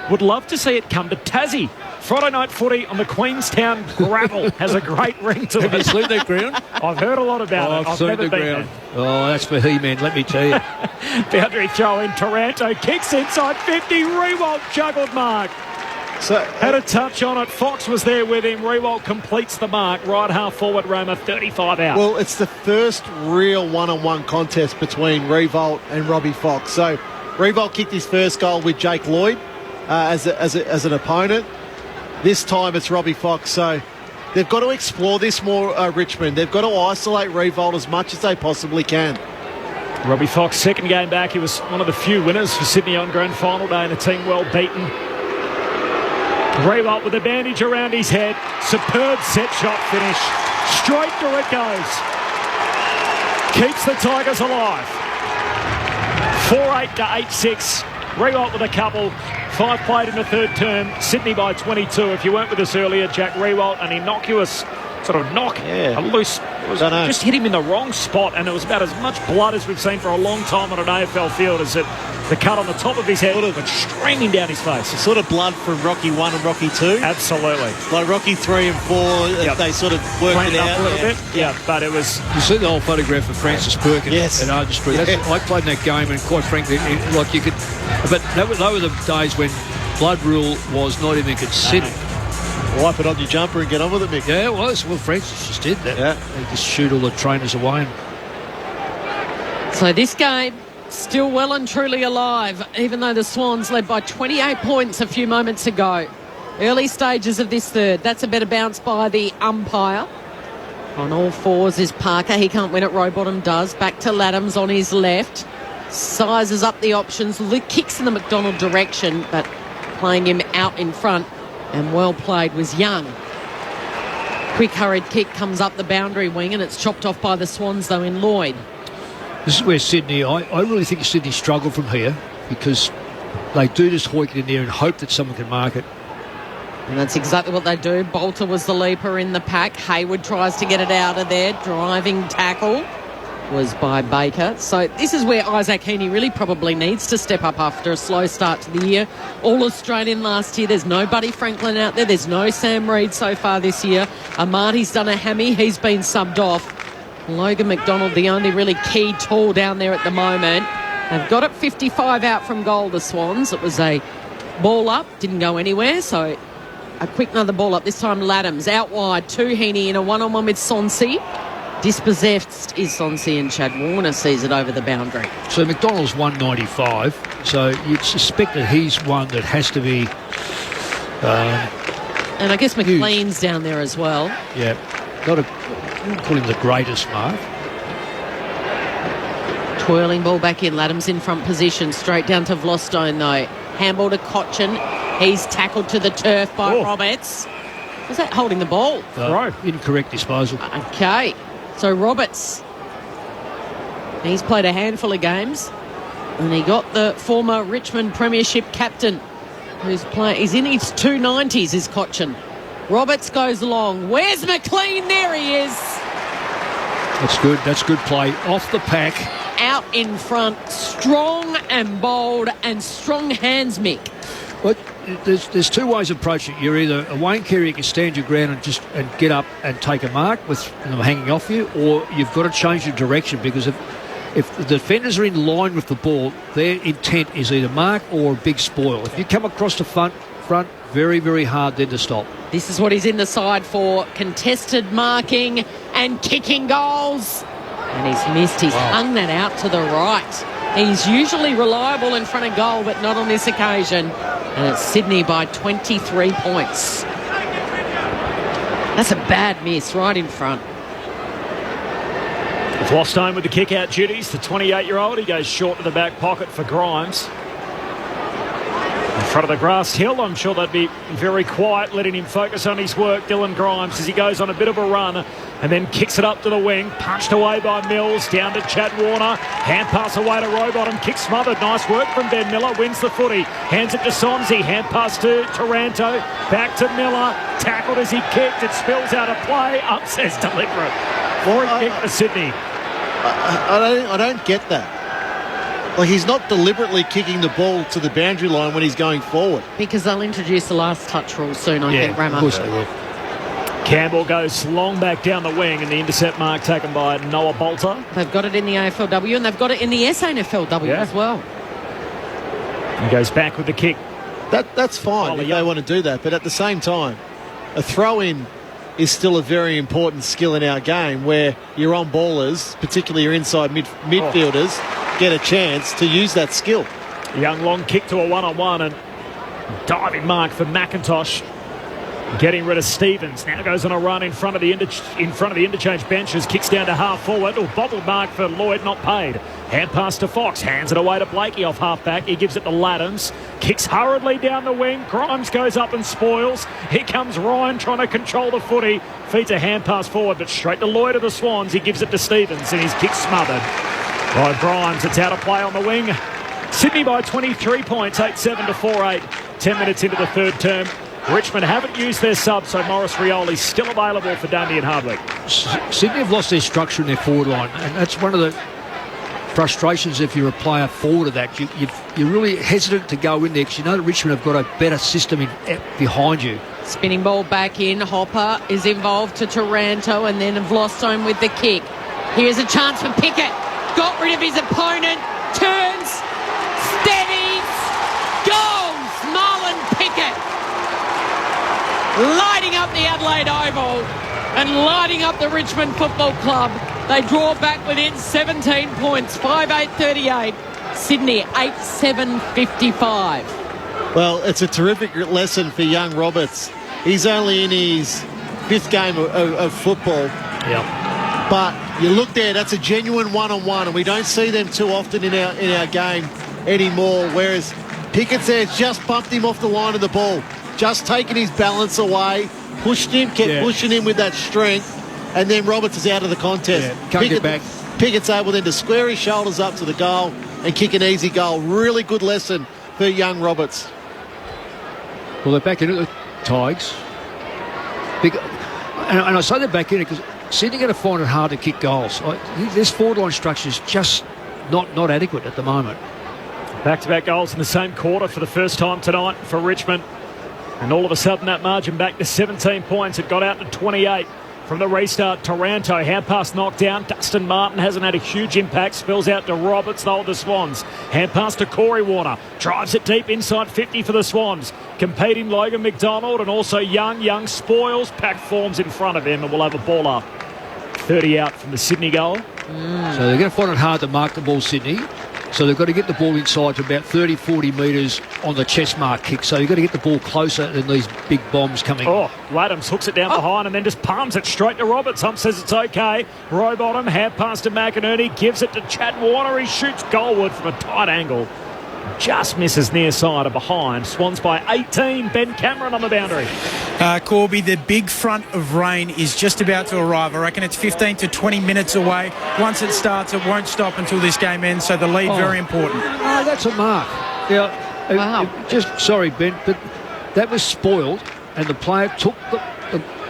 Would love to see it come to Tassie. Friday night footy on the Queenstown gravel has a great ring to it. Have you seen that ground? I've heard a lot about it. I've seen the ground. Oh, that's for He-Man, let me tell you. Boundary throw in. Taranto kicks inside 50. Rewalt juggled mark. So had a touch on it. Fox was there with him. Rewalt completes the mark. Right half forward, Roma, 35 out. Well, it's the first real one-on-one contest between Rewalt and Robbie Fox. So Rewalt kicked his first goal with Jake Lloyd as an opponent. This time it's Robbie Fox, so they've got to explore this more, Richmond. They've got to isolate Revolt as much as they possibly can. Robbie Fox, second game back. He was one of the few winners for Sydney on grand final day, and the team well beaten. Revolt with a bandage around his head. Superb set shot finish. Straight through it goes. Keeps the Tigers alive. 4-8 to 8-6. Revolt with a couple. 5 played in the third term. Sydney by 22. If you weren't with us earlier, Jack Rewalt, an innocuous sort of knock. Yeah. A loose. Just hit him in the wrong spot, and it was about as much blood as we've seen for a long time on an AFL field as it. The cut on the top of his head went streaming down his face. It's sort of blood from Rocky 1 and Rocky 2. Absolutely. Like Rocky 3 and 4, they sort of worked it out a little bit. Yeah, but it was... You see the whole photograph of Francis Perkins at Argentry. I played in that game, and quite frankly, like you could... But those were the days when blood rule was not even considered. Wipe it on your jumper and get on with it, Mick. Yeah, it was. Well, Francis just did that. Yeah. They just shoot all the trainers away. So this game still well and truly alive, even though the Swans led by 28 points a few moments ago. Early stages of this third. That's a better bounce by the umpire. On all fours is Parker. He can't win it. Rowbottom does. Back to Laddams on his left. Sizes up the options. Kicks in the McDonald direction, but playing him out in front. And well played was Young. Quick hurried kick comes up the boundary wing, and it's chopped off by the Swans, though, in Lloyd. This is where Sydney, I really think Sydney struggled from here, because they do just hoik it in there and hope that someone can mark it. And that's exactly what they do. Bolter was the leaper in the pack. Hayward tries to get it out of there. Driving tackle was by Baker. So this is where Isaac Heaney really probably needs to step up after a slow start to the year. All Australian last year. There's no Buddy Franklin out there. There's no Sam Reid so far this year. Amati's done a hammy. He's been subbed off. Logan McDonald, the only really key tool down there at the moment. They've got it 55 out from goal, the Swans. It was a ball up. Didn't go anywhere, so a quick another ball up. This time Laddams out wide to Heaney in a one-on-one with Sonsi. Dispossessed is Sonsi, and Chad Warner sees it over the boundary. So McDonald's 195. So you'd suspect that he's one that has to be. And I guess McLean's down there as well. Yeah, I wouldn't call him the greatest mark. Twirling ball back in. Laddams in front position. Straight down to Vlostone though. Handball to Cochin. He's tackled to the turf by Roberts. Was that holding the ball? Right. Incorrect disposal. Okay. So Roberts, he's played a handful of games and he got the former Richmond Premiership captain who's playing. He's in his 290s, is Cochin. Roberts goes long. Where's McLean? There he is. That's good. That's good play. Off the pack. Out in front. Strong and bold and strong hands, Mick. But there's two ways of approaching it. You're either a Wayne Carey, you can stand your ground and get up and take a mark with them hanging off you, or you've got to change your direction, because if the defenders are in line with the ball, their intent is either mark or a big spoil. If you come across the front, very, very hard then to stop. This is what he's in the side for. Contested marking and kicking goals. And he's missed. He's hung that out to the right. He's usually reliable in front of goal, but not on this occasion. And it's Sydney by 23 points. That's a bad miss right in front. Vlostone with the kick-out duties. The 28-year-old, he goes short to the back pocket for Grimes. In front of the grass hill, I'm sure they'd be very quiet, letting him focus on his work, Dylan Grimes, as he goes on a bit of a run and then kicks it up to the wing. Punched away by Mills, down to Chad Warner. Hand pass away to Rowbottom, kick smothered. Nice work from Ben Miller, wins the footy. Hands it to Sonsi, hand pass to Taranto. Back to Miller, tackled as he kicked. It spills out of play, upsets deliberate. Forward kick for Sydney. I don't get that. Like, he's not deliberately kicking the ball to the boundary line when he's going forward. Because they'll introduce the last touch rule soon, I think, Rammer. Of course they will. Campbell goes long back down the wing, and the intercept mark taken by Noah Bolter. They've got it in the AFLW and they've got it in the SANFLW as well. He goes back with the kick. That's fine if they want to do that, but at the same time, a throw-in is still a very important skill in our game, where your on-ballers, particularly your inside midfielders, get a chance to use that skill. Young long kick to a one-on-one, and diving mark for McIntosh. Getting rid of Stevens. Now goes on a run in front of the interchange benches. Kicks down to half forward. Bobbled mark for Lloyd, not paid. Hand pass to Fox. Hands it away to Blakey off half back. He gives it to Laddams. Kicks hurriedly down the wing. Grimes goes up and spoils. Here comes Ryan trying to control the footy. Feeds a hand pass forward, but straight to Lloyd of the Swans. He gives it to Stevens, and his kick smothered by Grimes. It's out of play on the wing. Sydney by 23 points, 8-7 to 4-8. 10 minutes into the third term. Richmond haven't used their sub, so Morris Rioli's still available for Damien Hardwick. Sydney have lost their structure in their forward line, and that's one of the frustrations if you're a player forward of that. You're really hesitant to go in there because you know that Richmond have got a better system behind you. Spinning ball back in. Hopper is involved to Taranto, and then Vlostone with the kick. Here's a chance for Pickett. Got rid of his opponent. Turns. Steadies. Goals. Marlon Pickett. Lighting up the Adelaide Oval and lighting up the Richmond Football Club. They draw back within 17 points, 5-8-38. Sydney 8-7-55. Well, it's a terrific lesson for young Roberts. He's only in his fifth game of football. Yeah. But you look there, that's a genuine one-on-one, and we don't see them too often in our game anymore, whereas Pickett's there just bumped him off the line of the ball. Just taking his balance away, pushed him, kept pushing him with that strength, and then Roberts is out of the contest. Yeah, can't get back. Pickett's able then to square his shoulders up to the goal and kick an easy goal. Really good lesson for young Roberts. Well, they're back in it, the Tigers. And I say they're back in it because Sydney are going to find it hard to kick goals. This forward-line structure is just not adequate at the moment. Back-to-back goals in the same quarter for the first time tonight for Richmond. And all of a sudden that margin back to 17 points. It got out to 28 from the restart. Taranto, hand pass knocked down. Dustin Martin hasn't had a huge impact. Spills out to Roberts. They'll the Swans. Hand pass to Corey Warner. Drives it deep inside 50 for the Swans. Competing Logan McDonald and also Young spoils. Pack forms in front of him and we'll have a ball up. 30 out from the Sydney goal. So they're going to find it hard to mark the ball, Sydney. So they've got to get the ball inside to about 30, 40 metres on the chest mark kick. So you've got to get the ball closer than these big bombs coming. Oh, Laddams hooks it down behind and then just palms it straight to Roberts. Hump says it's okay. Rowbottom, hand pass to McInerney, gives it to Chad Warner. He shoots goalward from a tight angle. Just misses near side of behind. Swans by 18. Ben Cameron on the boundary. Corby, the big front of rain is just about to arrive. I reckon it's 15 to 20 minutes away. Once it starts, it won't stop until this game ends, so the lead very important. Oh, that's a mark. Yeah, wow. Sorry, Ben, but that was spoiled, and the player took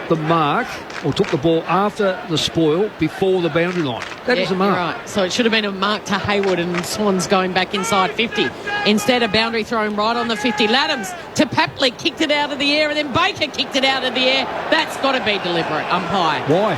the mark or took the ball after the spoil before the boundary line. That is a mark. Right. So it should have been a mark to Hayward and Swans going back inside 50. Instead, a boundary thrown right on the 50. Laddams to Papley, kicked it out of the air, and then Baker kicked it out of the air. That's got to be deliberate, umpire. Why?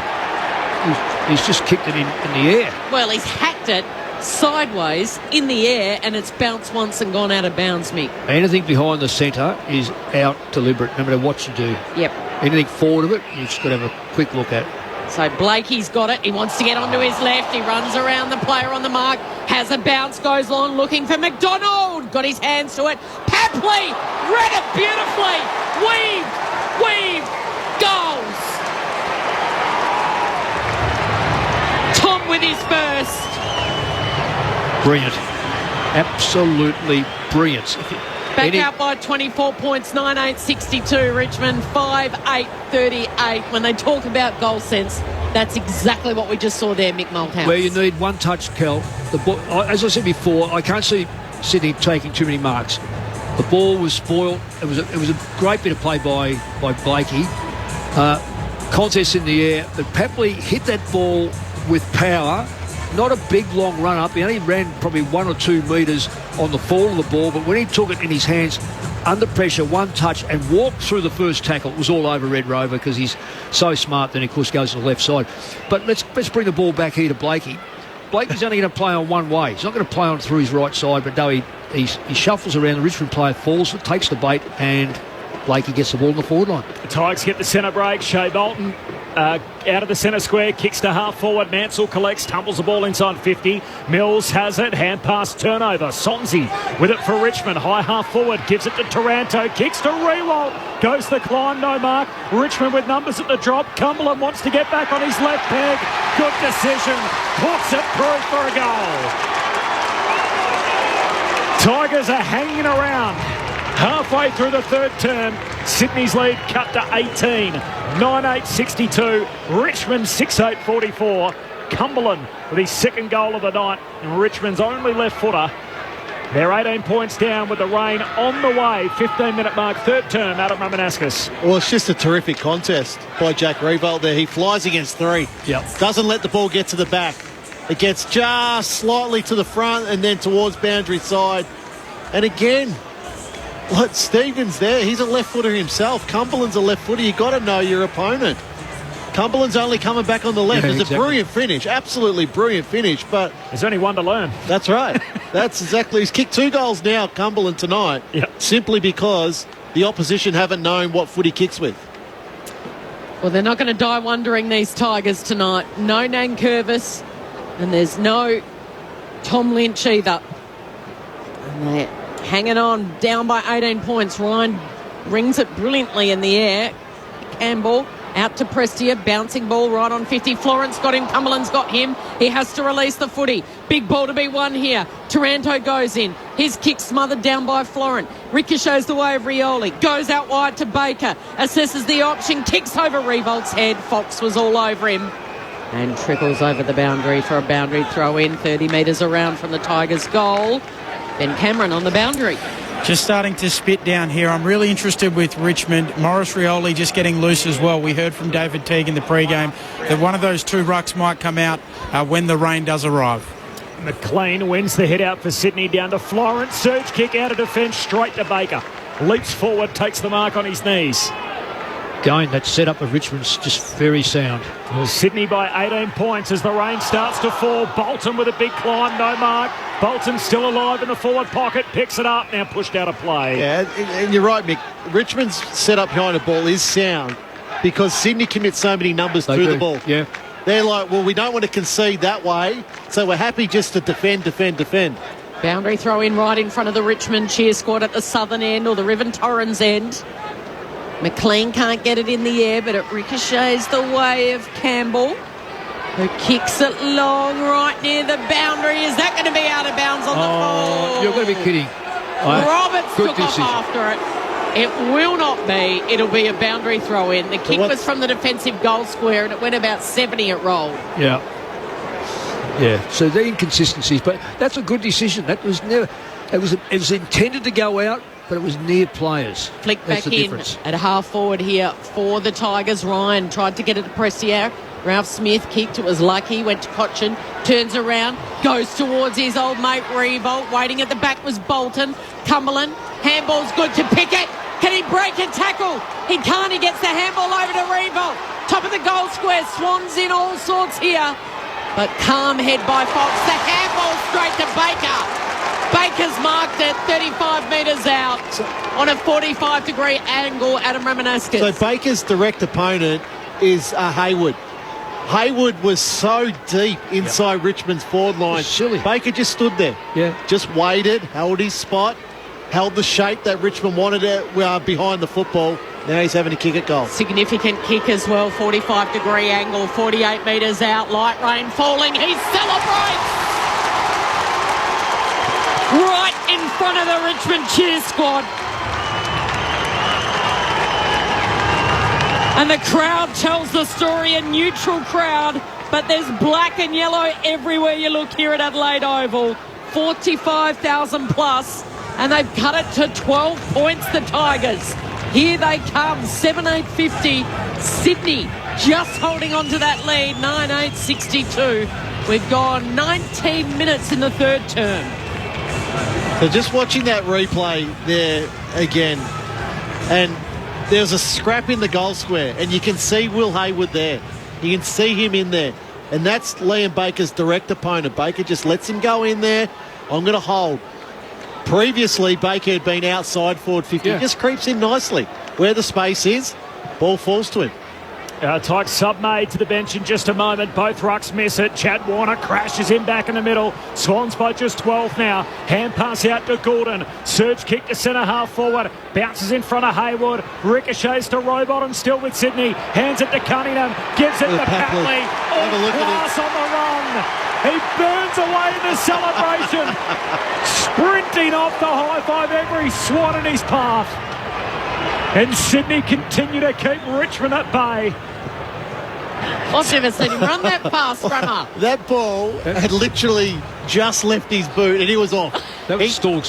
He's just kicked it in the air. Well, he's hacked it sideways in the air and it's bounced once and gone out of bounds, Mick. Anything behind the centre is out deliberate, no matter what you do. Yep. Anything forward of it, you've just got to have a quick look at. So Blakey's got it. He wants to get onto his left. He runs around the player on the mark. Has a bounce, goes long, looking for McDonald. Got his hands to it. Papley read it beautifully. Weave, goals. Tom with his first. Brilliant. Absolutely brilliant. Back out by 24 points, 9-8-62. Richmond 5-8-38. When they talk about goal sense, that's exactly what we just saw there, Mick Malthouse. Where you need one touch, Kel. As I said before, I can't see Sydney taking too many marks. The ball was spoiled. It was a great bit of play by Blakey. Contest in the air, but Papley hit that ball with power. Not a big long run up. He only ran probably 1 or 2 metres on the fall of the ball, but when he took it in his hands under pressure, one touch and walked through the first tackle, it was all over Red Rover because he's so smart. Then of course goes to the left side. But let's bring the ball back here to Blakey. Blakey's only going to play on one way. He's not going to play on through his right side, but no, he shuffles around. The Richmond player falls, takes the bait, and Blakey gets the ball in the forward line. The Tigers get the centre break. Shea Bolton out of the centre square, kicks to half forward. Mansell collects, tumbles the ball inside 50. Mills has it, hand pass turnover. Sonzi with it for Richmond. High half forward, gives it to Taranto, kicks to Rewalt. Goes the climb, no mark. Richmond with numbers at the drop. Cumberland wants to get back on his left peg. Good decision. Puts it through for a goal. Tigers are hanging around. Halfway through the third term, Sydney's lead cut to 18. 9-8-62. Richmond 6-8-44. Cumberland with his second goal of the night. And Richmond's only left footer. They're 18 points down with the rain on the way. 15-minute mark, third term, Adam Ramanauskas. Well, it's just a terrific contest by Jack Rewalt there. He flies against 3. Yep. Doesn't let the ball get to the back. It gets just slightly to the front and then towards boundary side. And again, Stevens there, he's a left footer himself. Cumberland's a left footer. You've got to know your opponent. Cumberland's only coming back on the left. Yeah, It's exactly. a brilliant finish, absolutely brilliant finish, but there's only one to learn. That's right. That's exactly. He's kicked 2 goals now, Cumberland, tonight, simply because the opposition haven't known what foot he kicks with. Well, they're not going to die wondering, these Tigers, tonight. No Nankervis, and there's no Tom Lynch either. And they're hanging on, down by 18 points. Ryan rings it brilliantly in the air. Campbell out to Prestia, bouncing ball right on 50. Florence got him, Cumberland's got him. He has to release the footy. Big ball to be won here. Taranto goes in. His kick smothered down by Florent. Ricochets the way of Rioli. Goes out wide to Baker. Assesses the option, kicks over Revolt's head. Fox was all over him. And trickles over the boundary for a boundary throw in, 30 metres around from the Tigers' goal. Ben Cameron on the boundary. Just starting to spit down here. I'm really interested with Richmond. Morris Rioli just getting loose as well. We heard from David Teague in the pre-game that one of those two rucks might come out when the rain does arrive. McLean wins the hit out for Sydney down to Florence. Surge kick out of defence straight to Baker. Leaps forward, takes the mark on his knees. Going, that setup of Richmond's just very sound. Sydney by 18 points as the rain starts to fall. Bolton with a big climb, no mark. Bolton still alive in the forward pocket, picks it up, now pushed out of play. Yeah, and you're right, Mick. Richmond's setup behind the ball is sound because Sydney commits so many numbers through the ball. Yeah. They're like, well, we don't want to concede that way, so we're happy just to defend. Boundary throw in right in front of the Richmond cheer squad at the southern end or the Riven Torrens end. McLean can't get it in the air, but it ricochets the way of Campbell, who kicks it long right near the boundary. Is that going to be out of bounds on the ball? You're going to be kidding. Roberts took off after it. It will not be. It'll be a boundary throw in. The kick was from the defensive goal square and it went about 70, it rolled. Yeah. Yeah, so the inconsistencies, but that's a good decision. That was never. It was intended to go out, but it was near players. Flick back in at half forward here for the Tigers. Ryan tried to get it to Precier. Ralph Smith kicked. It was lucky. Went to Cochin. Turns around. Goes towards his old mate Revolt. Waiting at the back was Bolton. Cumberland. Handball's good to Pickett. Can he break and tackle? He can't. He gets the handball over to Revolt. Top of the goal square. Swans in all sorts here. But calm head by Fox. The handball straight to Baker. Baker's marked it 35 metres out on a 45-degree angle. Adam Ramanaskas. So Baker's direct opponent is Hayward. Hayward was so deep inside Richmond's forward line. Silly. Baker just stood there. Yeah. Just waited, held his spot, held the shape that Richmond wanted it behind the football. Now he's having a kick at goal. Significant kick as well, 45-degree angle, 48 metres out, light rain falling. He celebrates right in front of the Richmond cheer squad. And the crowd tells the story, a neutral crowd, but there's black and yellow everywhere you look here at Adelaide Oval. 45,000 plus, and they've cut it to 12 points, the Tigers. Here they come, 7-8-50. Sydney just holding on to that lead, 9-8-62. We've gone 19 minutes in the third term. So just watching that replay there again, and there's a scrap in the goal square, and you can see Will Hayward there. You can see him in there. And that's Liam Baker's direct opponent. Baker just lets him go in there. I'm going to hold. Previously, Baker had been outside forward 50. He just creeps in nicely. Where the space is, ball falls to him. Tyke sub-made to the bench in just a moment. Both rucks miss it. Chad Warner crashes in back in the middle. Swans by just 12 now. Hand pass out to Goulden. Surge kick to centre half forward. Bounces in front of Hayward. Ricochets to Rowbottom still with Sydney. Hands it to Cunningham. Gives it to Papley. All class on the run. He burns away in the celebration. Sprinting off the high five every Swan in his path. And Sydney continue to keep Richmond at bay. I've never seen him run that fast, runner. That ball had literally just left his boot and he was off. That was stall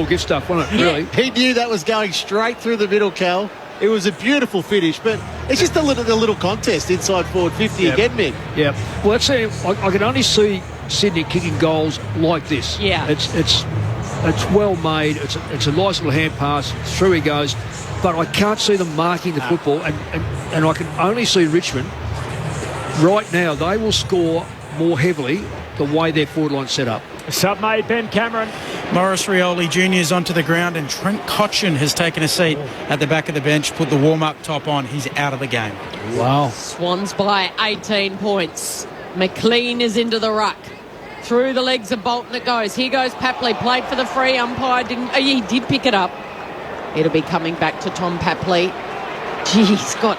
gift stuff, wasn't it, really? He knew that was going straight through the middle, Cal. It was a beautiful finish, but it's just a little contest inside forward 50 again, Mick. Yeah. Well, that's I can only see Sydney kicking goals like this. Yeah. It's well made. It's a nice little hand pass. Through he goes. But I can't see them marking the football, and I can only see Richmond right now. They will score more heavily the way their forward line's set up. Sub-made Ben Cameron. Morris Rioli Jr. is onto the ground, and Trent Cotchin has taken a seat at the back of the bench, put the warm-up top on. He's out of the game. Wow. Swans by 18 points. McLean is into the ruck. Through the legs of Bolton it goes. Here goes Papley. Played for the free. Umpire didn't... he did pick it up. It'll be coming back to Tom Papley. Gee, he's got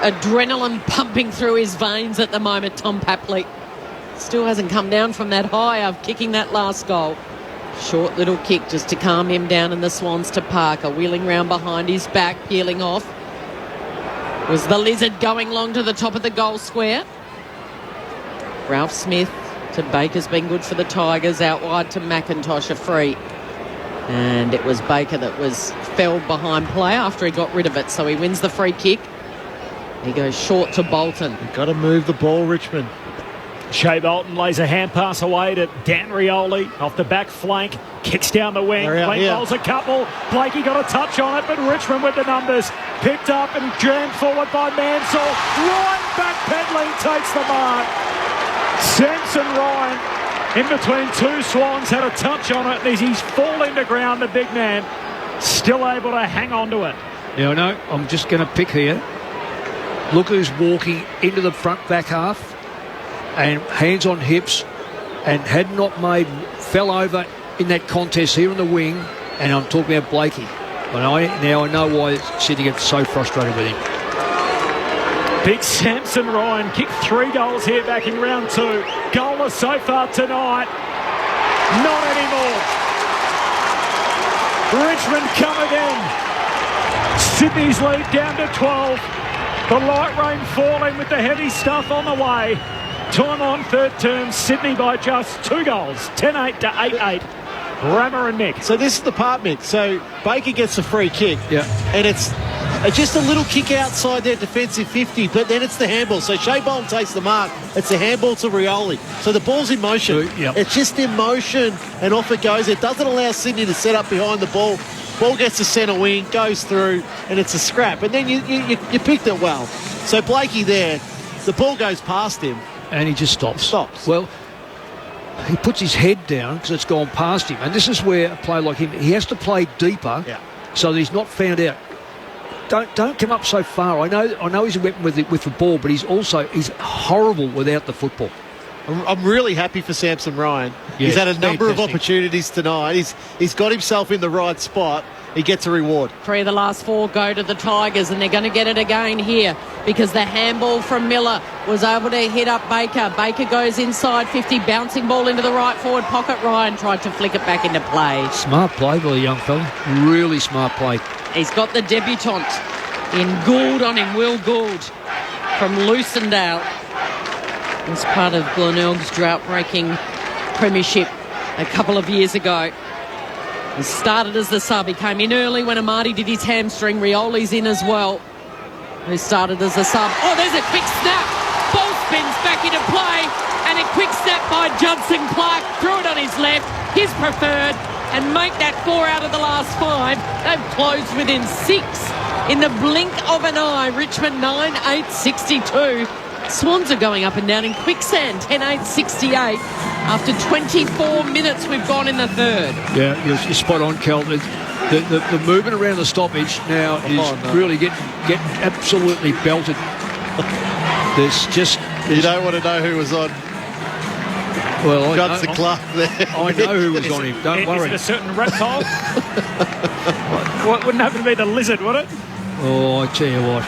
adrenaline pumping through his veins at the moment, Tom Papley. Still hasn't come down from that high of kicking that last goal. Short little kick just to calm him down, and the Swans to Parker. Wheeling round behind his back, peeling off. Was the Lizard going long to the top of the goal square. Ralph Smith to Baker's been good for the Tigers. Out wide to McIntosh, a free. And it was Baker that fell behind play after he got rid of it. So he wins the free kick. He goes short to Bolton. You've got to move the ball, Richmond. Shea Bolton lays a hand pass away to Dan Rioli off the back flank, kicks down the wing, bowls a couple. Blakey got a touch on it, but Richmond with the numbers. Picked up and jammed forward by Mansell. Ryan backpedaling takes the mark. Samson Ryan in between two Swans had a touch on it, and as he's falling to ground, the big man still able to hang on to it. Now, no, I'm just going to pick here. Look who's walking into the front back half and hands on hips and had not fell over in that contest here in the wing, and I'm talking about Blakey. Now I know why Sydney gets so frustrated with him. Big Samson Ryan kicked 3 goals here back in round 2. Goalless so far tonight. Not anymore. Richmond come again. Sydney's lead down to 12. The light rain falling with the heavy stuff on the way. Time on third term, Sydney by just 2 goals, 10-8 to 8-8. Rammer and Nick. So this is the part, Mick. So Baker gets a free kick. Yeah. And it's just a little kick outside their defensive 50, but then it's the handball. So Shea Bolton takes the mark. It's the handball to Rioli. So the ball's in motion. Yep. It's just in motion, and off it goes. It doesn't allow Sydney to set up behind the ball. Ball gets to centre wing, goes through, and it's a scrap. And then you picked it well. So Blakey there, the ball goes past him. And he just stops. Well, he puts his head down because it's gone past him. And this is where a player like him, he has to play deeper so that he's not found out. Don't come up so far. I know he's a weapon with the ball, but he's horrible without the football. I'm really happy for Samson Ryan. Yeah, he's had a number of fantastic opportunities tonight. He's got himself in the right spot. He gets a reward. 3 of the last 4 go to the Tigers, and they're going to get it again here because the handball from Miller was able to hit up Baker. Baker goes inside 50, bouncing ball into the right forward pocket. Ryan tried to flick it back into play. Smart play by the young fella. Really smart play. He's got the debutant in Gould on him, Will Gould from Lucendale. As part of Glenelg's drought-breaking premiership a couple of years ago. He started as the sub. He came in early when Amati did his hamstring. Rioli's in as well, who started as a sub. Oh, there's a quick snap. Ball spins back into play, and a quick snap by Judson Clark. Threw it on his left, his preferred, and make that 4 out of the last 5. They've closed within 6 in the blink of an eye. Richmond 9-8-62. Swans are going up and down in quicksand, 10-8-68. After 24 minutes, we've gone in the third. Yeah, you're spot on, Kel. The movement around the stoppage now is really getting absolutely belted. You don't want to know who was on. Well, Judson Clark there. I know who was on him. Don't worry. Is it a certain reptile? What wouldn't happen to be the lizard, would it? Oh, I tell you what.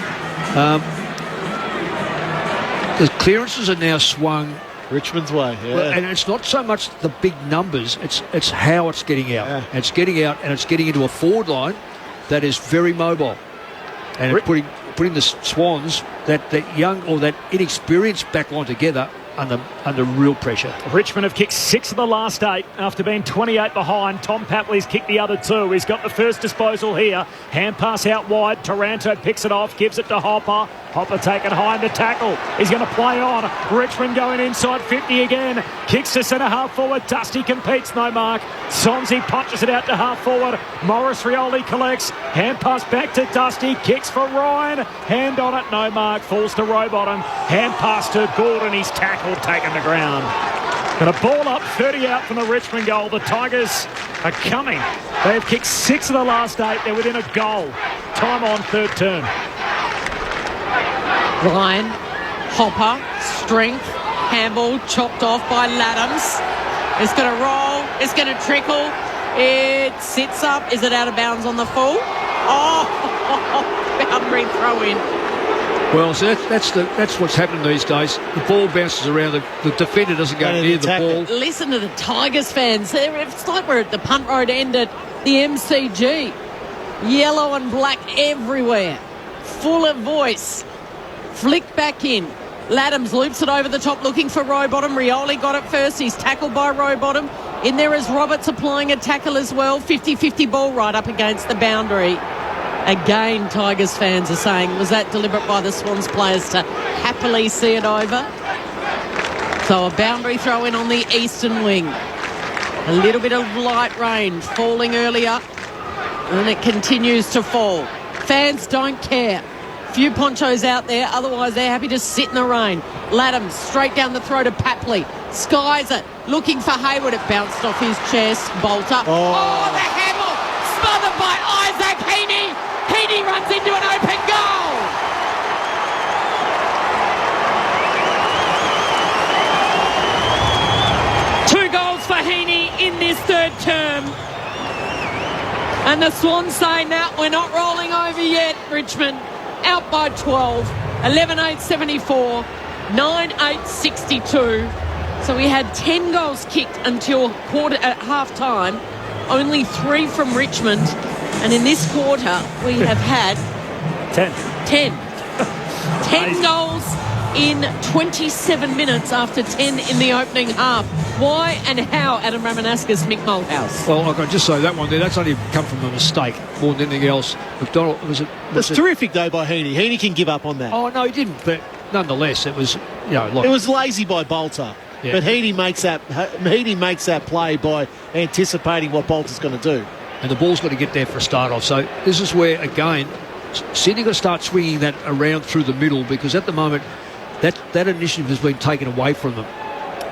The clearances are now swung Richmond's way, yeah. Well, and it's not so much the big numbers, it's how it's getting out. Yeah. It's getting out and it's getting into a forward line that is very mobile. And putting the Swans, that young or that inexperienced back line together under real pressure. Richmond have kicked 6 of the last 8 after being 28 behind. Tom Papley's kicked the other 2. He's got the first disposal here. Hand pass out wide. Taranto picks it off, gives it to Hopper. Hopper taken high in the tackle. He's going to play on. Richmond going inside 50 again. Kicks to centre half forward. Dusty competes, no mark. Sonsi punches it out to half forward. Morris Rioli collects. Hand pass back to Dusty. Kicks for Ryan. Hand on it, no mark. Falls to Rowbottom. Hand pass to Gordon. He's tackled, taken the ground. Got a ball up, 30 out from the Richmond goal. The Tigers are coming. They have kicked 6 of the last 8. They're within a goal. Time on third turn. Ryan, Hopper, strength, handball chopped off by Laddams. It's going to roll, it's going to trickle, it sits up. Is it out of bounds on the full? Oh, boundary throw in. Well, so that's what's happening these days. The ball bounces around, the defender doesn't go near the ball. Listen to the Tigers fans. It's like we're at the punt road end at the MCG. Yellow and black everywhere. Full of voice. Flicked back in. Laddams loops it over the top looking for Rowbottom. Rioli got it first. He's tackled by Rowbottom. In there is Roberts applying a tackle as well. 50-50 ball right up against the boundary. Again, Tigers fans are saying, was that deliberate by the Swans players to happily see it over? So a boundary throw in on the eastern wing. A little bit of light rain falling earlier, and it continues to fall. Fans don't care. Few ponchos out there, otherwise they're happy to sit in the rain. Latham straight down the throat of Papley. Skies it, looking for Hayward. It bounced off his chest. Bolter. Oh, the handle! Smothered by Isaac Heaney. Heaney runs into an open goal. Two goals for Heaney in this third term. And the Swans say, no, we're not rolling over yet, Richmond. Out by 12, 11-8-74, 9-8-62. So we had 10 goals kicked until half-time, only 3 from Richmond. And in this quarter, we have had 10 goals in 27 minutes after 10 in the opening half. Why and how, Adam Ramanaskas, Mick Mulhouse? Well, I can just say that one there, that's only come from a mistake more than anything else. McDonald was terrific though by Heaney. Heaney can give up on that. Oh no, he didn't. But nonetheless, it was it was lazy by Bolter. Yeah. But Heaney makes that play by anticipating what Bolter's going to do. And the ball's got to get there for a start off. So this is where again, Sydney got to start swinging that around through the middle, because at the moment that initiative has been taken away from them.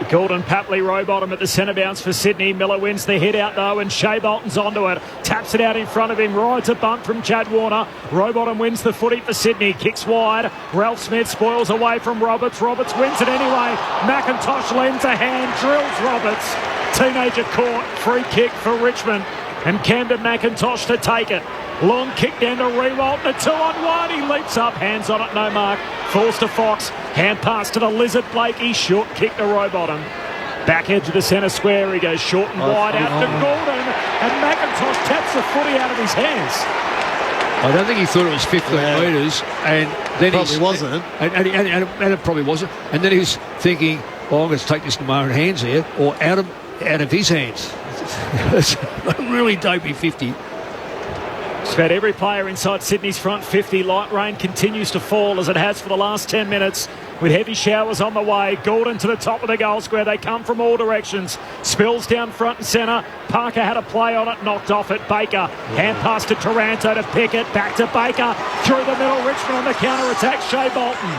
Gordon, Papley, Rowbottom at the centre bounce for Sydney. Miller wins the hit out though, and Shea Bolton's onto it. Taps it out in front of him. Rides a bump from Chad Warner. Rowbottom wins the footy for Sydney. Kicks wide. Ralph Smith spoils away from Roberts. Roberts wins it anyway. McIntosh lends a hand. Drills Roberts. Teenager caught. Free kick for Richmond. And Camden McIntosh to take it. Long kick down to Rewalt. The 2-on-1. He leaps up. Hands on it. No mark. Falls to Fox. Hand pass to the Lizard Blakey. Short kick to Rowbottom. Back edge of the centre square. He goes short and wide out to Gordon. And McIntosh taps the footy out of his hands. I don't think he thought it was 15 metres. And then probably wasn't. And it probably wasn't. And then he was thinking, I'm going to take this in my own hands here, or out of his hands. It's a really dopey 50. It's about every player inside Sydney's front 50. Light rain continues to fall as it has for the last 10 minutes, with heavy showers on the way. Gordon to the top of the goal square. They come from all directions. Spills down front and centre. Parker had a play on it, knocked off at Baker. Hand pass to Taranto to Pickett. Back to Baker. Through the middle. Richmond on the counter-attack. Shea Bolton.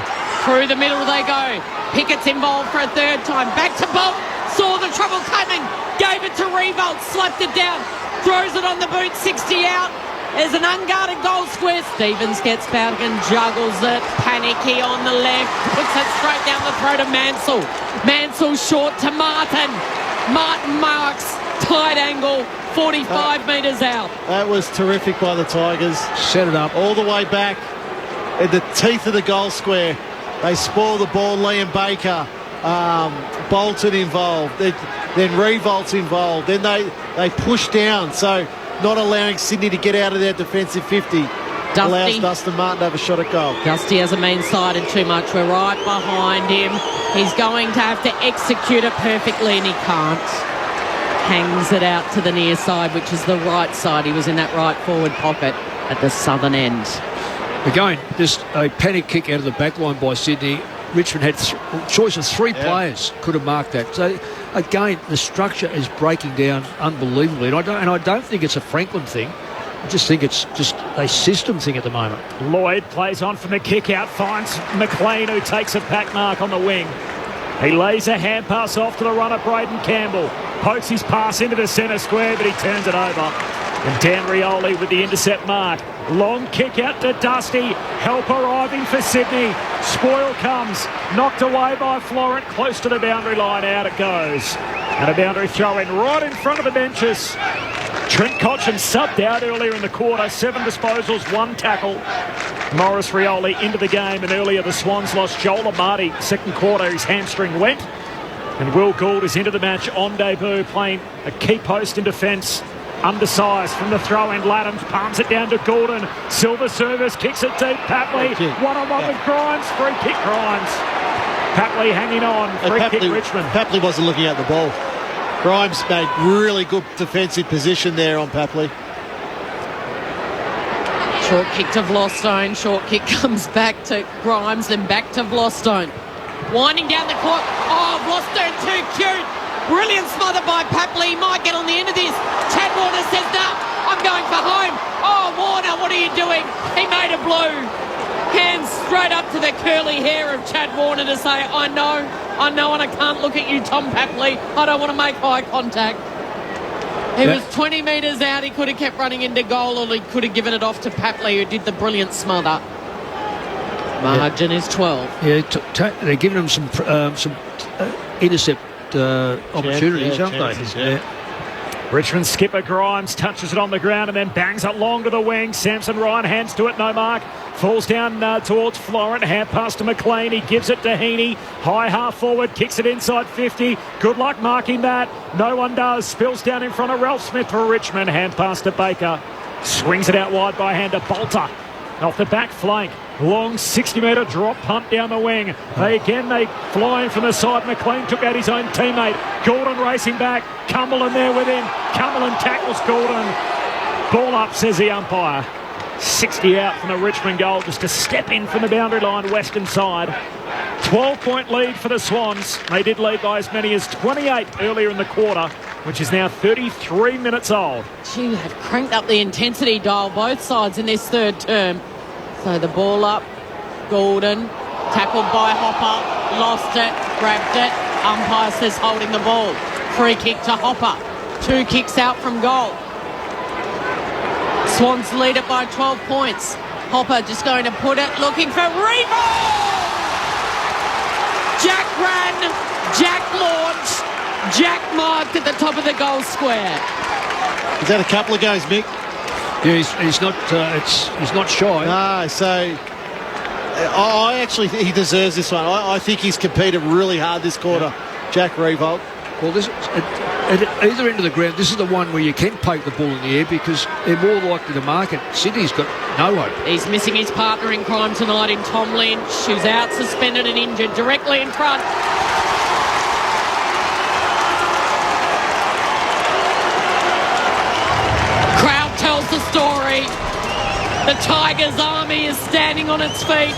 Through the middle they go. Pickett's involved for a third time. Back to Bolton. Saw the trouble coming. Gave it to Revolt. Slapped it down. Throws it on the boot. 60 out. There's an unguarded goal square. Stevens gets back and juggles it. Panicky on the left. Puts it straight down the throat of Mansell. Mansell short to Martin. Martin marks. Tight angle. 45 metres out. That was terrific by the Tigers. Set it up. All the way back in the teeth of the goal square. They spoil the ball. Liam Baker. Bolton involved. Then Revolt's involved. Then they push down. So not allowing Sydney to get out of their defensive 50. Allows Dustin Martin to have a shot at goal. Dusty hasn't been sided too much. We're right behind him. He's going to have to execute it perfectly, and he can't. Hangs it out to the near side, which is the right side. He was in that right forward pocket at the southern end. Again, just a panic kick out of the back line by Sydney. Richmond had choice of 3 players could have marked that. So again, the structure is breaking down unbelievably, and I don't think it's a Franklin thing. I just think it's just a system thing at the moment. Lloyd plays on from the kick out, finds McLean, who takes a pack mark on the wing. He lays a hand pass off to the runner, Braden Campbell. Pokes his pass into the centre square, but he turns it over. And Dan Rioli with the intercept mark. Long kick out to Dusty. Help arriving for Sydney. Spoil comes. Knocked away by Florent. Close to the boundary line. Out it goes. And a boundary throw in right in front of the benches. Trent Cotchin subbed out earlier in the quarter. 7 disposals, 1 tackle. Morris Rioli into the game. And earlier the Swans lost Joel Amati. Second quarter, his hamstring went. And Will Gould is into the match on debut, playing a key post in defence. Undersized from the throw-in. Laddams palms it down to Gordon. Silver service, kicks it deep. Papley, one-on-one with Grimes. Free kick Grimes. Papley hanging on. Free kick Richmond. Papley wasn't looking at the ball. Grimes made really good defensive position there on Papley. Short kick to Vlostone. Short kick comes back to Grimes and back to Vlostone. Winding down the clock. Oh, Vlostone too cute. Brilliant smother by Papley. He might get on the end of this. Chad Warner says, no, I'm going for home. Oh, Warner, what are you doing? He made a blue. Hands straight up to the curly hair of Chad Warner to say, I know, and I can't look at you, Tom Papley. I don't want to make eye contact. He was 20 metres out. He could have kept running into goal, or he could have given it off to Papley, who did the brilliant smother. Margin is 12. Yeah, they're giving him some intercept opportunities, aren't they? Yeah. Richmond skipper Grimes touches it on the ground and then bangs it long to the wing. Samson Ryan hands to it, no mark. Falls down towards Florent. Hand pass to McLean. He gives it to Heaney. High half forward. Kicks it inside 50. Good luck marking that. No one does. Spills down in front of Ralph Smith for Richmond. Hand pass to Baker. Swings it out wide by hand to Bolter. Off the back flank. Long 60-metre drop punt down the wing. They fly in from the side. McLean took out his own teammate. Gordon racing back. Cumberland there with him. Cumberland tackles Gordon. Ball up, says the umpire. 60 out from the Richmond goal, just a step in from the boundary line, western side. 12-point lead for the Swans. They did lead by as many as 28 earlier in the quarter, which is now 33 minutes old. Gee, they've cranked up the intensity dial both sides in this third term. So the ball up, Gordon, tackled by Hopper, lost it, grabbed it. Umpire says holding the ball. Free kick to Hopper. 2 kicks out from goal. Swans lead it by 12 points. Hopper just going to put it, looking for rebound. Jack ran, Jack launched, Jack marked at the top of the goal square. Is that a couple of goes, Mick? Yeah, he's not shy. No, so I actually think he deserves this one. I think he's competed really hard this quarter, Jack Revolt. Well, at either end of the ground, this is the one where you can poke the ball in the air because they're more likely to mark it. Sydney's got no hope. He's missing his partner in crime tonight in Tom Lynch, who's out suspended and injured directly in front. Crowd tells the story. The Tigers army is standing on its feet.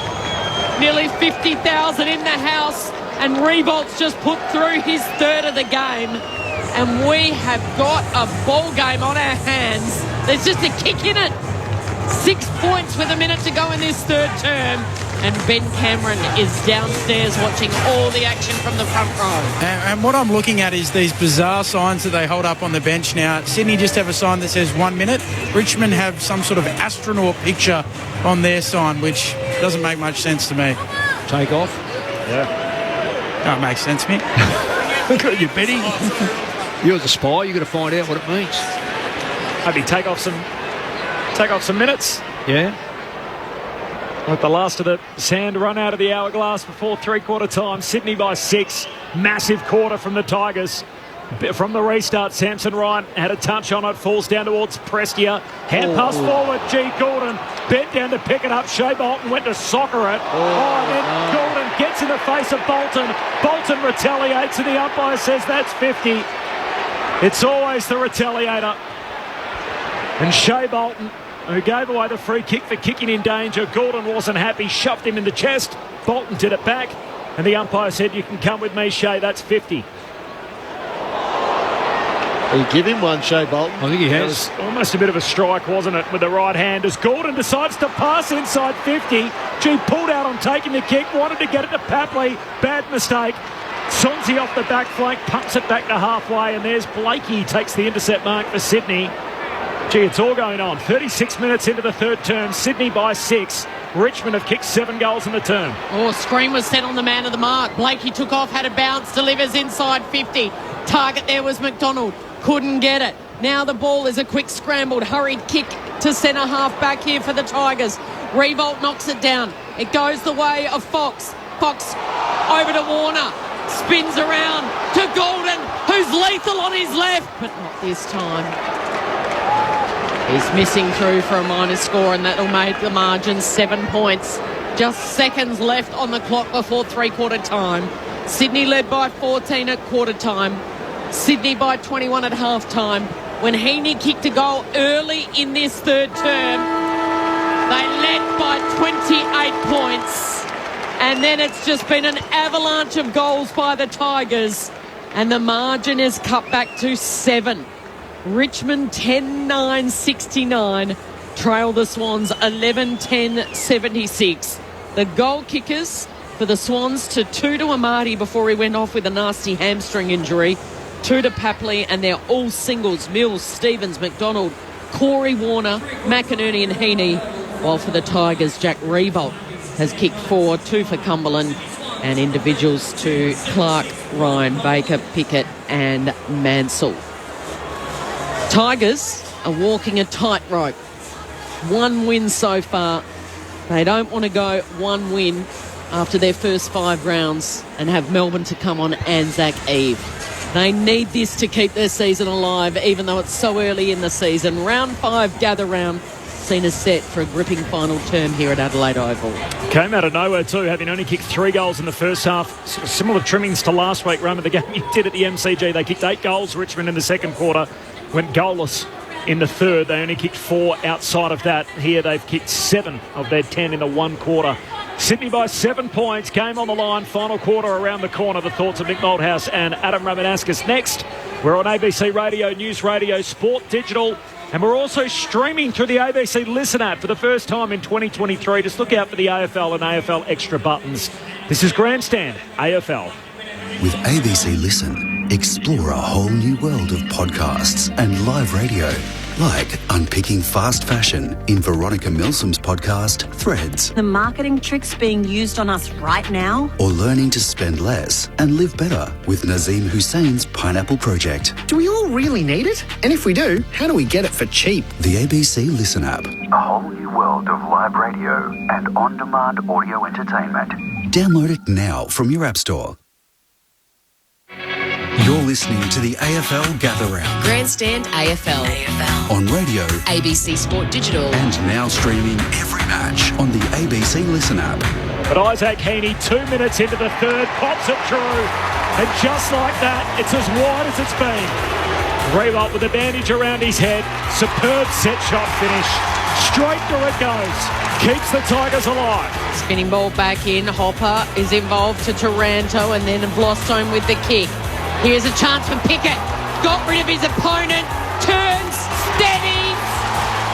Nearly 50,000 in the house, and Revolt's just put through his third of the game. And we have got a ball game on our hands. There's just a kick in it. 6 points with a minute to go in this third term. And Ben Cameron is downstairs watching all the action from the front row. And what I'm looking at is these bizarre signs that they hold up on the bench now. Sydney just have a sign that says 1 minute. Richmond have some sort of astronaut picture on their sign, which doesn't make much sense to me. Take off. Yeah. That makes sense, Mick. Look at you, Benny. You're the spy. You've got to find out what it means. Maybe take off some minutes. Yeah. Let the last of the sand run out of the hourglass before three-quarter time. Sydney by 6. Massive quarter from the Tigers. From the restart, Samson Ryan had a touch on it. Falls down towards Prestia. Hand pass forward. Gordon bent down to pick it up. Shea Bolton went to soccer it. And then Gordon gets in the face of Bolton. Bolton retaliates and the umpire says that's 50. It's always the retaliator. And Shea Bolton, who gave away the free kick for kicking in danger. Gordon wasn't happy, shoved him in the chest. Bolton did it back, and the umpire said, you can come with me, Shea, that's 50. He'll give him one, Shea Bolton. I think he has. It was almost a bit of a strike, wasn't it, with the right hand, as Gordon decides to pass inside 50. Pulled out on taking the kick, wanted to get it to Papley. Bad mistake. Sonsi off the back flank, pumps it back to halfway, and there's Blakey takes the intercept mark for Sydney. It's all going on. 36 minutes into the third term. Sydney by 6. Richmond have kicked 7 goals in the term. Screen was set on the man of the mark. Blakey took off, had a bounce, delivers inside 50. Target there was McDonald. Couldn't get it. Now the ball is a quick scrambled, hurried kick to centre half back here for the Tigers. Revolt knocks it down. It goes the way of Fox. Fox over to Warner. Spins around to Golden, who's lethal on his left, but not this time. He's missing through for a minor score, and that'll make the margin 7 points. Just seconds left on the clock before three-quarter time. Sydney led by 14 at quarter time. Sydney by 21 at half-time. When Heaney kicked a goal early in this third term, they led by 28 points. And then it's just been an avalanche of goals by the Tigers. And the margin is cut back to 7. Richmond 10-9-69. Trail the Swans 11-10-76. The goal kickers for the Swans to 2 to Amati before he went off with a nasty hamstring injury. 2 to Papley, and they're all singles. Mills, Stevens, McDonald, Corey Warner, McInerney and Heaney. While for the Tigers, Jack Revolt has kicked 4, 2 for Cumberland, and individuals to Clark, Ryan, Baker, Pickett and Mansell. Tigers are walking a tightrope. 1 win so far. They don't want to go 1 win after their first 5 rounds and have Melbourne to come on Anzac Eve. They need this to keep their season alive, even though it's so early in the season. Round 5, gather round, seen as set for a gripping final term here at Adelaide Oval. Came out of nowhere too, having only kicked 3 goals in the first half. Similar trimmings to last week, Roma, the game you did at the MCG. They kicked 8 goals, Richmond, in the second quarter. Went goalless in the third. They only kicked 4 outside of that. Here they've kicked 7 of their 10 in the 1 quarter. Sydney by 7 points. Game on the line. Final quarter around the corner. The thoughts of Mick Malthouse and Adam Ramanauskas next. We're on ABC Radio, News Radio, Sport Digital. And we're also streaming through the ABC Listen app for the first time in 2023. Just look out for the AFL and AFL Extra buttons. This is Grandstand AFL. With ABC Listen, explore a whole new world of podcasts and live radio, like unpicking fast fashion in Veronica Milsom's podcast, Threads. The marketing tricks being used on us right now. Or learning to spend less and live better with Nazim Hussein's Pineapple Project. Do we all really need it? And if we do, how do we get it for cheap? The ABC Listen app. A whole new world of live radio and on-demand audio entertainment. Download it now from your app store. You're listening to the AFL Gather Round. Grandstand AFL. On radio, ABC Sport Digital. And now streaming every match on the ABC Listen app. But Isaac Heaney, 2 minutes into the third, pops it through. And just like that, it's as wide as it's been. Revolt with a bandage around his head. Superb set shot finish. Straight through it goes. Keeps the Tigers alive. Spinning ball back in. Hopper is involved to Taranto and then Blostone with the kick. Here's a chance for Pickett. Got rid of his opponent. Turns. Steadies.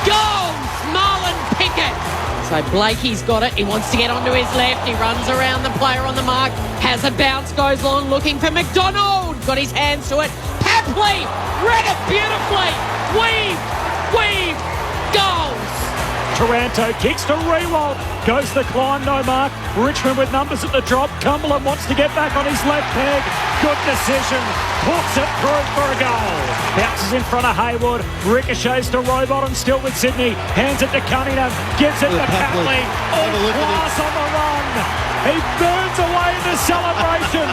Goals. Marlon Pickett. So Blakey's got it. He wants to get onto his left. He runs around the player on the mark. Has a bounce. Goes long looking for McDonald. Got his hands to it. Papley. Read it beautifully. Weave. Goals. Taranto kicks to Rewald. Goes the climb, no mark. Richmond with numbers at the drop. Cumberland wants to get back on his left peg. Good decision. Puts it through for a goal. Bounces in front of Hayward. Ricochets to Rowbottom, still with Sydney. Hands it to Cunningham. Gives it to Papley. All class on the run. He burns away in the celebration.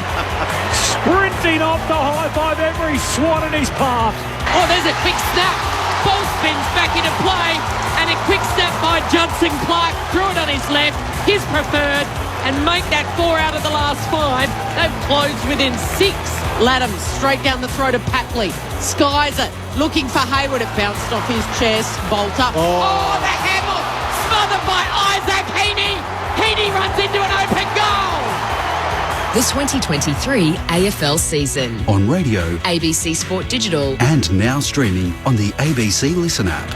Sprinting off the high five, every swan in his path. Oh, there's a quick snap. Ball spins back into play. And a quick snap by Judson Clark. Threw it on his left. His preferred. And make that 4 out of the last 5. They've closed within 6. Latham straight down the throat of Papley. Skies it. Looking for Hayward. It bounced off his chest. Bolt up. Oh, the handle. Smothered by Isaac Heaney. Heaney runs into an open goal. The 2023 AFL season. On radio, ABC Sport Digital. And now streaming on the ABC Listen app.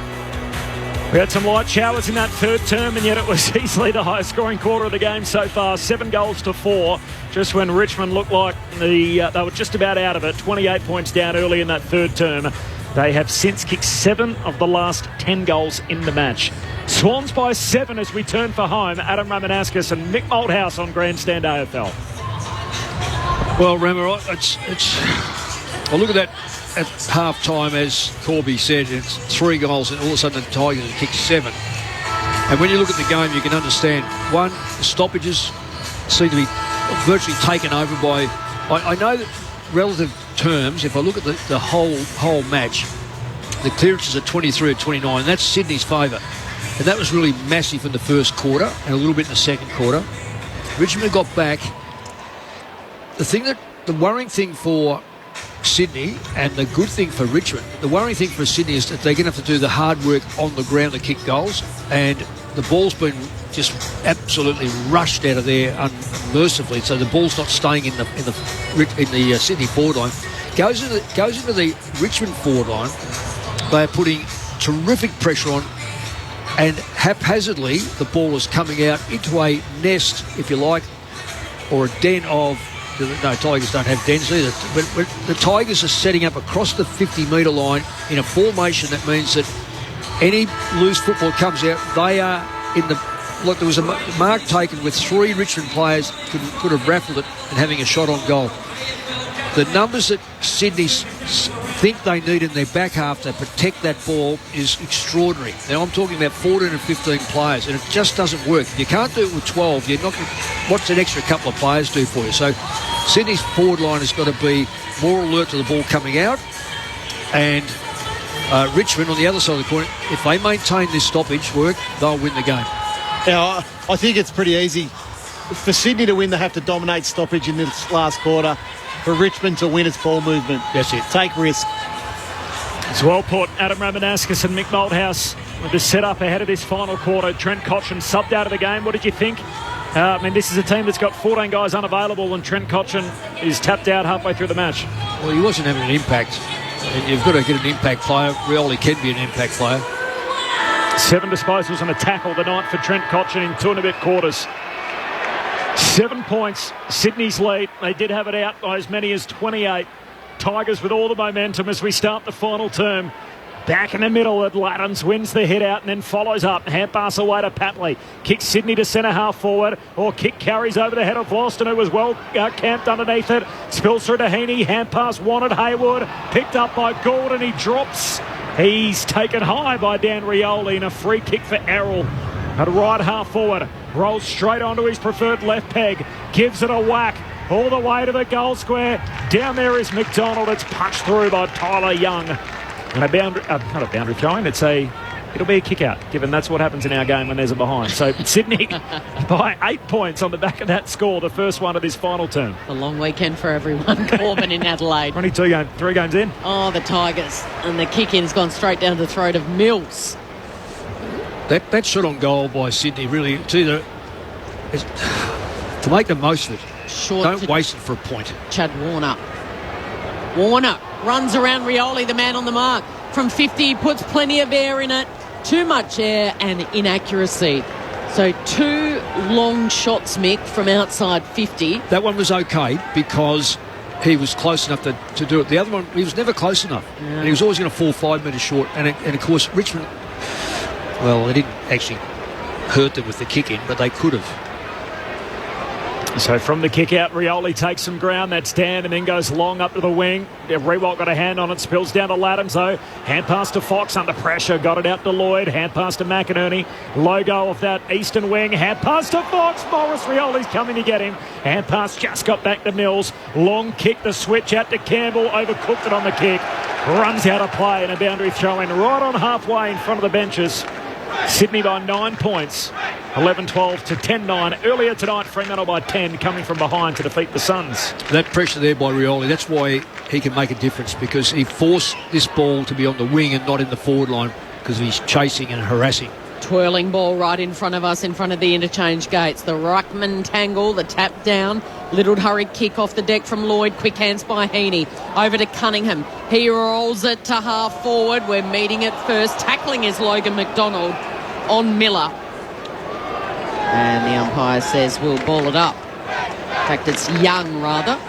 We had some light showers in that third term, and yet it was easily the highest scoring quarter of the game so far. 7 goals to 4, just when Richmond looked like they were just about out of it. 28 points down early in that third term. They have since kicked 7 of the last 10 goals in the match. Swans by 7 as we turn for home. Adam Ramanauskas and Mick Malthouse on Grandstand AFL. Well, Rama, I look at that at half-time, as Corby said, it's 3 goals and all of a sudden the Tigers have kicked 7. And when you look at the game, you can understand, one, the stoppages seem to be virtually taken over by... I know that relative terms, if I look at the whole match, the clearances are 23 or 29, and that's Sydney's favour. And that was really massive in the first quarter and a little bit in the second quarter. Richmond got back. The worrying thing for Sydney, and the good thing for Richmond, the worrying thing for Sydney is that they're going to have to do the hard work on the ground to kick goals, and the ball's been just absolutely rushed out of there unmercifully. So the ball's not staying in the Sydney forward line. Goes into the Richmond forward line. They are putting terrific pressure on, and haphazardly the ball is coming out into a nest, if you like, or a den of. No, Tigers don't have dens either. But the Tigers are setting up across the 50-metre line in a formation that means that any loose football comes out, they are in the... Look, there was a mark taken with 3 Richmond players could have raffled it and having a shot on goal. The numbers that Sydney think they need in their back half to protect that ball is extraordinary. Now, I'm talking about 14 and 15 players, and it just doesn't work. If you can't do it with 12, you're not. What's an extra couple of players do for you? So Sydney's forward line has got to be more alert to the ball coming out, and Richmond on the other side of the coin, if they maintain this stoppage work, they'll win the game. Now, I think it's pretty easy. For Sydney to win, they have to dominate stoppage in this last quarter. For Richmond to win its ball movement. That's it. Take risk. It's well put. Adam Ramanauskas and Mick Malthouse with the setup ahead of this final quarter. Trent Cotchin subbed out of the game. What did you think? This is a team that's got 14 guys unavailable, and Trent Cotchin is tapped out halfway through the match. Well, he wasn't having an impact. And you've got to get an impact player. Rioli can be an impact player. 7 disposals and a tackle tonight for Trent Cotchin in 2 and a bit quarters. 7 points, Sydney's lead. They did have it out by as many as 28. Tigers with all the momentum as we start the final term. Back in the middle, Laddens wins the hit out and then follows up. Hand pass away to Patley. Kicks Sydney to centre half forward, or kick carries over the head of Vlauston, who was well camped underneath it. Spills through to Heaney. Hand pass wanted Hayward. Picked up by Gould, and he drops. He's taken high by Dan Rioli, and a free kick for Errol. At right half forward, rolls straight onto his preferred left peg, gives it a whack all the way to the goal square. Down there is McDonald. It's punched through by Tyler Young. And a boundary, not a boundary throwing, it'll be a kick out, given that's what happens in our game when there's a behind. So Sydney by 8 points on the back of that score, the first one of this final term. A long weekend for everyone. Corbin in Adelaide. 3 games in. Oh, the Tigers. And the kick-in's gone straight down the throat of Mills. That shot on goal by Sydney really, to make the most of it. Don't waste it for a point. Chad Warner. Warner runs around Rioli, the man on the mark. From 50, he puts plenty of air in it. Too much air and inaccuracy. So 2 long shots, Mick, from outside 50. That one was okay because he was close enough to do it. The other one, he was never close enough. Yeah. And he was always going to fall 5 metres short. And of course, Richmond... Well, they didn't actually hurt them with the kick in, but they could have. So from the kick out, Rioli takes some ground. That's Dan, and then goes long up to the wing. Rewalt got a hand on it, spills down to Laddams, though. Hand pass to Fox under pressure, got it out to Lloyd. Hand pass to McInerney. Logo of that eastern wing. Hand pass to Fox. Morris Rioli's coming to get him. Hand pass just got back to Mills. Long kick, the switch out to Campbell. Overcooked it on the kick. Runs out of play, and a boundary throw in right on halfway in front of the benches. Sydney by 9 points, 11-12 to 10-9. Earlier tonight, Fremantle by 10, coming from behind to defeat the Suns. That pressure there by Rioli, that's why he can make a difference, because he forced this ball to be on the wing and not in the forward line because he's chasing and harassing. Twirling ball right in front of us, in front of the interchange gates. The Ruckman tangle, the tap down. Little hurried kick off the deck from Lloyd. Quick hands by Heaney. Over to Cunningham. He rolls it to half forward. We're meeting it first. Tackling is Logan McDonald on Miller. And the umpire says we'll ball it up. In fact, it's Young, rather,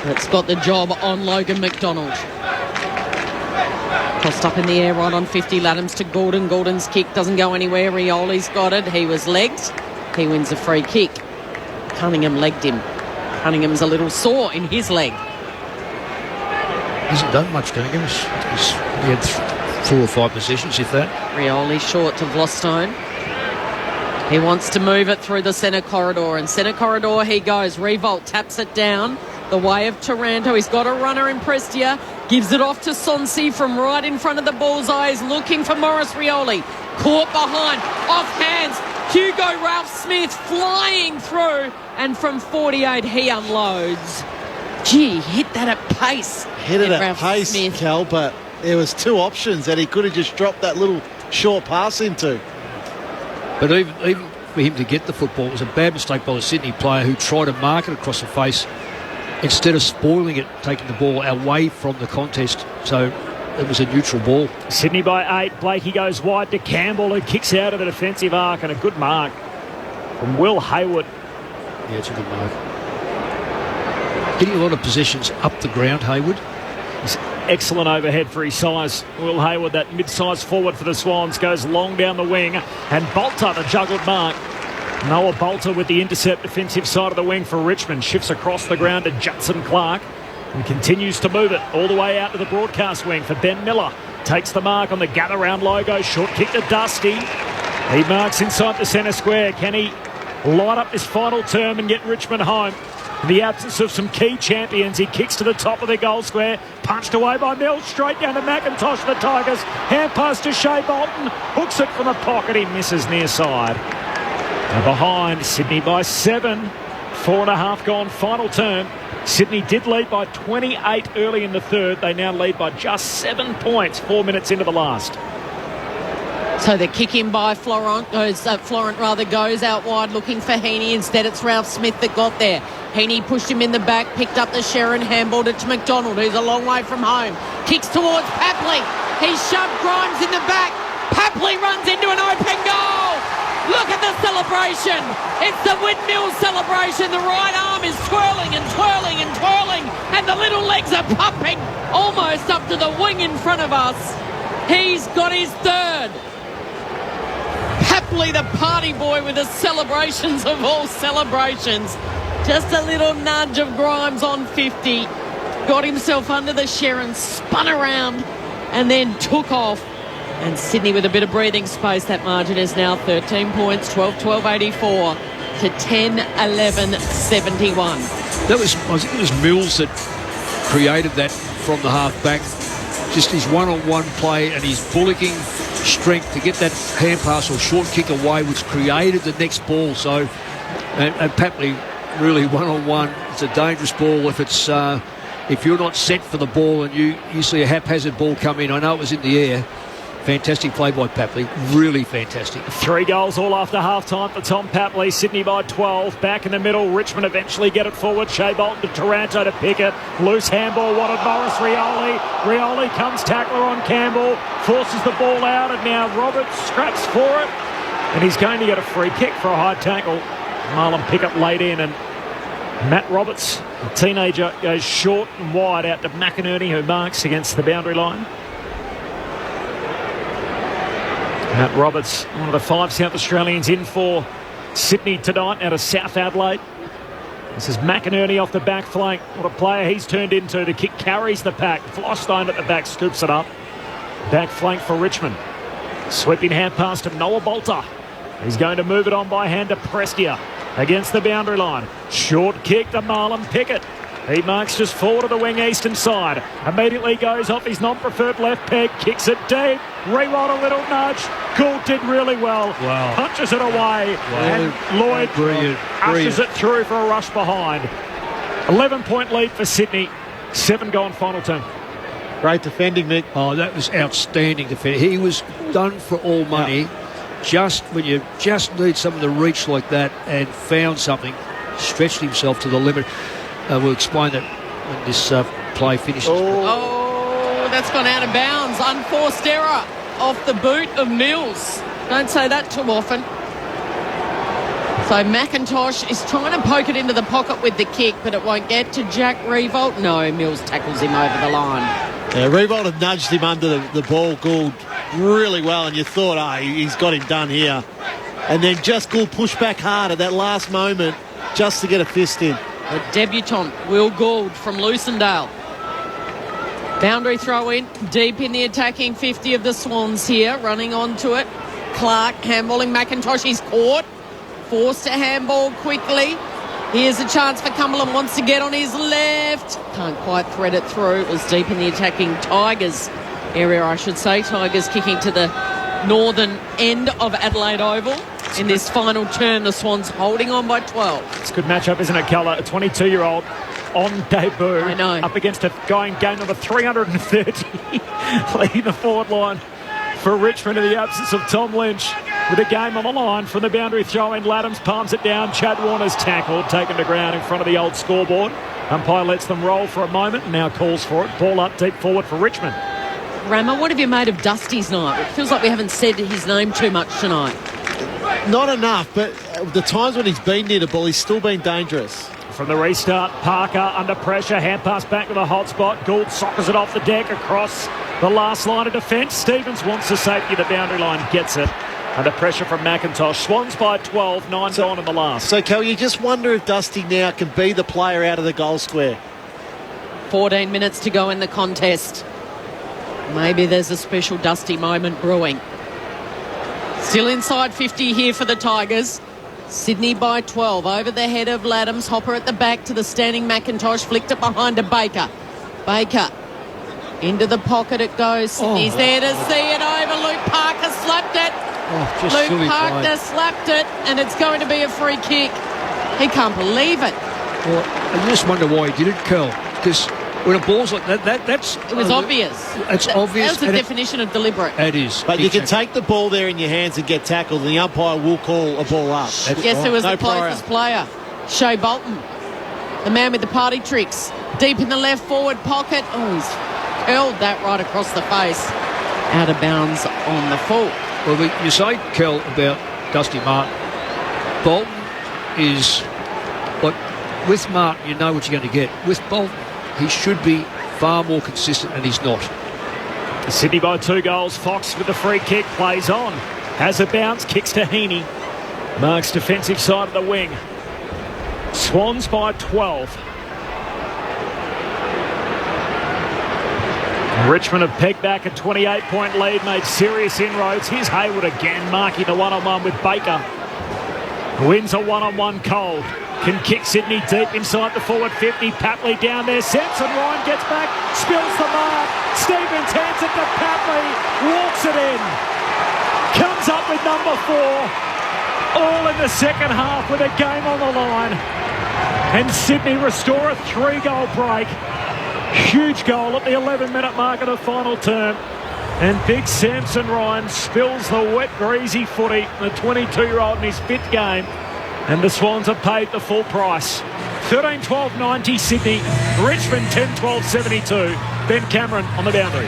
that's got the job on Logan McDonald. Crossed up in the air right on 50. Laddams to Gordon. Gordon's kick doesn't go anywhere. Rioli's got it. He was legged. He wins a free kick. Cunningham legged him. Cunningham's a little sore in his leg. Hasn't done much, Cunningham. He had 4 or 5 possessions, if that. Rioli short to Vlastone. He wants to move it through the centre corridor, and centre corridor he goes. Revolt taps it down the way of Taranto. He's got a runner in Prestia. Gives it off to Sonsi from right in front of the bullseye. He's looking for Morris Rioli. Caught behind. Off hands. Hugo Ralph Smith flying through. And from 48 he unloads. Gee, hit that at pace. Hit it at pace, Smith. Cal, but there was two options that he could have just dropped that little short pass into. But even for him to get the football, it was a bad mistake by the Sydney player who tried to mark it across the face instead of spoiling it, taking the ball away from the contest. So it was a neutral ball. Sydney by 8. Blakey goes wide to Campbell, who kicks out of the defensive arc, and a good mark from Will Hayward. Yeah, it's a good mark. Getting a lot of positions up the ground, Hayward. He's excellent overhead for his size. Will Hayward, that mid-sized forward for the Swans, goes long down the wing, and Bolter, the juggled mark. Noah Bolter with the intercept defensive side of the wing for Richmond. Shifts across the ground to Judson Clark and continues to move it all the way out to the broadcast wing for Ben Miller. Takes the mark on the gather round logo. Short kick to Dusty. He marks inside the centre square. Can he light up this final term and get Richmond home? In the absence of some key champions, he kicks to the top of the goal square. Punched away by Mills. Straight down to McIntosh for the Tigers. Hand pass to Shea Bolton. Hooks it from the pocket. He misses near side. Now behind, Sydney by 7. 4.5 gone, final term. Sydney did lead by 28 early in the third. They now lead by just 7 points, 4 minutes into the last. So the kick in by Florent goes out wide looking for Heaney. Instead, it's Ralph Smith that got there. Heaney pushed him in the back, picked up the Sharon, handballed it to McDonald, who's a long way from home. Kicks towards Papley. He shoved Grimes in the back. Papley runs into an open goal. Look at the celebration. It's the windmill celebration. The right arm is twirling and twirling and twirling, and the little legs are pumping almost up to the wing in front of us. He's got his third. Papley, the party boy with the celebrations of all celebrations. Just a little nudge of Grimes on 50. Got himself under the Sharon, spun around, and then took off. And Sydney with a bit of breathing space. That margin is now 13 points, 12-12-84 to 10-11-71. I think it was Mills that created that from the half-back. Just his one-on-one play and his bullocking strength to get that hand pass or short kick away, which created the next ball. So, and Papley really one-on-one. It's a dangerous ball if you're not set for the ball and you see a haphazard ball come in. I know it was in the air. Fantastic play by Papley. Really fantastic. 3 goals all after half-time for Tom Papley. Sydney by 12. Back in the middle. Richmond eventually get it forward. Shea Bolton to Taranto to pick it. Loose handball wanted Morris Rioli. Rioli comes tackler on Campbell. Forces the ball out, and now Roberts scraps for it. And he's going to get a free kick for a high tackle. Marlon Pickett laid in, and Matt Roberts, a teenager, goes short and wide out to McInerney, who marks against the boundary line. Matt Roberts, one of the 5 South Australians in for Sydney tonight out of South Adelaide. This is McInerney off the back flank. What a player he's turned into. The kick carries the pack. Flostone at the back scoops it up. Back flank for Richmond. Sweeping hand pass to Noah Bolter. He's going to move it on by hand to Prestia against the boundary line. Short kick to Marlon Pickett. He marks just forward of the wing eastern side. Immediately goes off his non-preferred left peg. Kicks it deep. Reroll a little nudge. Gould did really well. Wow. Punches it away. Wow. And Lloyd ushers it through for a rush behind. 11-point lead for Sydney. 7 gone final term. Great defending, Nick. Oh, that was outstanding defending. He was done for all money. Just when you just need someone to reach like that, and found something, stretched himself to the limit. We'll explain that when this play finishes. Oh, that's gone out of bounds. Unforced error off the boot of Mills. Don't say that too often. So McIntosh is trying to poke it into the pocket with the kick, but it won't get to Jack Revolt. No, Mills tackles him over the line. Yeah, Revolt had nudged him under the ball, Gould, really well, and you thought, he's got him done here. And then just Gould pushed back hard at that last moment just to get a fist in. The debutant, Will Gould from Lucendale. Boundary throw in, deep in the attacking 50 of the Swans here, running onto it. Clark handballing McIntosh, he's caught. Forced to handball quickly. Here's a chance for Cumberland, wants to get on his left. Can't quite thread it through. It was deep in the attacking Tigers area, I should say. Tigers kicking to the northern end of Adelaide Oval. In this final turn, the Swans holding on by 12. It's a good matchup, isn't it, Keller? A 22-year-old on debut. I know. Up against a guy in game number 330, leading the forward line for Richmond in the absence of Tom Lynch. With a game on the line from the boundary throw-in, Laddams palms it down. Chad Warner's tackled, taken to ground in front of the old scoreboard. Umpire lets them roll for a moment and now calls for it. Ball up deep forward for Richmond. Rammer, what have you made of Dusty's night? It feels like we haven't said his name too much tonight. Not enough, but the times when he's been near the ball, he's still been dangerous. From the restart, Parker under pressure, hand pass back to the hot spot. Gould soccers it off the deck across the last line of defence. Stevens wants the safety, the boundary line gets it. Under pressure from McIntosh. Swans by 12, 9 gone in the last. So, Kel, you just wonder if Dusty now can be the player out of the goal square. 14 minutes to go in the contest. Maybe there's a special Dusty moment brewing. Still inside 50 here for the Tigers. Sydney by 12. Over the head of Laddams. Hopper at the back to the standing McIntosh. Flicked it behind to Baker. Baker. Into the pocket it goes. Sydney's there to see it over. Luke Parker slapped it. Luke Parker slapped it, and it's going to be a free kick. He can't believe it. Well, I just wonder why he did it, Curl. Because when a ball's like that's... It was obvious. It's obvious. That's the definition of deliberate. It is. But you can take the ball there in your hands and get tackled, and the umpire will call a ball up. Guess who was the closest player? Shea Bolton. The man with the party tricks. Deep in the left forward pocket. Oh, he's hurled that right across the face. Out of bounds on the full. Well, you say, Kel, about Dusty Martin. Bolton is... Like, with Martin, you know what you're going to get. With Bolton, he should be far more consistent, and he's not. Sydney by 2 goals. Fox with the free kick, plays on. Has a bounce, kicks to Heaney. Marks defensive side of the wing. Swans by 12. Richmond have pegged back a 28-point lead, made serious inroads. Here's Hayward again, marking the one-on-one with Baker. Wins a one-on-one cold. Can kick Sydney deep inside the forward 50. Papley down there. Samson Ryan gets back, spills the mark. Stevens hands it to Papley, walks it in. Comes up with number 4. All in the second half with a game on the line. And Sydney restore a 3-goal break. Huge goal at the 11-minute mark of the final term. And big Samson Ryan spills the wet, greasy footy, the 22-year-old in his 5th game. And the Swans have paid the full price. 13-12-90 Sydney. Richmond 10-12-72. Ben Cameron on the boundary.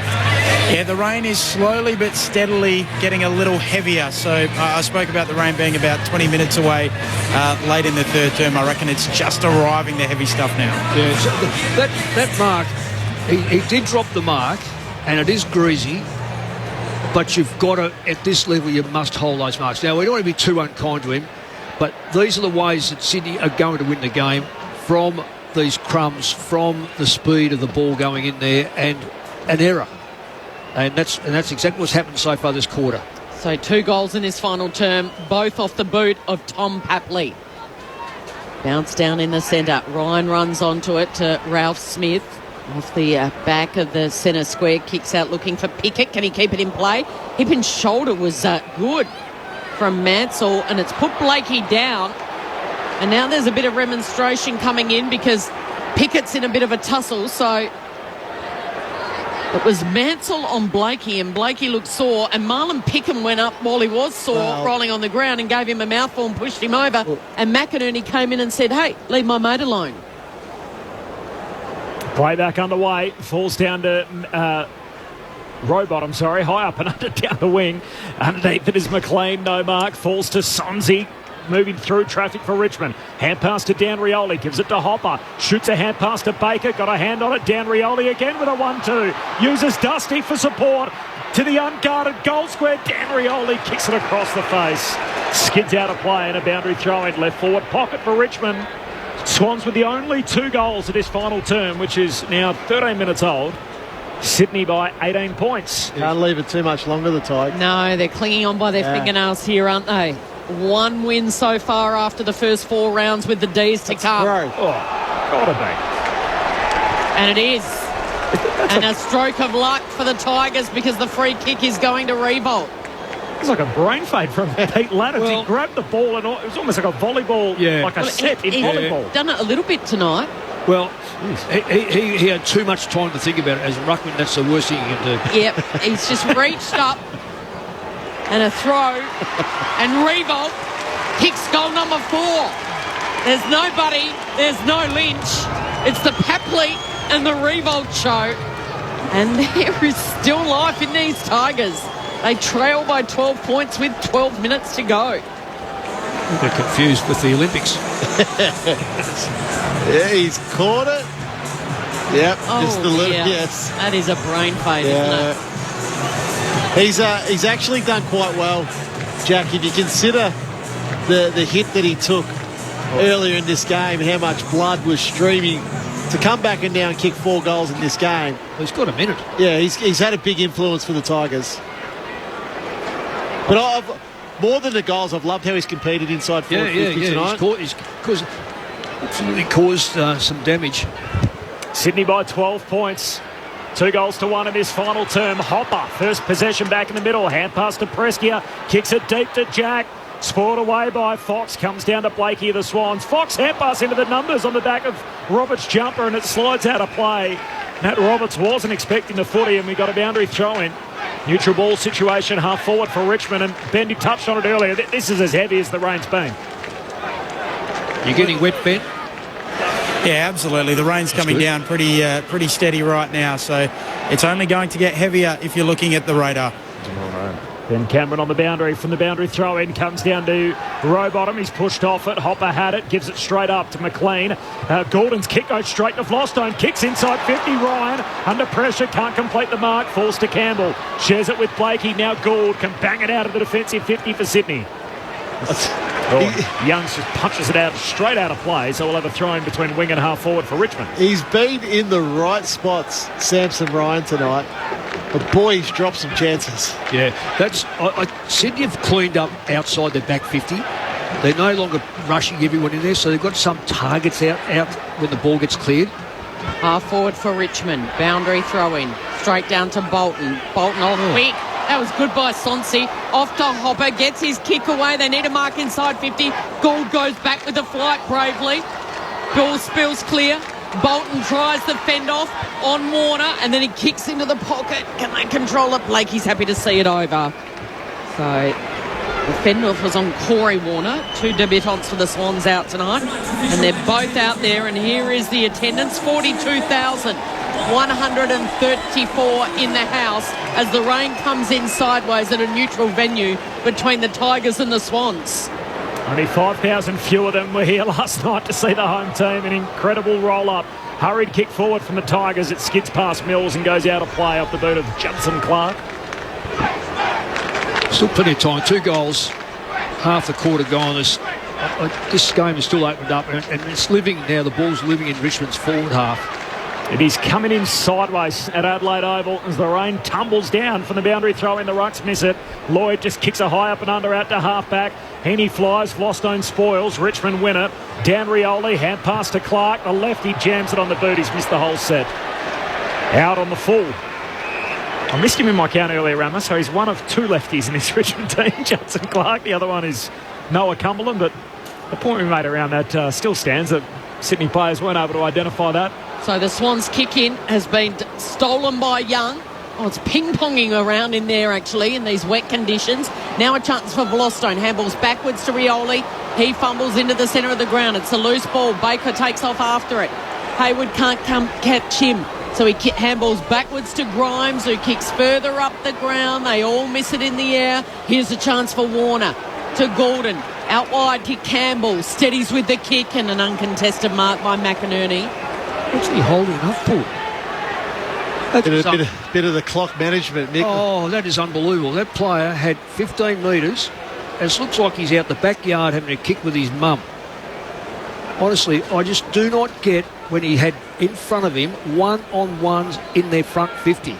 Yeah, the rain is slowly but steadily getting a little heavier. So I spoke about the rain being about 20 minutes away late in the third term. I reckon it's just arriving, the heavy stuff now. Yeah, so that mark, he did drop the mark, and it is greasy. But you've got to, at this level, you must hold those marks. Now, we don't want to be too unkind to him, but these are the ways that Sydney are going to win the game, from these crumbs, from the speed of the ball going in there, and an error. And that's exactly what's happened so far this quarter. So 2 goals in his final term, both off the boot of Tom Papley. Bounce down in the centre. Ryan runs onto it to Ralph Smith. Off the back of the centre square, kicks out looking for Pickett. Can he keep it in play? Hip and shoulder was good from Mansell, and it's put Blakey down. And now there's a bit of remonstration coming in because Pickett's in a bit of a tussle. So it was Mansell on Blakey, and Blakey looked sore, and Marlon Pickham went up while he was sore, rolling on the ground, and gave him a mouthful and pushed him over. And McInerney came in and said, "Hey, leave my mate alone." Play back underway. Falls down to Rowbottom, high up and under down the wing. Underneath it is McLean, no mark. Falls to Sonzi, moving through traffic for Richmond. Hand pass to Dan Rioli, gives it to Hopper. Shoots a hand pass to Baker, got a hand on it. Dan Rioli again with a 1-2. Uses Dusty for support. To the unguarded goal square, Dan Rioli kicks it across the face. Skids out of play and a boundary throw in left forward pocket for Richmond. Swans with the only 2 goals of this final term, which is now 13 minutes old. Sydney by 18 points. Can't leave it too much longer, the Tigers. No, they're clinging on by their fingernails here, aren't they? 1 win so far after the first 4 rounds with the D's to come. Oh, gotta be. And it is. And a stroke of luck for the Tigers because the free kick is going to Revolt. It's like a brain fade from Pete Laddams. He grabbed the ball and it was almost like a volleyball, like a set in volleyball. He's done it a little bit tonight. Well, he had too much time to think about it. As a ruckman, that's the worst thing you can do. Yep, he's just reached up and a throw and Revolt kicks goal number 4. There's nobody, there's no Lynch. It's the Papley and the Revolt show. And there is still life in these Tigers. They trail by 12 points with 12 minutes to go. They're confused with the Olympics. Yeah, he's caught it. Yep, just the little, dear. yes. That is a brain fade, isn't it? He's actually done quite well, Jack, if you consider the hit that he took earlier in this game, how much blood was streaming. To come back and now and kick 4 goals in this game. He's got a minute. Yeah, he's had a big influence for the Tigers. But more than the goals, I've loved how he's competed inside 450 tonight. He's absolutely caused some damage. Sydney by 12 points. 2 goals to 1 in this final term. Hopper, first possession back in the middle. Hand pass to Preskia. Kicks it deep to Jack. Spoiled away by Fox. Comes down to Blakey of the Swans. Fox hand pass into the numbers on the back of Roberts' jumper and it slides out of play. Matt Roberts wasn't expecting the footy and we got a boundary throw in. Neutral ball situation, half forward for Richmond, and Bendy touched on it earlier. This is as heavy as the rain's been. You're getting wet, Ben? Yeah, absolutely. The rain's coming down pretty steady right now, so it's only going to get heavier if you're looking at the radar. Ben Cameron on the boundary from the boundary throw in comes down to Rowbottom. He's pushed off it. Hopper had it, gives it straight up to McLean. Gordon's kick goes straight to Vlostone. Kicks inside 50. Ryan under pressure, can't complete the mark. Falls to Campbell. Shares it with Blakey. Now Gould can bang it out of the defensive 50 for Sydney. Youngs just punches it out straight out of play, so we'll have a throw in between wing and half forward for Richmond. He's been in the right spots, Samson Ryan, tonight. But boy, he's dropped some chances. Yeah, Sydney have cleaned up outside their back 50. They're no longer rushing everyone in there, so they've got some targets out when the ball gets cleared. Half forward for Richmond. Boundary throw in. Straight down to Bolton. Bolton off quick. That was good by Sonsi. Off to Hopper. Gets his kick away. They need a mark inside 50. Gould goes back with the flight bravely. Ball spills clear. Bolton tries the fend off on Warner and then he kicks into the pocket. Can they control it? Blakey's happy to see it over. So the fend off was on Corey Warner. 2 debutants for the Swans out tonight. And they're both out there. And here is the attendance. 42,134 in the house as the rain comes in sideways at a neutral venue between the Tigers and the Swans. Only 5,000 fewer than were here last night to see the home team. An incredible roll-up. Hurried kick forward from the Tigers. It skids past Mills and goes out of play off the boot of Judson Clark. Still plenty of time. 2 goals. Half the quarter gone. This game is still opened up and it's living now. The ball's living in Richmond's forward half. It is coming in sideways at Adelaide Oval as the rain tumbles down from the boundary throw in. The Rucks miss it. Lloyd just kicks a high up and under out to half-back. Heaney flies. Vlostone spoils. Richmond win it. Dan Rioli, hand pass to Clark. The lefty jams it on the boot. He's missed the whole set. Out on the full. I missed him in my count earlier, Rama, so he's one of 2 lefties in this Richmond team. Judson Clark. The other one is Noah Cumberland, but the point we made around that still stands. That Sydney players weren't able to identify that. So the Swans kick in has been stolen by Young. Oh, it's ping-ponging around in there, actually, in these wet conditions. Now a chance for Vlostone. Handballs backwards to Rioli. He fumbles into the centre of the ground. It's a loose ball. Baker takes off after it. Hayward can't catch him. So he handballs backwards to Grimes, who kicks further up the ground. They all miss it in the air. Here's a chance for Warner to Gordon. Out wide to Campbell. Steadies with the kick and an uncontested mark by McInerney. What's he holding up for? Bit of the clock management, Nick. Oh, that is unbelievable. That player had 15 metres. It looks like he's out the backyard having a kick with his mum. Honestly, I just do not get when he had in front of him one-on-ones in their front 50.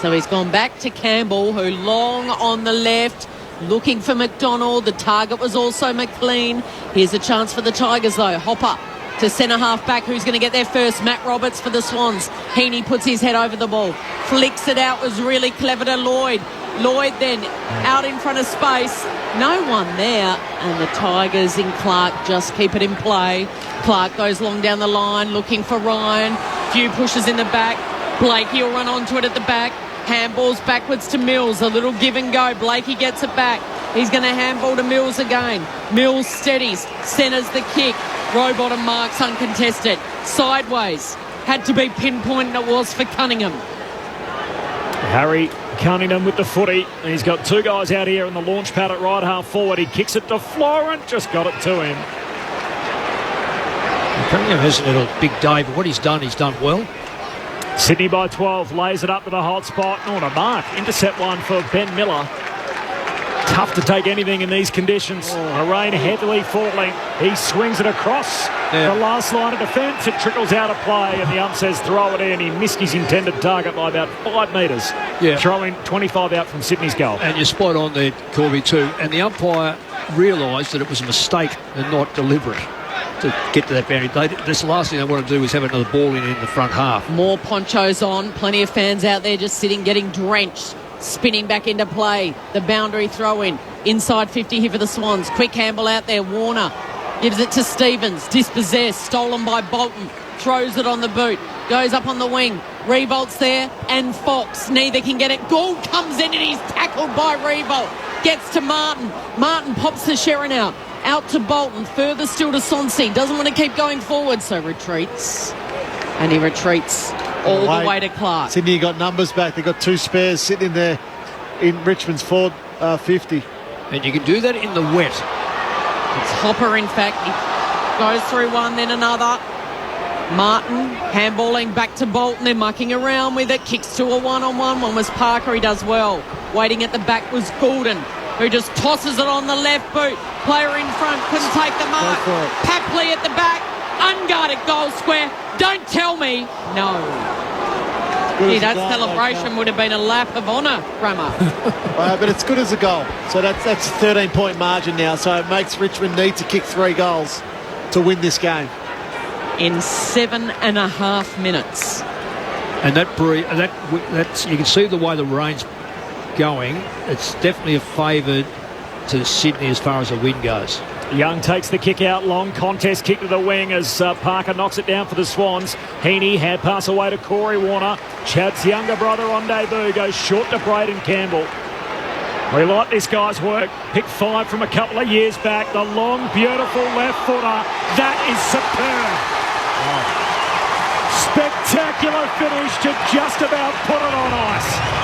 So he's gone back to Campbell, who long on the left, looking for McDonald. The target was also McLean. Here's a chance for the Tigers, though. Hopper to centre half back. Who's going to get there first? Matt Roberts for the Swans. Heaney puts his head over the ball. Flicks it out. Was really clever to Lloyd. Lloyd then out in front of space. No one there. And the Tigers in Clark just keep it in play. Clark goes long down the line looking for Ryan. Few pushes in the back. Blakey will run onto it at the back. Handballs backwards to Mills. A little give and go. Blakey gets it back. He's going to handball to Mills again. Mills steadies. Centres the kick. Rowbottom marks uncontested. Sideways. Had to be pinpointed. It was for Cunningham. Harry Cunningham with the footy. He's got two guys out here in the launch pad at right half forward. He kicks it to Florent. Just got it to him. Cunningham hasn't had a big day, but what he's done well. Sydney by 12. Lays it up to the hot spot. On a mark. Intercept one for Ben Miller. Tough to take anything in these conditions. The rain heavily falling. He swings it across the last line of defence. It trickles out of play, and the ump says throw it in. He missed his intended target by about 5 metres. Yeah. Throwing 25 out from Sydney's goal. And you're spot on there, Corby, too. And the umpire realised that it was a mistake and not deliberate to get to that boundary. This last thing they want to do is have another ball in the front half. More ponchos on. Plenty of fans out there just sitting, getting drenched. Spinning back into play. The boundary throw in. Inside 50 here for the Swans. Quick handball out there. Warner gives it to Stevens. Dispossessed. Stolen by Bolton. Throws it on the boot. Goes up on the wing. Revolt's there. And Fox. Neither can get it. Gould comes in and he's tackled by Revolt. Gets to Martin. Martin pops the Sherrin out. Out to Bolton. Further still to Sonsi. Doesn't want to keep going forward, so retreats. And he retreats all the way to Clark. Sydney got numbers back. They've got two spares sitting in there in Richmond's forward 50. And you can do that in the wet. It's Hopper, in fact. He goes through one, then another. Martin handballing back to Bolton. They're mucking around with it. Kicks to a one-on-one. One was Parker. He does well. Waiting at the back was Goulden, who just tosses it on the left boot. Player in front couldn't take the mark. Papley at the back. Unguarded goal square. Don't tell me. No. Gee, that celebration would have been a lap of honour, Rammer. But it's good as a goal. So that's a 13-point margin now. So it makes Richmond need to kick 3 goals to win this game. In 7.5 minutes. And that's you can see the way the rain's going. It's definitely a favour to Sydney as far as the win goes. Young takes the kick out, long contest kick to the wing as Parker knocks it down for the Swans. Heaney, hand pass away to Corey Warner. Chad's younger brother on debut goes short to Braden Campbell. We like this guy's work. Pick 5 from a couple of years back. The long, beautiful left footer. That is superb. Spectacular finish to just about put it on ice.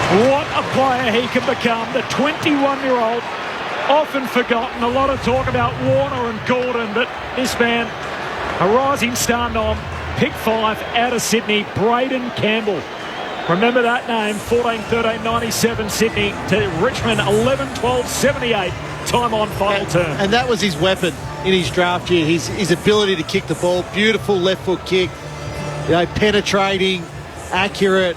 What a player he can become. The 21-year-old, often forgotten. A lot of talk about Warner and Gordon, but this man, a rising star nom, pick 5 out of Sydney, Braden Campbell. Remember that name, 14-13-97 Sydney to Richmond, 11-12-78, time on final term. And that was his weapon in his draft year, his ability to kick the ball. Beautiful left foot kick, penetrating, accurate.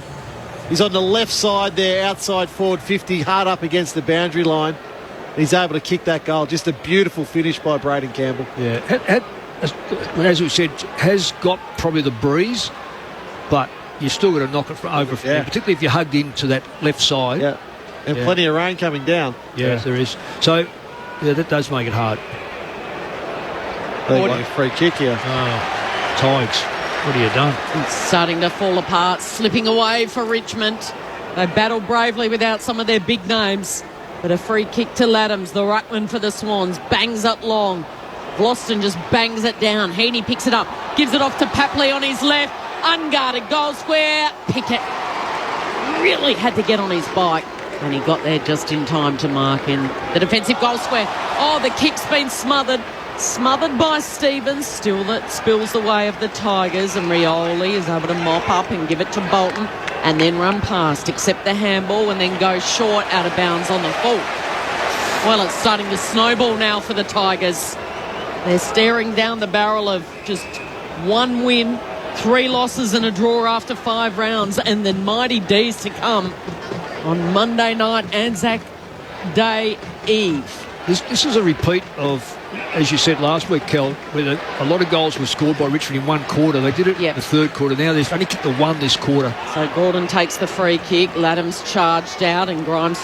He's on the left side there, outside forward 50, hard up against the boundary line. He's able to kick that goal. Just a beautiful finish by Braden Campbell. Yeah, as we said, has got probably the breeze, but you still got to knock it over, particularly if you're hugged into that left side. Yeah, and plenty of rain coming down. Yes, there is. So, that does make it hard. They want a free kick here. Oh, Tigers. What have you done? It's starting to fall apart, slipping away for Richmond. They battled bravely without some of their big names. But a free kick to Laddams, the ruckman for the Swans, bangs up long. Gloston just bangs it down. Heaney picks it up, gives it off to Papley on his left. Unguarded goal square. Pickett really had to get on his bike. And he got there just in time to mark in the defensive goal square. Oh, the kick's been smothered. Smothered by Stevens, still that spills the way of the Tigers, and Rioli is able to mop up and give it to Bolton and then run past, accept the handball and then go short out of bounds on the full. Well, it's starting to snowball now for the Tigers. They're staring down the barrel of just 1 win, 3 losses and a draw after 5 rounds, and then mighty D's to come on Monday night, Anzac Day Eve. This is a repeat of as you said last week, Kel, where a lot of goals were scored by Richmond in one quarter. They did it in the third quarter. Now they've only kicked the one this quarter. So Gordon takes the free kick. Laddam's charged out and Grimes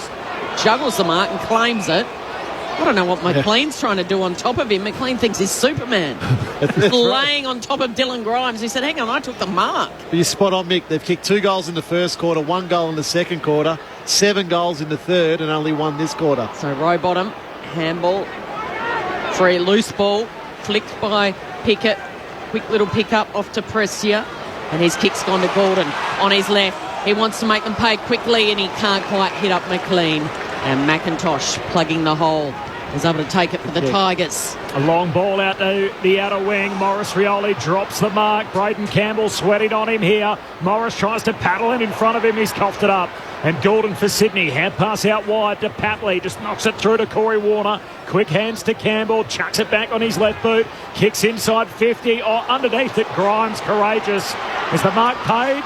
juggles the mark and claims it. I don't know what McLean's trying to do on top of him. McLean thinks he's Superman. Laying on top of Dylan Grimes. He said, hang on, I took the mark. You're spot on, Mick. They've kicked 2 goals in the first quarter, 1 goal in the second quarter, 7 goals in the third, and only 1 this quarter. So Rowbottom, handball, free loose ball, flicked by Pickett. Quick little pick up off to Prestia. And his kick's gone to Gordon on his left. He wants to make them pay quickly and he can't quite hit up McLean. And McIntosh plugging the hole. Is able to take it for the Tigers. A long ball out to the outer wing. Morris Rioli drops the mark. Braden Campbell sweating on him here. Morris tries to paddle in front of him. He's coughed it up. And Gordon for Sydney. Hand pass out wide to Papley. Just knocks it through to Corey Warner. Quick hands to Campbell. Chucks it back on his left boot. Kicks inside 50. Underneath it, Grimes courageous. Is the mark paid?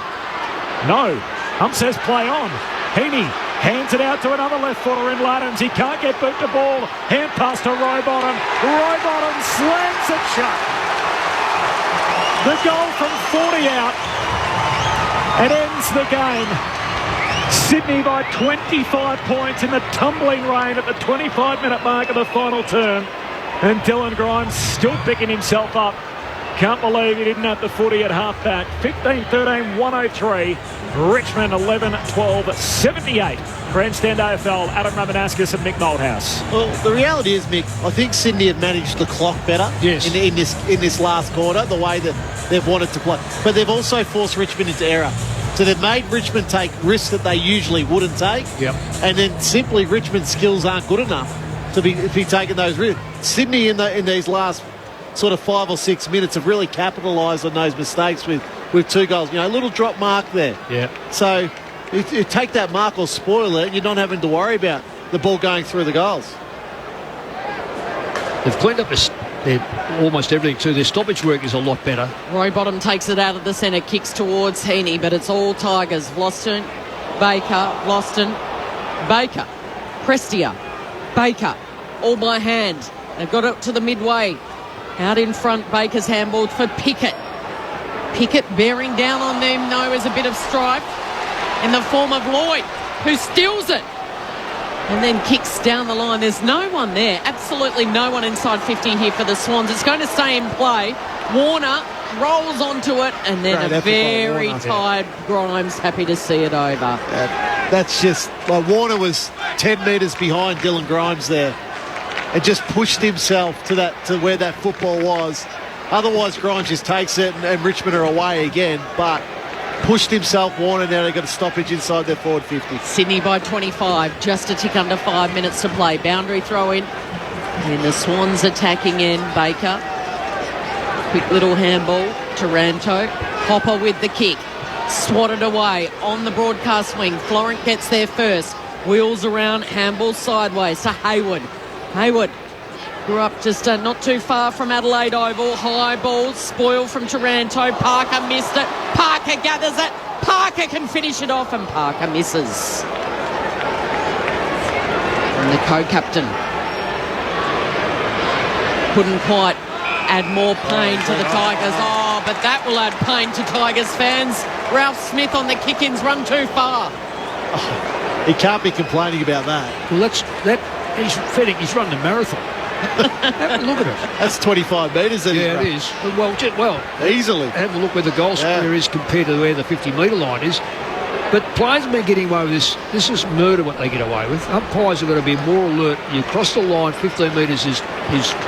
No. Hump says play on. Heaney hands it out to another left footer in Laddams. He can't get boot to ball. Hand pass to Rowbottom. Rowbottom slams it shut. The goal from 40 out. It ends the game. Sydney by 25 points in the tumbling rain at the 25-minute mark of the final term. And Dylan Grimes still picking himself up. Can't believe he didn't have the footy at half-back. 15-13, 103. Richmond 11-12, 78. Grandstand AFL, Adam Ramanauskas and Mick Malthouse. Well, the reality is, Mick, I think Sydney have managed the clock better in this last quarter, the way that they've wanted to play. But they've also forced Richmond into error. So they've made Richmond take risks that they usually wouldn't take. Yep. And then simply Richmond's skills aren't good enough to be taking those risks. Sydney in these last sort of 5 or 6 minutes have really capitalised on those mistakes with 2 goals. You know, a little drop mark there. Yeah. So you take that mark or spoil it, you're not having to worry about the ball going through the goals. They've cleaned up almost everything too. Their stoppage work is a lot better. Rowbottom takes it out of the centre, kicks towards Heaney, but it's all Tigers. Vlosten, Baker, Vlosten, Baker, Prestia, Baker, all by hand. They've got it to the midway. Out in front, Baker's handball for Pickett. Pickett bearing down on them, though, is a bit of strife in the form of Lloyd, who steals it and then kicks down the line. There's no one there, absolutely no one inside 50 here for the Swans. It's going to stay in play. Warner rolls onto it and then a very tired Grimes, happy to see it over. That's just, like, Warner was 10 metres behind Dylan Grimes there and just pushed himself to where that football was. Otherwise, Grimes just takes it and Richmond are away again, but pushed himself, Warner. Now they've got a stoppage inside their forward 50. Sydney by 25, just a tick under 5 minutes to play. Boundary throw in. And the Swans attacking in. Baker. Quick little handball. Taranto. Hopper with the kick. Swatted away on the broadcast wing. Florent gets there first. Wheels around. Handball sideways to Hayward. Hayward grew up just not too far from Adelaide Oval. High ball, spoil from Taranto. Parker missed it. Parker gathers it. Parker can finish it off and Parker misses. And the co-captain couldn't quite add more pain to the Tigers. Oh, but that will add pain to Tigers fans. Ralph Smith on the kick-ins, run too far. Oh, he can't be complaining about that. Well, he's fitting. He's running a marathon. Have a look at it. That's 25 metres. Yeah, it is. Well, easily. Have a look where the goal square is compared to where the 50-metre line is. But players have been getting away with this. This is murder what they get away with. Umpires have got to be more alert. You cross the line, 15 metres is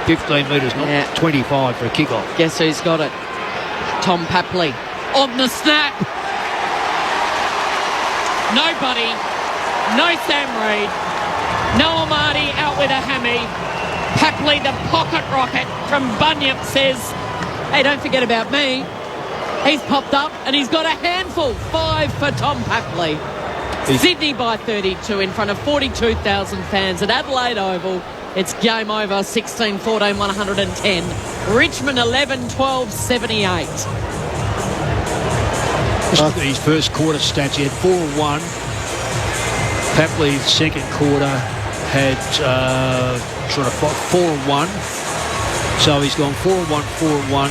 15 metres, not 25 for a kick-off. Guess who's got it? Tom Papley on the snap. Nobody. No Sam Reid. No Amadi out with a hammy. Papley, the pocket rocket from Bunyip, says, hey, don't forget about me. He's popped up and he's got a handful. 5 for Tom Papley. Sydney by 32 in front of 42,000 fans at Adelaide Oval. It's game over, 16-14, 110. Richmond 11-12, 78. His first quarter stats, he had 4-1. Papley's second quarter had 4-1. So he's gone 4-1, 4-1.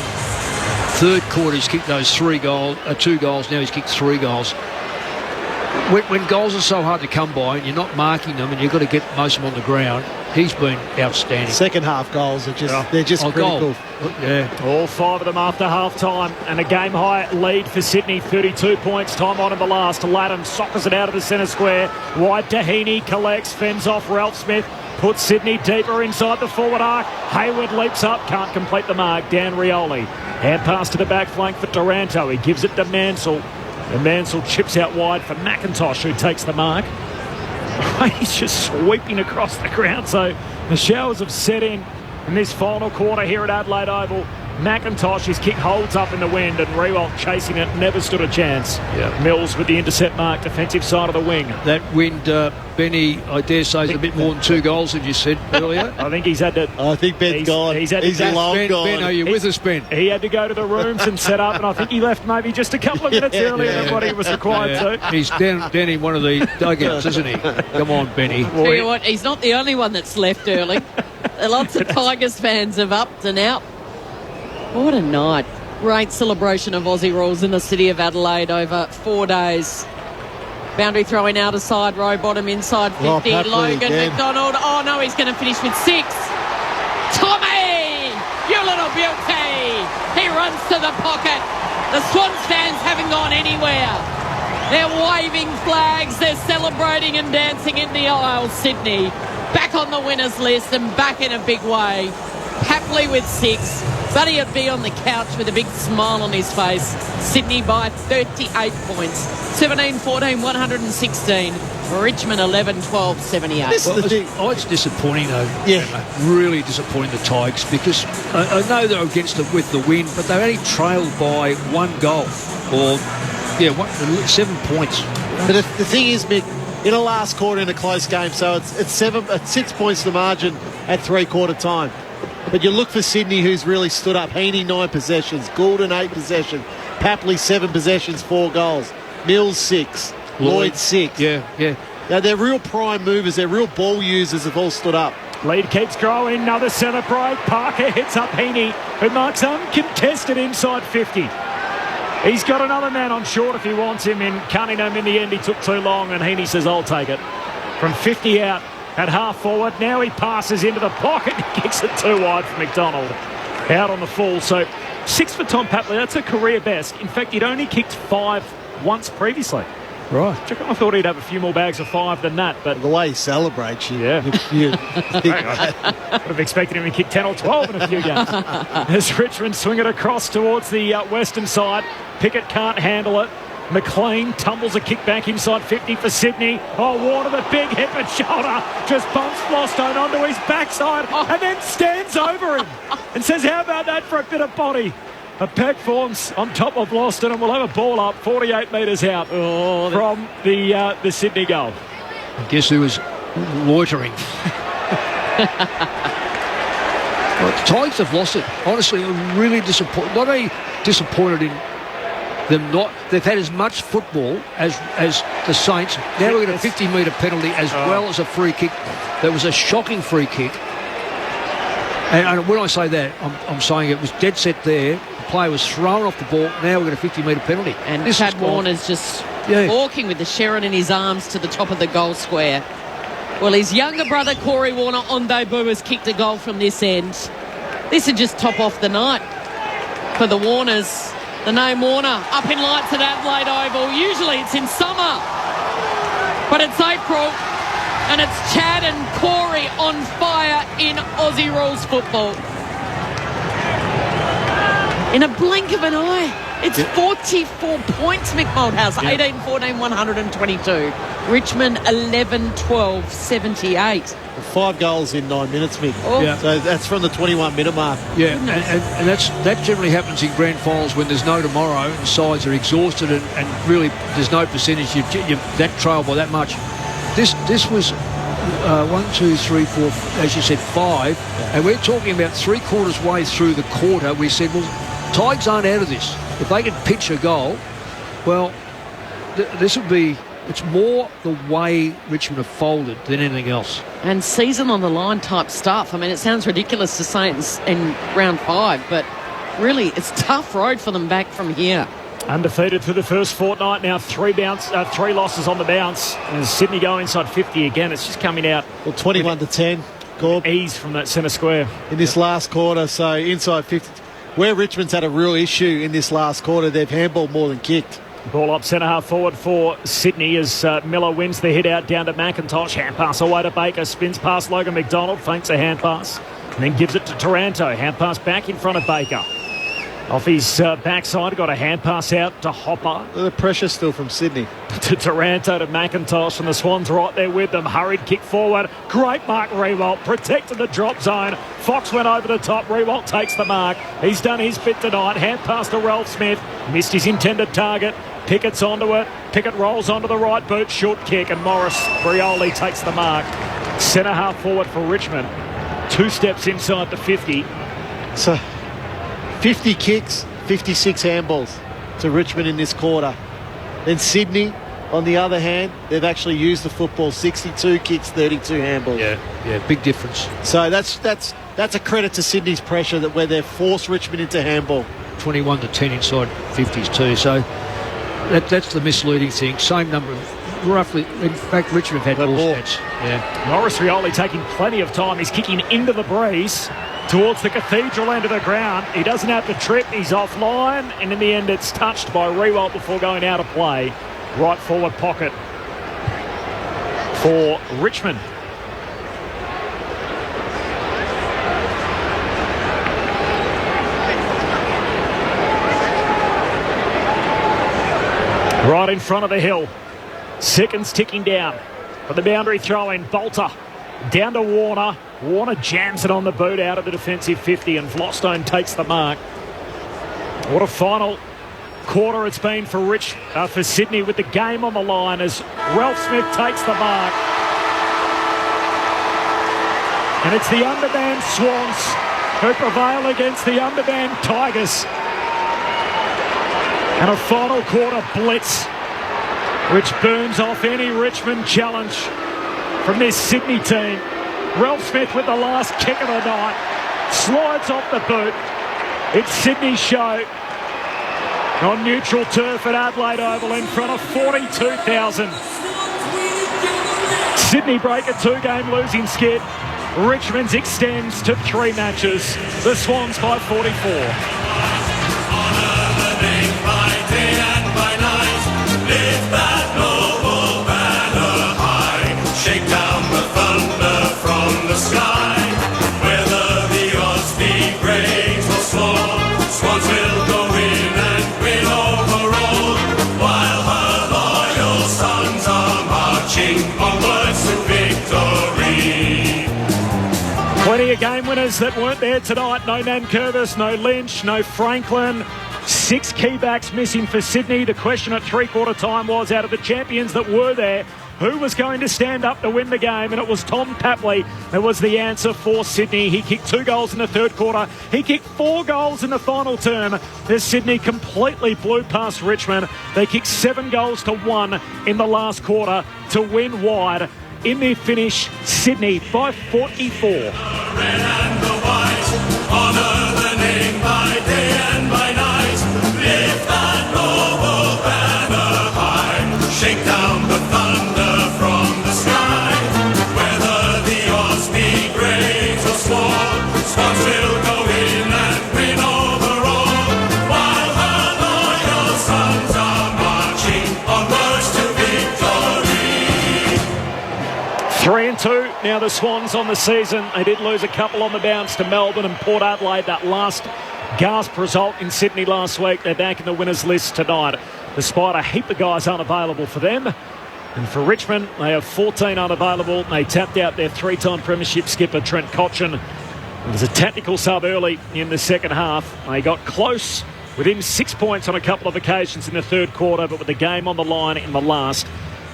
Third quarter, he's kicked those 2 goals. Now he's kicked 3 goals. When goals are so hard to come by and you're not marking them and you've got to get most of them on the ground, he's been outstanding. Second half goals are they're just critical. Goal. Yeah. All 5 of them after half-time, and a game-high lead for Sydney, 32 points, time on in the last. Latham soccers it out of the centre square. Wide to Heaney, collects, fends off Ralph Smith, puts Sydney deeper inside the forward arc. Hayward leaps up, can't complete the mark. Dan Rioli. Hand pass to the back flank for Taranto. He gives it to Mansell. And Mansell chips out wide for McIntosh, who takes the mark. He's just sweeping across the ground. So the showers have set in this final quarter here at Adelaide Oval. McIntosh, his kick holds up in the wind, and Riewoldt chasing it, never stood a chance. Yeah. Mills with the intercept mark, defensive side of the wing. That wind, Benny, I dare say, is a bit more than 2 goals, as you said earlier. I think he's had to... I think Ben's gone. He's long gone. Ben, are you with us, Ben? He had to go to the rooms and set up, and I think he left maybe just a couple of minutes earlier than what he was required to. He's down in one of the dugouts, isn't he? Come on, Benny. Tell you what, he's not the only one that's left early. Lots of Tigers fans have upped and out. What a night. Great celebration of Aussie rules in the city of Adelaide over 4 days. Boundary throwing out a side row, bottom inside 50. Logan McDonald. Oh, no, he's going to finish with 6. Tommy! You little beauty! He runs to the pocket. The Swan stands haven't gone anywhere. They're waving flags. They're celebrating and dancing in the aisle. Sydney back on the winners list and back in a big way. Happily with 6. Buddy would be on the couch with a big smile on his face. Sydney by 38 points. 17-14, 116. Richmond 11-12, 78. It's disappointing, though. Yeah. Really disappointing, the Tigers, because I know they're against it with the win, but they're only trailed by 1 goal. Or, 7 points. But the thing is, Mick, in a last quarter in a close game, so it's 6 points the margin at 3-quarter time. But you look for Sydney, who's really stood up. Heaney, 9 possessions. Goulden, 8 possessions. Papley, 7 possessions, 4 goals. Mills, 6. Lloyd, 6. Yeah. Now, they're real prime movers. They're real ball users, have all stood up. Lead keeps growing. Another centre break. Parker hits up Heaney, who marks uncontested inside 50. He's got another man on short if he wants him in Cunningham. In the end, he took too long, and Heaney says, I'll take it. From 50 out. At half forward, now he passes into the pocket and kicks it too wide for McDonald. Out on the full, so 6 for Tom Papley, that's a career best. In fact, he'd only kicked 5 once previously. Right. I thought he'd have a few more bags of 5 than that, but... The way he celebrates, I would have expected him to kick 10 or 12 in a few games. As Richmond swing it across towards the western side, Pickett can't handle it. McLean tumbles a kick back inside 50 for Sydney. Oh, Warner, the big hip and shoulder. Just bumps Flostone onto his backside and then stands over him and says, how about that for a bit of body? A pack forms on top of Flostone, and we'll have a ball up 48 metres out from the Sydney goal. I guess he was loitering. Well, the Tigers have lost it. Honestly, I'm really disappointed. Not only disappointed in them not. They've had as much football as the Saints. Now we've got a 50-metre penalty as well as a free kick. That was a shocking free kick. And when I say that, I'm saying it was dead set there. The player was thrown off the ball. Now we've got a 50-metre penalty. And Chad Warner's just walking with the Sharon in his arms to the top of the goal square. Well, his younger brother, Corey Warner, on debut, has kicked a goal from this end. This would just top off the night for the Warners. The name Warner up in lights at Adelaide Oval. Usually it's in summer, but it's April, and it's Chad and Corey on fire in Aussie rules football. In a blink of an eye, it's 44 points, Mick Malthouse. 18-14, 122. Richmond 11-12, 78. 5 goals in 9 minutes, Mick. So that's from the 21-minute mark. Yeah, and that generally happens in grand finals when there's no tomorrow and sides are exhausted and really there's no percentage. You that trail by that much. This was 1, 2, 3, 4, as you said, 5, and we're talking about 3/4 way through the quarter. We said, well, Tigers aren't out of this. If they can pitch a goal, well, this would be It's more the way Richmond have folded than anything else. And season on the line type stuff. I mean, it sounds ridiculous to say it in round 5, but really, it's tough road for them back from here. Undefeated through the first fortnight now, 3 losses on the bounce. And Sydney go inside 50 again. It's just coming out. Well, 21-10. Gorb. Ease from that centre square. In this last quarter, so inside 50. Where Richmond's had a real issue in this last quarter, they've handballed more than kicked. Ball up centre half forward for Sydney as Miller wins the hit out down to McIntosh. Hand pass away to Baker. Spins past Logan McDonald. Feints a hand pass. And then gives it to Taranto. Hand pass back in front of Baker. Off his backside, got a hand pass out to Hopper. The pressure still from Sydney. To Taranto, to McIntosh, and the Swans right there with them. Hurried kick forward. Great mark, Rewalt. Protected the drop zone. Fox went over the top. Rewalt takes the mark. He's done his bit tonight. Hand pass to Ralph Smith. Missed his intended target. Pickett's onto it. Pickett rolls onto the right boot. Short kick, and Morris Brioli takes the mark. Centre half forward for Richmond. 2 steps inside the 50. So 50 kicks, 56 handballs to Richmond in this quarter. Then Sydney, on the other hand, they've actually used the football. 62 kicks, 32 handballs. Yeah, big difference. So that's a credit to Sydney's pressure that where they've forced Richmond into handball. 21-10 inside 50s too. So that's the misleading thing. Same number of, roughly. In fact, Richmond have had more stats. Yeah. Morris Rioli taking plenty of time. He's kicking into the breeze towards the cathedral end of the ground. He doesn't have to trip. He's offline, and in the end, it's touched by Rewalt before going out of play. Right forward pocket for Richmond. Right in front of the hill. Seconds ticking down. For the boundary throw in, Bolter down to Warner. Warner jams it on the boot out of the defensive 50, and Vlostone takes the mark. What a final quarter it's been for Sydney with the game on the line as Ralph Smith takes the mark. And it's the undermanned Swans who prevail against the undermanned Tigers. And a final quarter blitz which burns off any Richmond challenge from this Sydney team. Ralph Smith with the last kick of the night. Slides off the boot. It's Sydney's show on neutral turf at Adelaide Oval in front of 42,000. Sydney break a 2-game losing skid. Richmond's extends to 3 matches. The Swans by 44. Shake down the thunder from the sky. Whether the odds be great or small, Swans will go in and win overall, while her loyal sons are marching onwards to victory. Plenty of game winners that weren't there tonight. No Nankervis, no Lynch, no Franklin. 6 key backs missing for Sydney. The question at 3/4 time was, out of the champions that were there, who was going to stand up to win the game? And it was Tom Papley that was the answer for Sydney. He kicked 2 goals in the third quarter. He kicked 4 goals in the final term as Sydney completely blew past Richmond. They kicked 7 goals to 1 in the last quarter to win wide. In their finish, Sydney by 44. The red and the white, honour the name by day and by night. Lift that noble banner high. Shake down the thunder from the sky. Whether the odds be great or small, Swans will go in and win overall, while her loyal sons are marching onwards to victory. 3-2 now the Swans on the season. They did lose a couple on the bounce to Melbourne and Port Adelaide. That last gasp result in Sydney last week. They're back in the winners list tonight, despite a heap of guys unavailable for them. And for Richmond, they have 14 unavailable. They tapped out their 3-time premiership skipper Trent Cotchin. It was a tactical sub early in the second half. They got close, within 6 points on a couple of occasions in the third quarter, but with the game on the line in the last,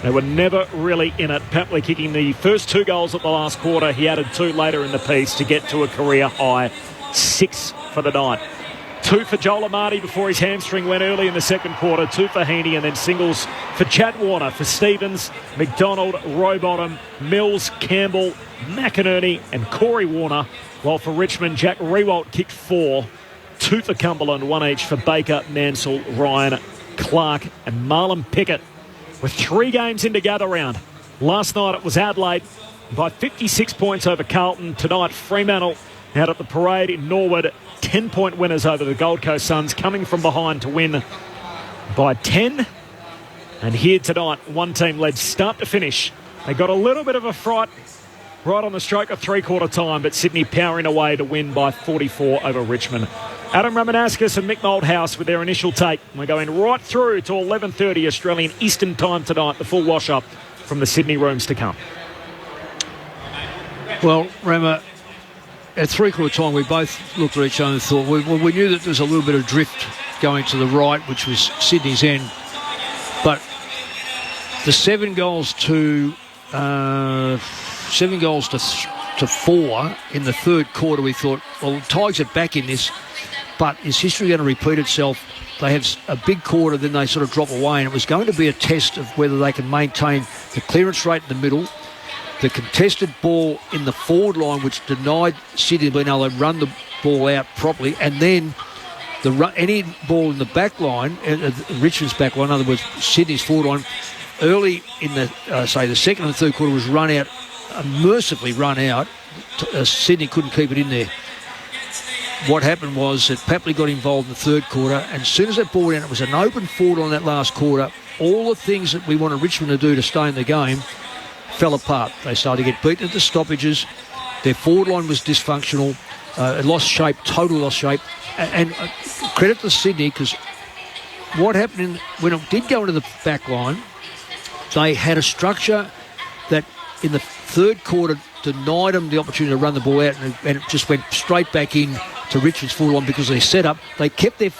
they were never really in it. Papley kicking the first 2 goals at the last quarter. He added 2 later in the piece to get to a career high 6 for the night. 2 for Joel Amati before his hamstring went early in the second quarter. 2 for Heaney, and then singles for Chad Warner, for Stevens, McDonald, Rowbottom, Mills, Campbell, McInerney and Corey Warner. While for Richmond, Jack Rewalt kicked 4. 2 for Cumberland, 1 each for Baker, Mansell, Ryan, Clark and Marlon Pickett. With 3 games in to gather round. Last night it was Adelaide by 56 points over Carlton. Tonight Fremantle out at the parade in Norwood. 10-point winners over the Gold Coast Suns, coming from behind to win by 10. And here tonight, one team led start to finish. They got a little bit of a fright right on the stroke of three-quarter time, but Sydney powering away to win by 44 over Richmond. Adam Ramanauskas and Mick Moldhouse with their initial take. We're going right through to 11:30 Australian Eastern Time tonight, the full wash-up from the Sydney rooms to come. Well, Rama, at three-quarter time, we both looked at each other and thought, we knew that there was a little bit of drift going to the right, which was Sydney's end. But the 7 goals to 4 in the third quarter, we thought, well, the Tigers are back in this, but is history going to repeat itself? They have a big quarter, then they sort of drop away, and it was going to be a test of whether they can maintain the clearance rate in the middle, the contested ball in the forward line, which denied Sydney being able to run the ball out properly, and then any ball in the back line, Richmond's back line, in other words, Sydney's forward line, early in the second and third quarter was run out, mercifully run out. Sydney couldn't keep it in there. What happened was that Papley got involved in the third quarter, and as soon as that ball went out, it was an open forward on that last quarter. All the things that we wanted Richmond to do to stay in the game fell apart. They started to get beaten at the stoppages. Their forward line was dysfunctional. It lost shape, total lost shape. And credit to Sydney, because what happened when it did go into the back line, they had a structure that in the third quarter denied them the opportunity to run the ball out, and it just went straight back in to Richmond's forward line because of their setup. They kept a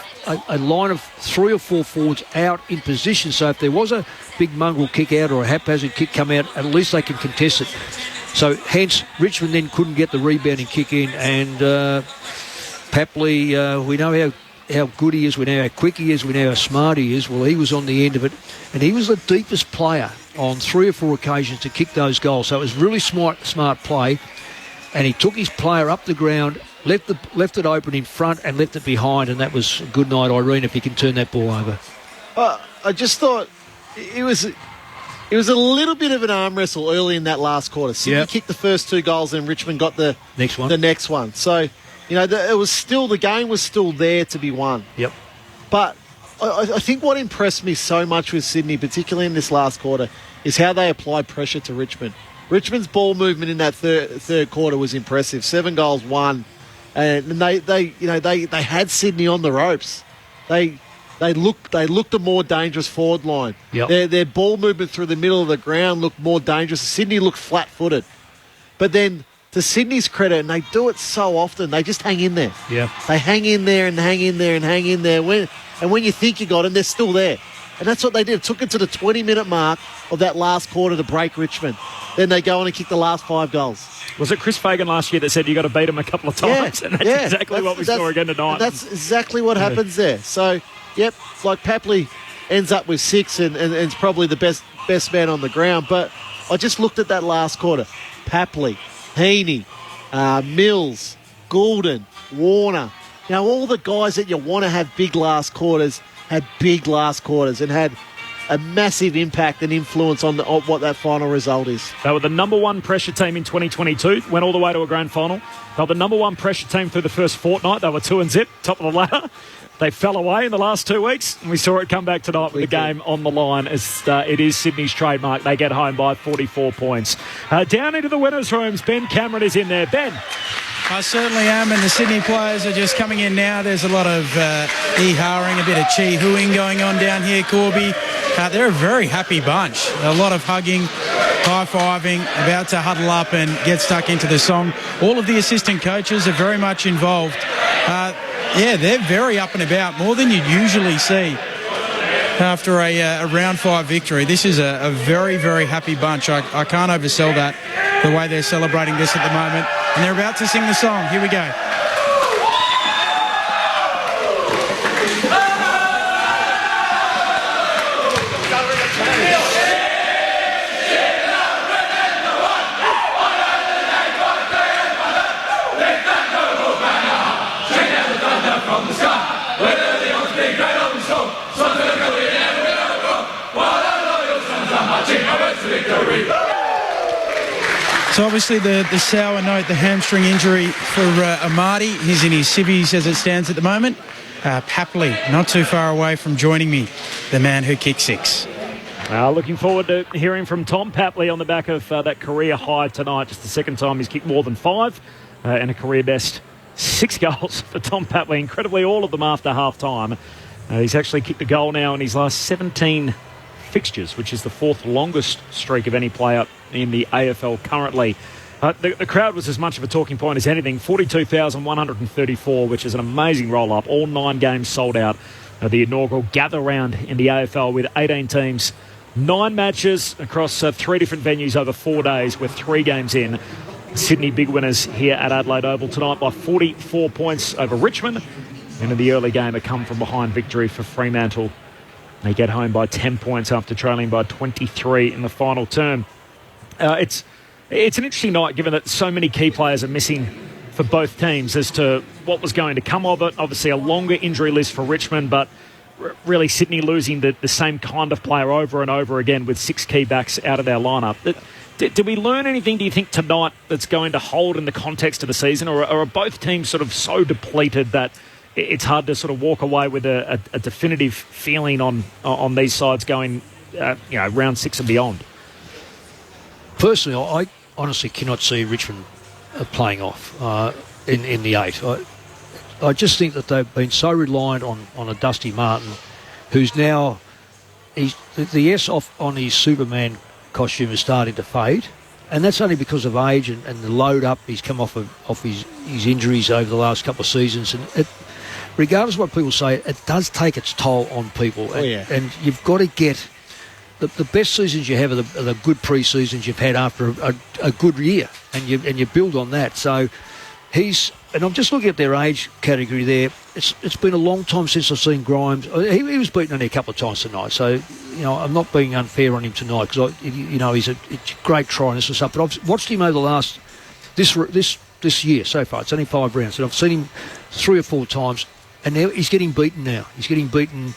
line of 3 or 4 forwards out in position, so if there was a big mongrel kick out or a haphazard kick come out, at least they can contest it. So hence Richmond then couldn't get the rebounding kick in, and Papley, we know how good he is, we know how quick he is, we know how smart he is. Well, he was on the end of it, and he was the deepest player on 3 or 4 occasions to kick those goals. So it was really smart play, and he took his player up the ground, left it open in front and left it behind, and that was a good night, Irene, if he can turn that ball over. I just thought it was a little bit of an arm wrestle early in that last quarter. Sydney kicked the first 2 goals, and Richmond got the next one. So, the game was still there to be won. Yep. But I think what impressed me so much with Sydney, particularly in this last quarter, is how they applied pressure to Richmond. Richmond's ball movement in that third quarter was impressive. 7 goals, 1, and they had Sydney on the ropes. They looked a more dangerous forward line. Yep. Their ball movement through the middle of the ground looked more dangerous. Sydney looked flat-footed, but then to Sydney's credit, and they do it so often, they just hang in there. Yeah, they hang in there and hang in there and hang in there. When you think you got them, they're still there. And that's what they did. It took it to the 20-minute mark of that last quarter to break Richmond. Then they go on and kick the last 5 goals. Was it Chris Fagan last year that said you got to beat them a couple of times? Yeah, and that's exactly what we saw again tonight. That's exactly what happens there. So, yep, like Papley ends up with 6 and is probably the best man on the ground. But I just looked at that last quarter. Papley, Heaney, Mills, Goulden, Warner. All the guys that you want to have big last quarters had big last quarters and had a massive impact and influence on what that final result is. They were the number 1 pressure team in 2022, went all the way to a grand final. They were the number 1 pressure team through the first fortnight. They were 2-0, top of the ladder. They fell away in the last 2 weeks, and we saw it come back tonight with the game on the line, as it is Sydney's trademark. They get home by 44 points. Down into the winners' rooms, Ben Cameron is in there. Ben. I certainly am, and the Sydney players are just coming in now. There's a lot of ee-hawing, a bit of chee-hooing going on down here, Corby. They're a very happy bunch. A lot of hugging, high-fiving, about to huddle up and get stuck into the song. All of the assistant coaches are very much involved. They're very up and about, more than you'd usually see after a round 5 victory. This is a very, very happy bunch. I can't oversell that, the way they're celebrating this at the moment. And they're about to sing the song. Here we go. victory. So obviously the sour note, the hamstring injury for Amadi. He's in his civvies as it stands at the moment. Papley, not too far away from joining me, the man who kicked 6. Looking forward to hearing from Tom Papley on the back of that career high tonight. Just the second time he's kicked more than 5 and a career best 6 goals for Tom Papley. Incredibly, all of them after half-time. He's actually kicked a goal now in his last 17 fixtures, which is the 4th longest streak of any player in the AFL currently. The crowd was as much of a talking point as anything. 42,134, which is an amazing roll-up. All 9 games sold out. The inaugural gather round in the AFL with 18 teams, 9 matches across 3 different venues over 4 days with 3 games in. Sydney big winners here at Adelaide Oval tonight by 44 points over Richmond. And in the early game, a come-from-behind victory for Fremantle. They get home by 10 points after trailing by 23 in the final term. It's an interesting night given that so many key players are missing for both teams as to what was going to come of it. Obviously a longer injury list for Richmond, but really Sydney losing the same kind of player over and over again with 6 key backs out of their lineup. Did we learn anything, do you think, tonight that's going to hold in the context of the season, or are both teams sort of so depleted that it's hard to sort of walk away with a definitive feeling on these sides going, round 6 and beyond? Personally, I honestly cannot see Richmond playing off in the 8. I just think that they've been so reliant on a Dusty Martin, who's now the S off on his Superman costume is starting to fade, and that's only because of age and the load up he's come off his injuries over the last couple of seasons. And regardless of what people say, it does take its toll on people. And you've got to get the best seasons you have are the good pre-seasons you've had after a good year, and you build on that. So and I'm just looking at their age category there. It's been a long time since I've seen Grimes. He was beaten only a couple of times tonight, so I'm not being unfair on him tonight because he's a great try and this and stuff. But I've watched him over the last this year so far. It's only 5 rounds, and I've seen him 3 or 4 times, and now he's getting beaten. He's getting beaten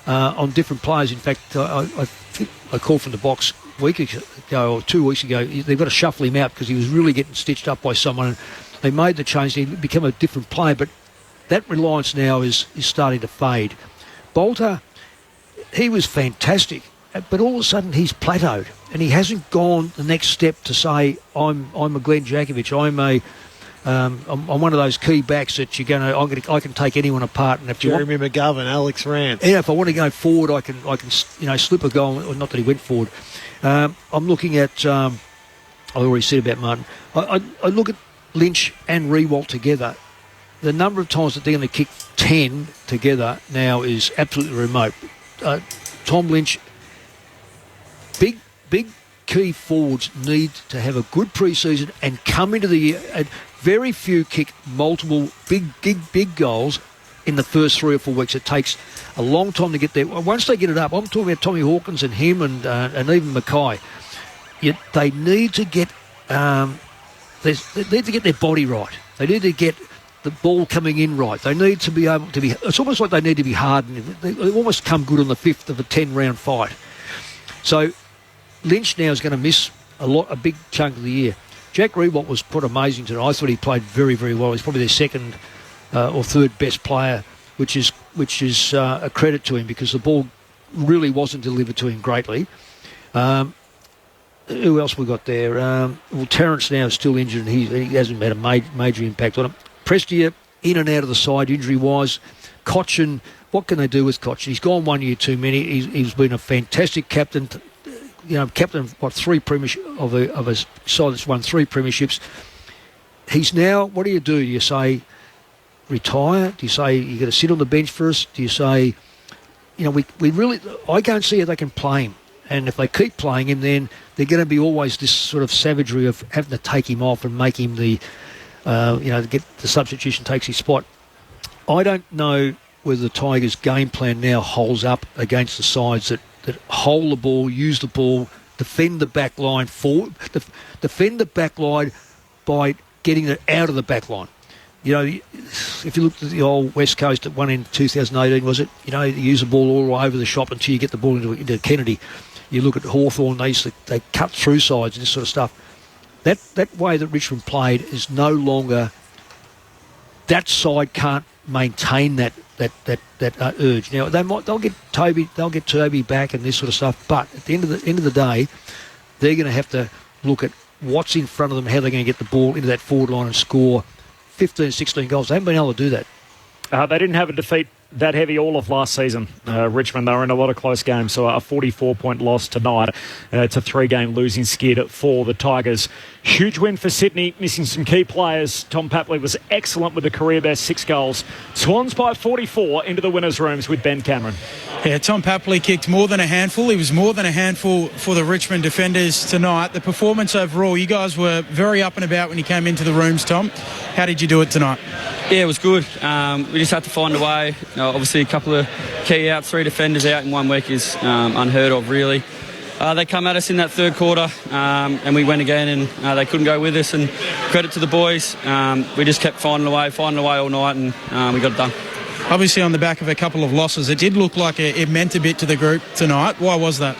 on different players. In fact, I think I called from the box a week ago or 2 weeks ago. They've got to shuffle him out because he was really getting stitched up by someone. And they made the change. He became a different player, but that reliance now is starting to fade. Bolter, he was fantastic, but all of a sudden he's plateaued, and he hasn't gone the next step to say, I'm a Glenn Jakovic, I'm one of those key backs that I can take anyone apart. And if Jeremy McGovern, Alex Rance. Yeah, if I want to go forward, I can slip a goal. Or not that he went forward. I'm looking at. I already said about Martin. I look at Lynch and Riewoldt together. The number of times that they're going to kick 10 together now is absolutely remote. Tom Lynch, big key forwards need to have a good pre-season and come into the year. Very few kick multiple big goals in the first 3 or 4 weeks. It takes a long time to get there. Once they get it up, I'm talking about Tommy Hawkins and him and even Mackay. They need to get they need to get their body right. They need to get the ball coming in right. They need to be able to be. It's almost like they need to be hardened. They almost come good on the 5th of a 10-round fight. So Lynch now is going to miss a big chunk of the year. Jack Riewoldt was put amazing tonight. I thought he played very, very well. He's probably their 2nd or 3rd best player, which is a credit to him because the ball really wasn't delivered to him greatly. Who else we got there? Terrence now is still injured and he hasn't had a major impact on him. Prestia in and out of the side injury-wise. Cochin, what can they do with Cochin? He's gone 1 year too many. He's been a fantastic captain. Captain of 3 premiership of a side that's won 3 premierships. He's now. What do? Do you say retire? Do you say you're going to sit on the bench for us? Do you say, we really? I can't see how they can play him. And if they keep playing him, then they're going to be always this sort of savagery of having to take him off and make him get the substitution takes his spot. I don't know whether the Tigers' game plan now holds up against the sides that hold the ball, use the ball, defend the back line forward, defend the back line by getting it out of the back line. If you look at the old West Coast that won in 2018, was it? You use the ball all over the shop until you get the ball into Kennedy. You look at Hawthorn, they cut through sides and this sort of stuff. That way that Richmond played is no longer. That side can't maintain that urge. Now they'll get Toby back and this sort of stuff, but at the end of the day, they're going to have to look at what's in front of them, how they're going to get the ball into that forward line and score 15, 16 goals. They haven't been able to do that. They didn't have a defeat that heavy all of last season. Richmond, they were in a lot of close games, so a 44-point loss tonight. It's a 3-game losing skid for the Tigers. Huge win for Sydney, missing some key players. Tom Papley was excellent with a career best 6 goals. Swans by 44 into the winners' rooms with Ben Cameron. Yeah, Tom Papley kicked more than a handful. He was more than a handful for the Richmond defenders tonight. The performance overall, you guys were very up and about when you came into the rooms, Tom. How did you do it tonight? Yeah, it was good. We just had to find a way. Obviously, a couple of key outs, 3 defenders out in 1 week is unheard of, really. They come at us in that third quarter, and we went again, and they couldn't go with us. And credit to the boys, we just kept finding a way all night, and we got it done. Obviously, on the back of a couple of losses, it did look like it meant a bit to the group tonight. Why was that?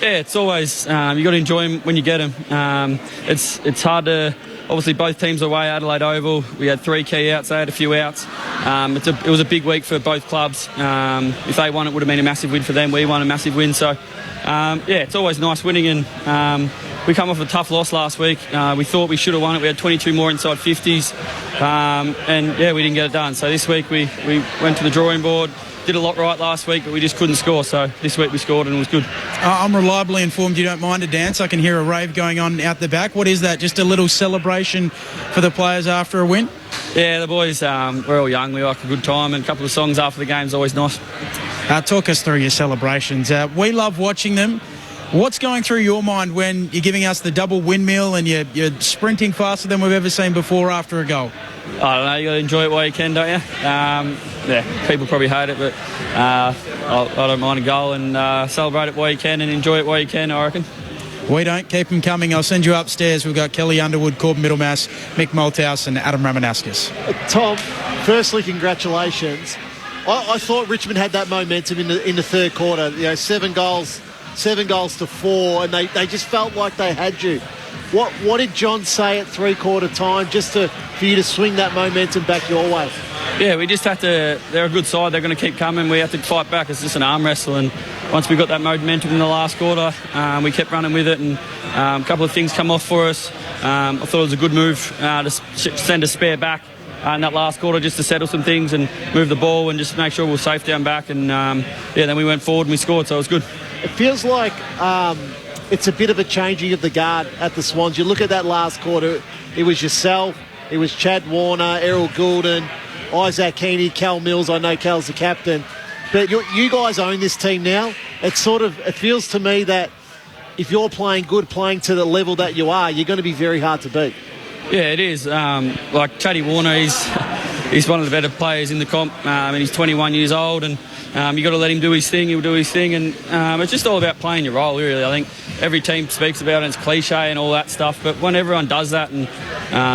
Yeah, it's always you got to enjoy them when you get them. It's hard to. Obviously, both teams are away at Adelaide Oval. We had 3 key outs. They had a few outs. It was a big week for both clubs. If they won, it would have been a massive win for them. We won a massive win. So, it's always nice winning. And we come off a tough loss last week. We thought we should have won it. We had 22 more inside 50s. We didn't get it done. So this week we went to the drawing board. Did a lot right last week, but we just couldn't score. So this week we scored and it was good. I'm reliably informed you don't mind a dance. I can hear a rave going on out the back. What is that? Just a little celebration for the players after a win? Yeah, the boys, we're all young. We like a good time, and a couple of songs after the game is always nice. Talk us through your celebrations. We love watching them. What's going through your mind when you're giving us the double windmill and you're sprinting faster than we've ever seen before after a goal? I don't know, you got to enjoy it while you can, don't you? People probably hate it, but I don't mind a goal and celebrate it while you can and enjoy it while you can, I reckon. We don't. Keep them coming. I'll send you upstairs. We've got Kelly Underwood, Corbin Middlemass, Mick Malthouse and Adam Ramanauskas. Tom, firstly, congratulations. I thought Richmond had that momentum in the third quarter. 7 goals to 4, and they just felt like they had you. What did John say at 3/4 time just for you to swing that momentum back your way? Yeah, we just have to. They're a good side. They're going to keep coming. We have to fight back. It's just an arm wrestle. And once we got that momentum in the last quarter, we kept running with it, and a couple of things come off for us. I thought it was a good move to send a spare back in that last quarter just to settle some things and move the ball and just make sure we were safe down back. And then we went forward and we scored, so it was good. It feels like it's a bit of a changing of the guard at the Swans. You look at that last quarter, it was yourself, it was Chad Warner, Errol Goulden, Isaac Heaney, Cal Mills. I know Cal's the captain. But you guys own this team now. It feels to me that if you're playing good, playing to the level that you are, you're going to be very hard to beat. Yeah, it is. Like Chaddy Warner, he's one of the better players in the comp. And he's 21 years old, and you got to let him do his thing. He'll do his thing, and it's just all about playing your role, really. I think every team speaks about it, and it's cliche and all that stuff, but when everyone does that, and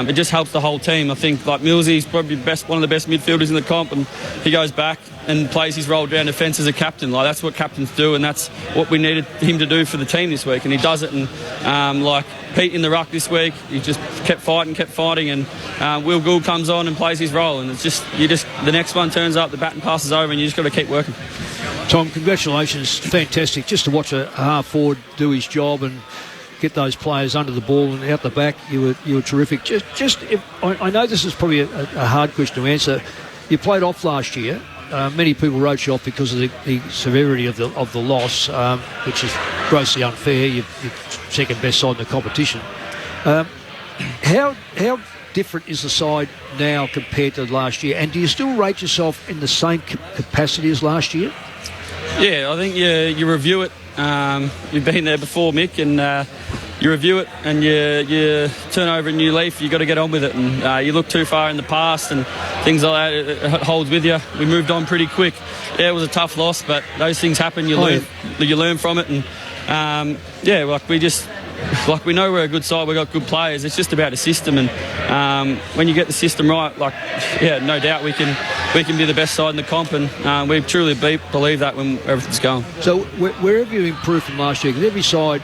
it just helps the whole team. I think like Millsy's probably one of the best midfielders in the comp, and he goes back and plays his role down defence as a captain. Like that's what captains do, and that's what we needed him to do for the team this week, and he does it. And like Pete in the ruck this week, he just kept fighting, and Will Gould comes on and plays his role, and it's just the next one turns up, the baton passes over, and you just got to keep working. Tom, congratulations, fantastic. Just to watch a half forward do his job and get those players under the ball and out the back, you were terrific. I know this is probably a hard question to answer. You played off last year. Many people wrote you off because of the severity of the loss, which is grossly unfair. You're second best side in the competition. How different is the side now compared to last year? And do you still rate yourself in the same capacity as last year? Yeah, I think you review it. You've been there before, Mick, and you review it and you turn over a new leaf. You've got to get on with it, and you look too far in the past and things like that, it holds with you. We moved on pretty quick. Yeah, it was a tough loss, but those things happen. You learn from it, and we know we're a good side. We've got good players. It's just about a system, and when you get the system right, no doubt we can we can be the best side in the comp, and we truly believe that when everything's going. So wherever you improve from last year, because every side,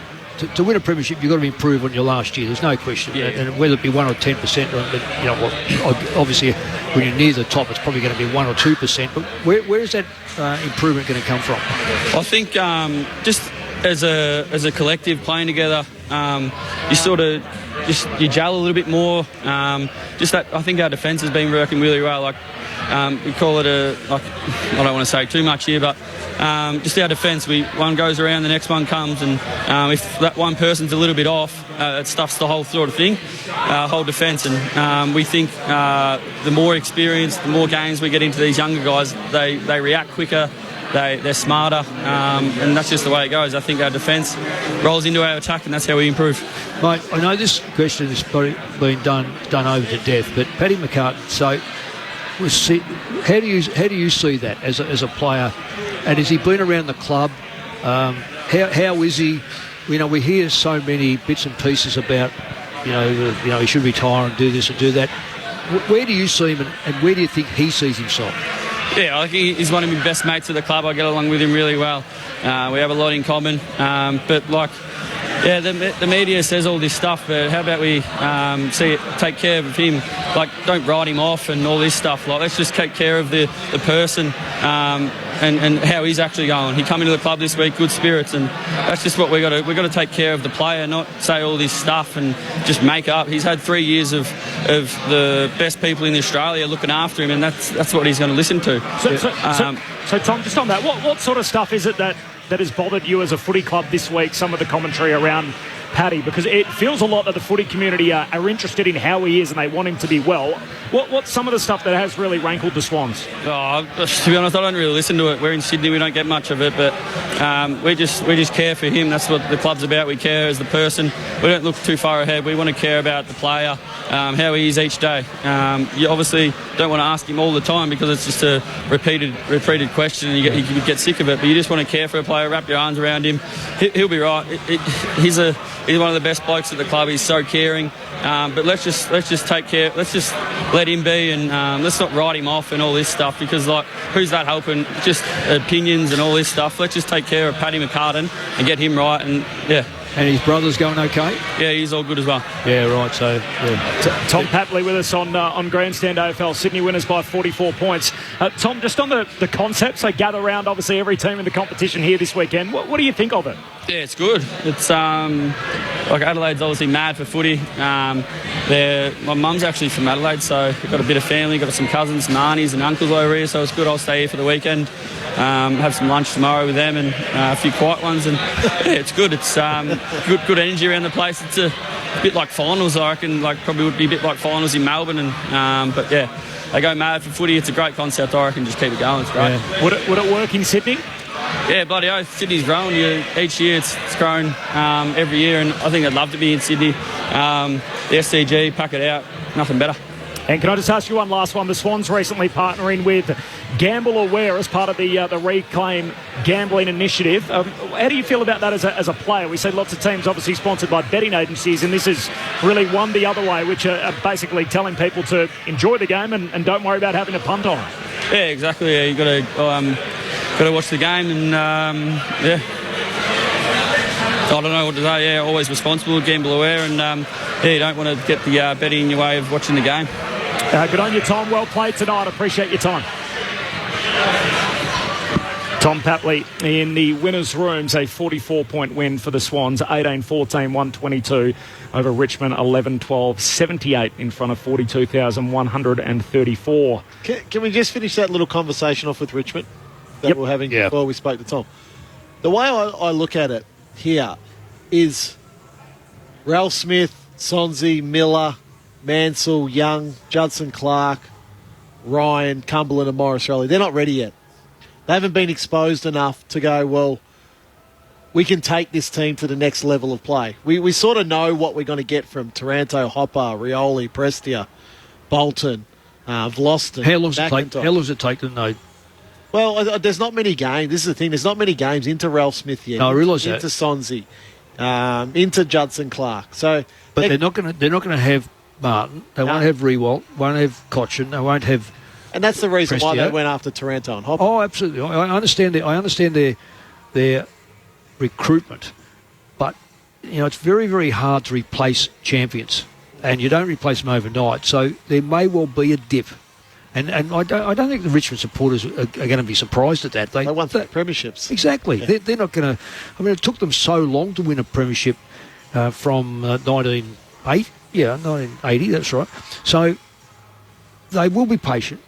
to win a premiership, you've got to improve on your last year. There's no question. Yeah. And whether it be 1 or 10%, obviously when you're near the top, it's probably going to be 1 or 2%. But where is that improvement going to come from? I think just as a collective playing together, you sort of you gel a little bit more. Just that, I think our defence has been working really well. Like we call it I don't want to say too much here, but just our defence. One goes around, the next one comes, and if that one person's a little bit off, it stuffs the whole sort of thing, whole defence. And we think the more experience, the more games we get into these younger guys, they react quicker. They're smarter, and that's just the way it goes. I think our defence rolls into our attack, and that's how we improve. Mate, I know this question has been done over to death, but Paddy McCartan, so how do you see that as a player? And has he been around the club? How is he? We hear so many bits and pieces about he should retire and do this and do that. Where do you see him, and where do you think he sees himself? Yeah, I think he's one of my best mates at the club. I get along with him really well. We have a lot in common. The media says all this stuff, but how about we take care of him? Like, don't write him off and all this stuff. Like, let's just take care of the person and how he's actually going. He come into the club this week, good spirits, and that's just what we got to take care of the player, not say all this stuff and just make up. He's had 3 years of the best people in Australia looking after him, and that's what he's going to listen to. So Tom, just on that, what sort of stuff is it that has bothered you as a footy club this week, some of the commentary around Paddy? Because it feels a lot that the footy community are interested in how he is and they want him to be well. What's some of the stuff that has really rankled the Swans? Oh, to be honest, I don't really listen to it. We're in Sydney, we don't get much of it, but we just care for him. That's what the club's about. We care as the person. We don't look too far ahead. We want to care about the player, how he is each day. You obviously don't want to ask him all the time because it's just a repeated question and you get sick of it, but you just want to care for a player, wrap your arms around him. He'll be right. He's one of the best blokes at the club. He's so caring. But let's just take care. Let's just let him be, and let's not write him off and all this stuff, because who's that helping? Just opinions and all this stuff. Let's just take care of Paddy McCartan and get him right. And yeah. And his brother's going okay? Yeah, he's all good as well. Yeah, right. So, yeah. Tom Papley with us on Grandstand AFL. Sydney winners by 44 points. Tom, just on the concept, so gather round, obviously, every team in the competition here this weekend. What do you think of it? Yeah, it's good. It's like Adelaide's obviously mad for footy. My mum's actually from Adelaide, so we've got a bit of family, got some cousins, some aunties and uncles over here, so it's good. I'll stay here for the weekend. Have some lunch tomorrow with them and a few quiet ones, and yeah, it's good. It's good energy around the place. It's a bit like finals, I reckon. Like probably would be a bit like finals in Melbourne, and but yeah, they go mad for footy. It's a great concept. I reckon just keep it going. It's great. Yeah. Would it work in Sydney? Yeah, bloody oath. Sydney's grown. Each year it's grown every year, and I think I'd love to be in Sydney. The SCG, pack it out, nothing better. And can I just ask you one last one? The Swans recently partnering with Gamble Aware as part of the Reclaim Gambling Initiative. How do you feel about that as a player? We see lots of teams obviously sponsored by betting agencies, and this is really one the other way, which are basically telling people to enjoy the game and don't worry about having a punt on it. Yeah, exactly. Yeah, you got to watch the game, and yeah. I don't know what to say. Yeah, always responsible, gamble aware, and you don't want to get the betting in your way of watching the game. Good on you, Tom. Well played tonight. Appreciate your time. Tom Papley in the winners' rooms, a 44-point win for the Swans, 18-14, 122 over Richmond, 11-12, 78 in front of 42,134. Can we just finish that little conversation off with Richmond that we're having before we spoke to Tom? The way I look at it here is Ralph Smith, Sonsie, Miller, Mansell, Young, Judson Clark, Ryan, Cumberland and Morris Rowley. They're not ready yet. They haven't been exposed enough to go, well, we can take this team to the next level of play. We sort of know what we're going to get from Taranto, Hopper, Rioli, Prestia, Bolton, Vlosten. How long does it take to know? Well, there's not many games. This is the thing. There's not many games into Ralph Smith yet. No, I realise that. Into Sonsie, into Judson Clark. So, but they're not going to have Martin. They won't have Rewalt. Won't have Cochin. They won't have And that's the reason why Prestio. they went after Taranto and Hopper. Oh, absolutely. I understand. I understand their recruitment, but it's very, very hard to replace champions, and you don't replace them overnight. So there may well be a dip, and I don't think the Richmond supporters are going to be surprised at that. They won 3 premierships. Exactly. Yeah. They're not going to. I mean, it took them so long to win a premiership from 1980. That's right. So they will be patient.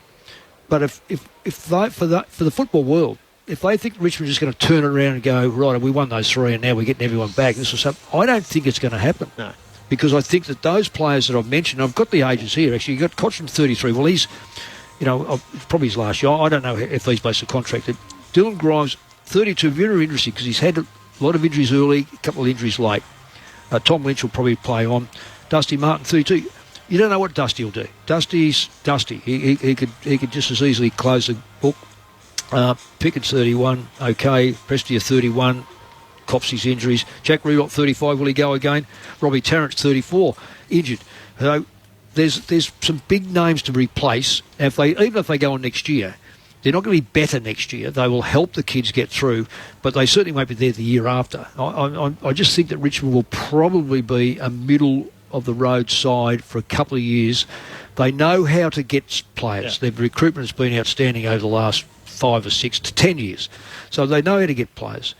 But if they, for the football world, if they think Richmond is going to turn it around and go, right, we won those 3 and now we're getting everyone back, this or something, I don't think it's going to happen. No. Because I think that those players that I've mentioned, I've got the ages here actually. You've got Cotchin, 33. Well, he's, probably his last year. I don't know if he's basically contracted. Dylan Grimes, 32, very interesting because he's had a lot of injuries early, a couple of injuries late. Tom Lynch will probably play on. Dusty Martin, 32. You don't know what Dusty will do. Dusty's Dusty. He could just as easily close the book. Pickett's 31, okay. Prestia 31, cops his injuries. Jack Reebok 35, will he go again? Robbie Tarrant 34, injured. So there's some big names to replace. Even if they go on next year, they're not going to be better next year. They will help the kids get through, but they certainly won't be there the year after. I just think that Richmond will probably be a middle of the road side for a couple of years. They know how to get players. Their recruitment has been outstanding over the last 5 or 6 to 10 years. So they know how to get players.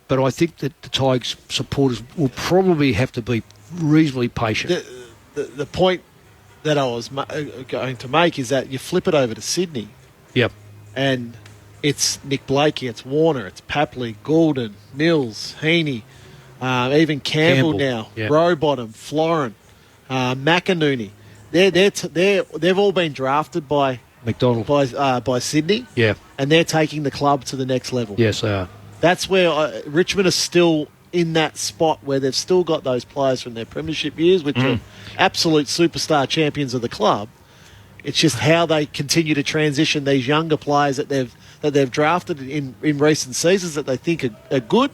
But I think that the Tigers supporters will probably have to be reasonably patient. The point that I was going to make is that you flip it over to Sydney. Yep. And it's Nick Blakey, it's Warner, it's Papley, Goulden, Mills, Heaney, even Campbell now, yep. Rowbottom, Florin, McInerney. They've all been drafted by McDonald, by Sydney. Yeah. And they're taking the club to the next level. Yes, they are. That's where Richmond are still in that spot where they've still got those players from their premiership years, which are absolute superstar champions of the club. It's just how they continue to transition these younger players that they've drafted in recent seasons that they think are good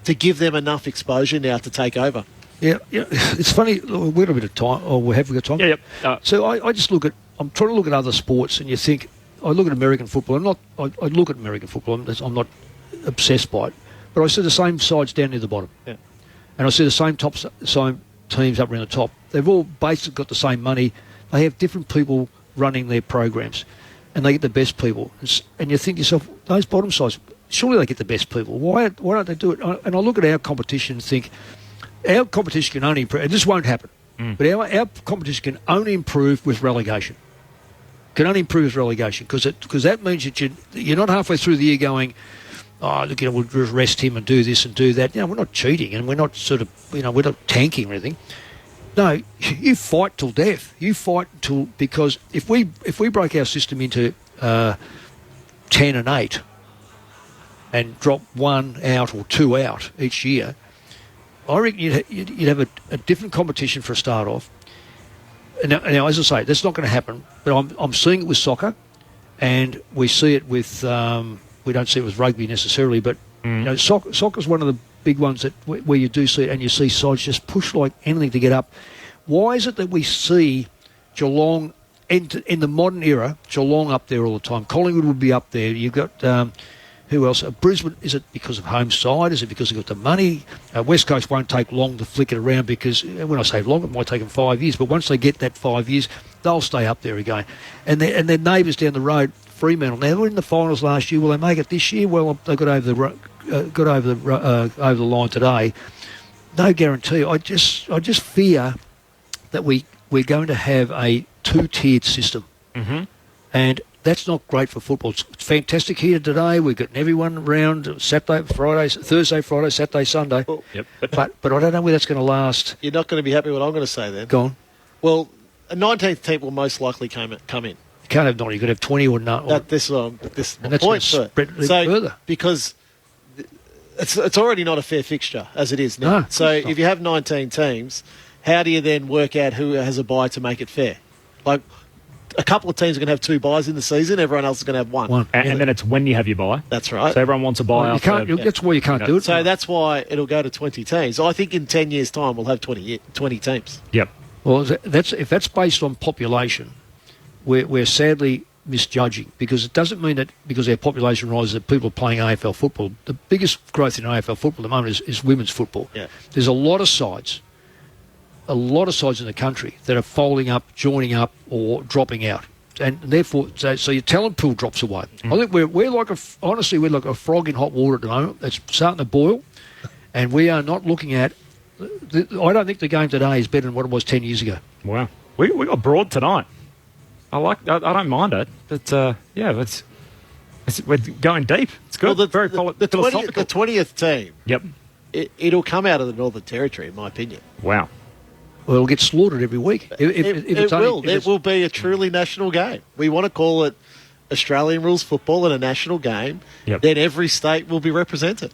to give them enough exposure now to take over. Yeah. It's funny. We've got a bit of time, or we have got time. Yeah. So I just I'm trying to look at other sports, and you think I look at American football. I look at American football. I'm not obsessed by it, but I see the same sides down near the bottom, yeah. And I see the same teams up around the top. They've all basically got the same money. They have different people running their programs, and they get the best people. And you think to yourself, those bottom sides, surely they get the best people. Why don't they do it? And I look at our competition and think, our competition can only improve, and this won't happen, but our competition can only improve with relegation. Can only improve with relegation, because that means that you're not halfway through the year going, oh, look, we'll rest him and do this and do that. We're not cheating, and we're not we're not tanking or anything. No, you fight till death. You fight till, because if we break our system into 10 and 8 and drop 1 out or 2 out each year, I reckon you'd have a different competition for a start off. Now, as I say, that's not going to happen. But I'm seeing it with soccer, and we see it with we don't see it with rugby necessarily, but soccer's one of the big ones that where you do see it, and you see sides just push like anything to get up. Why is it that we see Geelong in the modern era, Geelong up there all the time? Collingwood would be up there. You've got who else? Brisbane. Is it because of home side? Is it because they've got the money? West Coast won't take long to flick it around, because when I say long, it might take them 5 years, but once they get that 5 years, they'll stay up there again. And their neighbours down the road, Fremantle. Now, they were in the finals last year. Will they make it this year? Well, they got over the line today. No guarantee. I just fear that we're going to have a 2-tiered system, and that's not great for football. It's fantastic here today. We've got everyone around Thursday, Friday, Saturday, Sunday. Well, but I don't know where that's going to last. You're not going to be happy with what I'm going to say then. Go on. Well, a 19th team will most likely come in. You can't have 90. You could have 20 or not. This is and my that's point. Spread further. Because it's already not a fair fixture as it is now. No, so if you have 19 teams, how do you then work out who has a bye to make it fair? Like, a couple of teams are going to have 2 byes in the season. Everyone else is going to have one. And then it's when you have your bye. That's right. So everyone wants a bye. That's why you can't do it. So that's why it'll go to 20 teams. I think in 10 years' time we'll have 20 teams. Yep. Well, if that's based on population, we're sadly misjudging, because it doesn't mean that because our population rises that people are playing AFL football. The biggest growth in AFL football at the moment is women's football. Yeah. There's a lot of sides in the country that are folding up, joining up, or dropping out. And therefore, so your talent pool drops away. I think we're like a frog in hot water at the moment. It's starting to boil, and we are not looking at. I don't think the game today is better than what it was 10 years ago. Wow, we got broad tonight. I don't mind it, but we're going deep. It's good. Well, Very philosophical. The 20th team. Yep. It'll come out of the Northern Territory, in my opinion. Wow. Well, it'll get slaughtered every week. It will be a truly national game. We want to call it Australian rules football and a national game. Yep. Then every state will be represented.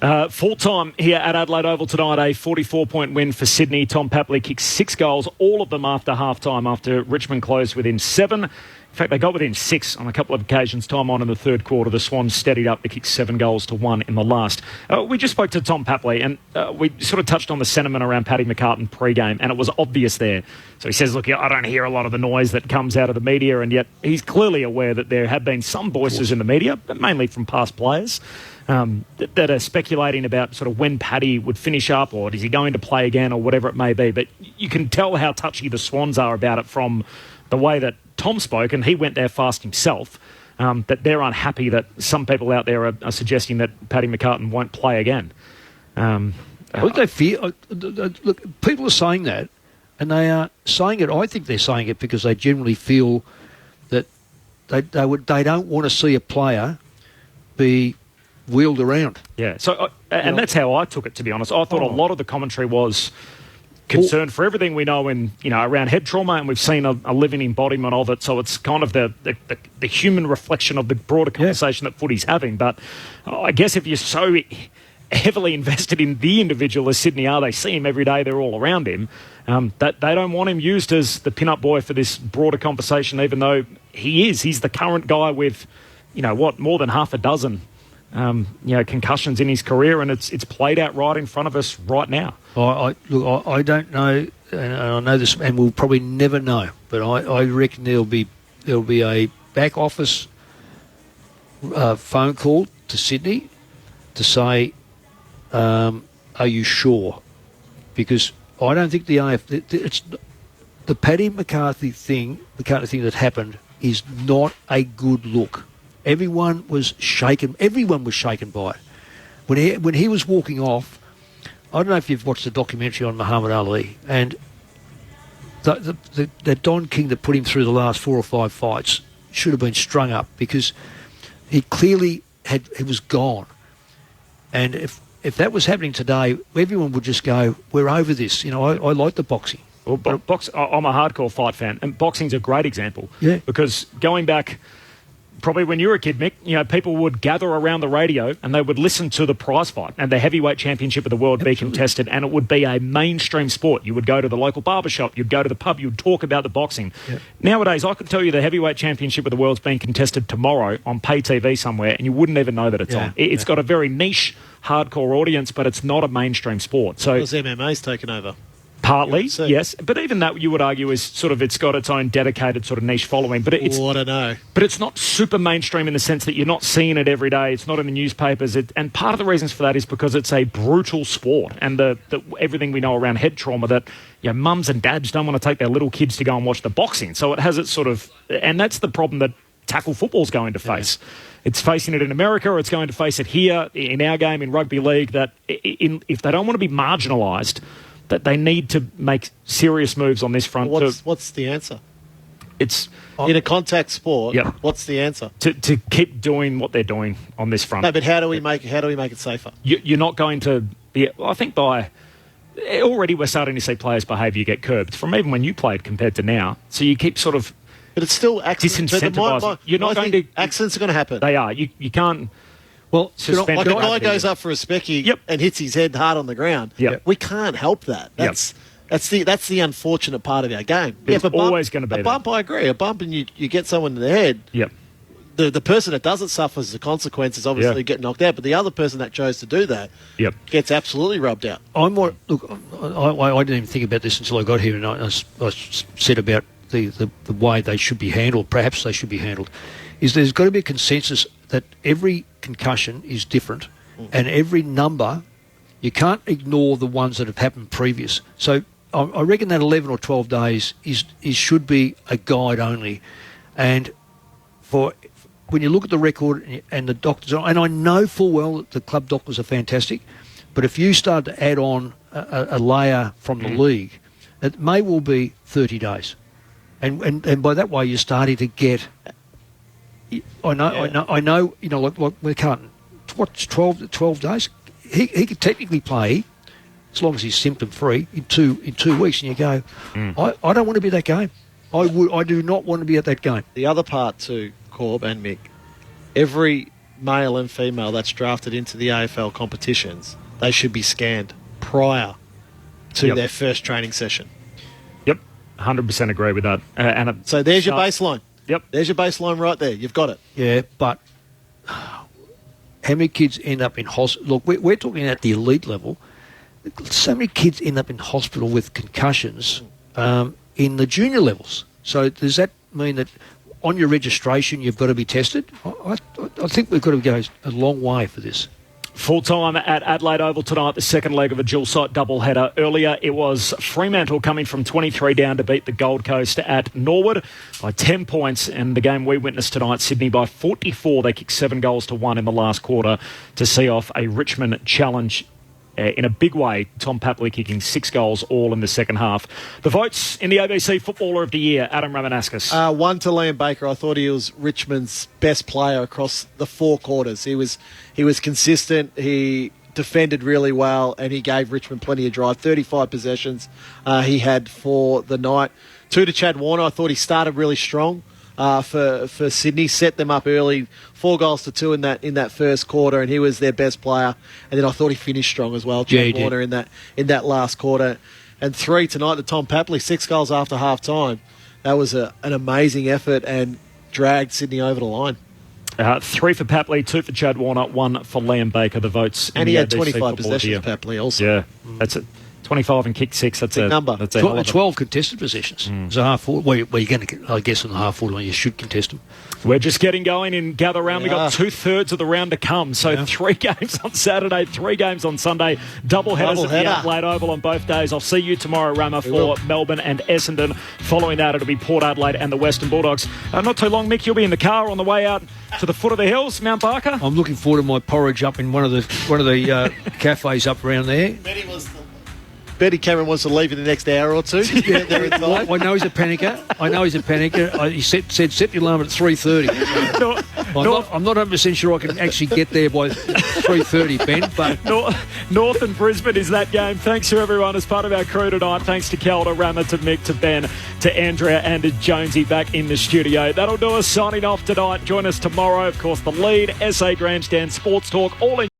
Full time here at Adelaide Oval tonight, a 44-point win for Sydney. Tom Papley kicked 6 goals, all of them after half-time, after Richmond closed within 7. In fact, they got within 6 on a couple of occasions. Time on in the third quarter, the Swans steadied up to kick 7 goals to 1 in the last. We just spoke to Tom Papley, and we sort of touched on the sentiment around Paddy McCartan pre-game, and it was obvious there. So he says, look, I don't hear a lot of the noise that comes out of the media, and yet he's clearly aware that there have been some voices in the media, but mainly from past players, that are speculating about sort of when Paddy would finish up, or is he going to play again, or whatever it may be. But you can tell how touchy the Swans are about it from the way that Tom spoke, and he went there fast himself, that they're unhappy that some people out there are suggesting that Paddy McCartan won't play again. I think they fear. Look, people are saying that, and they are saying it. I think they're saying it because they generally feel that they don't want to see a player be wheeled around. Yeah. So, and that's how I took it, to be honest. I thought a lot of the commentary was concerned for everything we know around head trauma, and we've seen a living embodiment of it. So it's kind of the human reflection of the broader conversation that footy's having. But I guess if you're so heavily invested in the individual as Sydney are, they see him every day, they're all around him, that they don't want him used as the pin-up boy for this broader conversation, even though he's the current guy with, more than half a dozen concussions in his career, and it's played out right in front of us right now. I don't know, and I know this, and we'll probably never know, but I reckon there'll be a back office phone call to Sydney to say, are you sure? Because I don't think it's the Paddy McCarthy thing that happened is not a good look. Everyone was shaken. Everyone was shaken by it. When he was walking off, I don't know if you've watched the documentary on Muhammad Ali, and the Don King that put him through the last 4 or 5 fights should have been strung up, because he clearly he was gone. And if that was happening today, everyone would just go, we're over this. I like the boxing. Well, I'm a hardcore fight fan, and boxing's a great example. Yeah. Because going back, probably when you were a kid, Mick, people would gather around the radio and they would listen to the prize fight and the heavyweight championship of the world be contested, and it would be a mainstream sport. You would go to the local barbershop, you'd go to the pub, you'd talk about the boxing. Yep. Nowadays, I could tell you the heavyweight championship of the world's being contested tomorrow on pay TV somewhere, and you wouldn't even know that it's on. It's got a very niche, hardcore audience, but it's not a mainstream sport. So because MMA's taken over. Partly, yes. But even that, you would argue, is sort of, it's got its own dedicated sort of niche following. But it's, I don't know. But it's not super mainstream in the sense that you're not seeing it every day. It's not in the newspapers. And part of the reasons for that is because it's a brutal sport, and the everything we know around head trauma, that mums and dads don't want to take their little kids to go and watch the boxing. So it has its sort of, and that's the problem that tackle football's going to face. Yeah. It's facing it in America, or it's going to face it here in our game in rugby league, that if they don't want to be marginalised, that they need to make serious moves on this front. What's the answer? It's in a contact sport. Yep. What's the answer? To keep doing what they're doing on this front. No, but how do we make it safer? You're not going to be. I think already we're starting to see players' behaviour get curbed from even when you played compared to now. So you keep sort of. But it's still disincentivising. You're not going to. Accidents are going to happen. They are. You can't. Well, like a guy goes up for a specky and hits his head hard on the ground. Yep. We can't help that. That's the unfortunate part of our game. It's always going to be a bump. I agree. A bump, and you get someone in the head. Yep. The person that doesn't suffer the consequences obviously get knocked out, but the other person that chose to do that gets absolutely rubbed out. I didn't even think about this until I got here, and I said about the way they should be handled, perhaps they should be handled, is there's got to be a consensus that every concussion is different and every number, you can't ignore the ones that have happened previous. So I reckon that 11 or 12 days is should be a guide only. And when you look at the record and the doctors, and I know full well that the club doctors are fantastic, but if you start to add on a layer from the league, it may well be 30 days. And by that way, you're starting to get... I know. You know, like we can't... What's 12 days? He could technically play, as long as he's symptom-free, in 2 weeks, and you go, I don't want to be at that game. I do not want to be at that game. The other part too, Corb and Mick, every male and female that's drafted into the AFL competitions, they should be scanned prior to their first training session. Yep, 100% agree with that. So there's your baseline. Yep. There's your baseline right there. You've got it. Yeah, but how many kids end up in hospital? Look, we're talking at the elite level. So many kids end up in hospital with concussions in the junior levels. So does that mean that on your registration you've got to be tested? I think we've got to go a long way for this. Full time at Adelaide Oval tonight, the second leg of a dual-site doubleheader. Earlier, it was Fremantle coming from 23 down to beat the Gold Coast at Norwood by 10 points. And the game we witnessed tonight, Sydney by 44. They kicked 7 goals to 1 in the last quarter to see off a Richmond challenge in a big way. Tom Papley kicking 6 goals all in the second half. The votes in the ABC Footballer of the Year, Adam Ramanauskas. 1 to Liam Baker. I thought he was Richmond's best player across the 4 quarters. He was consistent. He defended really well, and he gave Richmond plenty of drive. 35 possessions he had for the night. 2 to Chad Warner. I thought he started really strong for Sydney. Set them up early. 4 goals to 2 in that first quarter, and he was their best player. And then I thought he finished strong as well, Chad Warner, in that last quarter. And 3 tonight to Tom Papley. 6 goals after half time. That was an amazing effort and dragged Sydney over the line. 3 for Papley, 2 for Chad Warner, 1 for Liam Baker. The votes. And he had 25 possessions, Papley, also. Yeah, that's it. 25 and kicked 6. That's a number. That's 12 contested possessions. It's a half forward. Well, you're going to, I guess, in the half forward, you should contest them. We're just getting going in Gather Round. We've got 2/3 of the round to come. So 3 games on Saturday, 3 games on Sunday. Double headers at the Adelaide Oval on both days. I'll see you tomorrow, Rama, for Melbourne and Essendon. Following that, it'll be Port Adelaide and the Western Bulldogs. Not too long, Mick, you'll be in the car on the way out to the foot of the hills, Mount Barker. I'm looking forward to my porridge up in one of the cafes up around there. Betty Cameron wants to leave in the next hour or 2. I know he's a panicker. He said set your alarm at 3:30. I'm not 100% sure I can actually get there by 3:30, Ben. But North and Brisbane is that game. Thanks to everyone as part of our crew tonight. Thanks to Kel, to Rama, to Mick, to Ben, to Andrea, and to Jonesy back in the studio. That'll do us signing off tonight. Join us tomorrow. Of course, the lead, SA Grandstand, Sports Talk, all in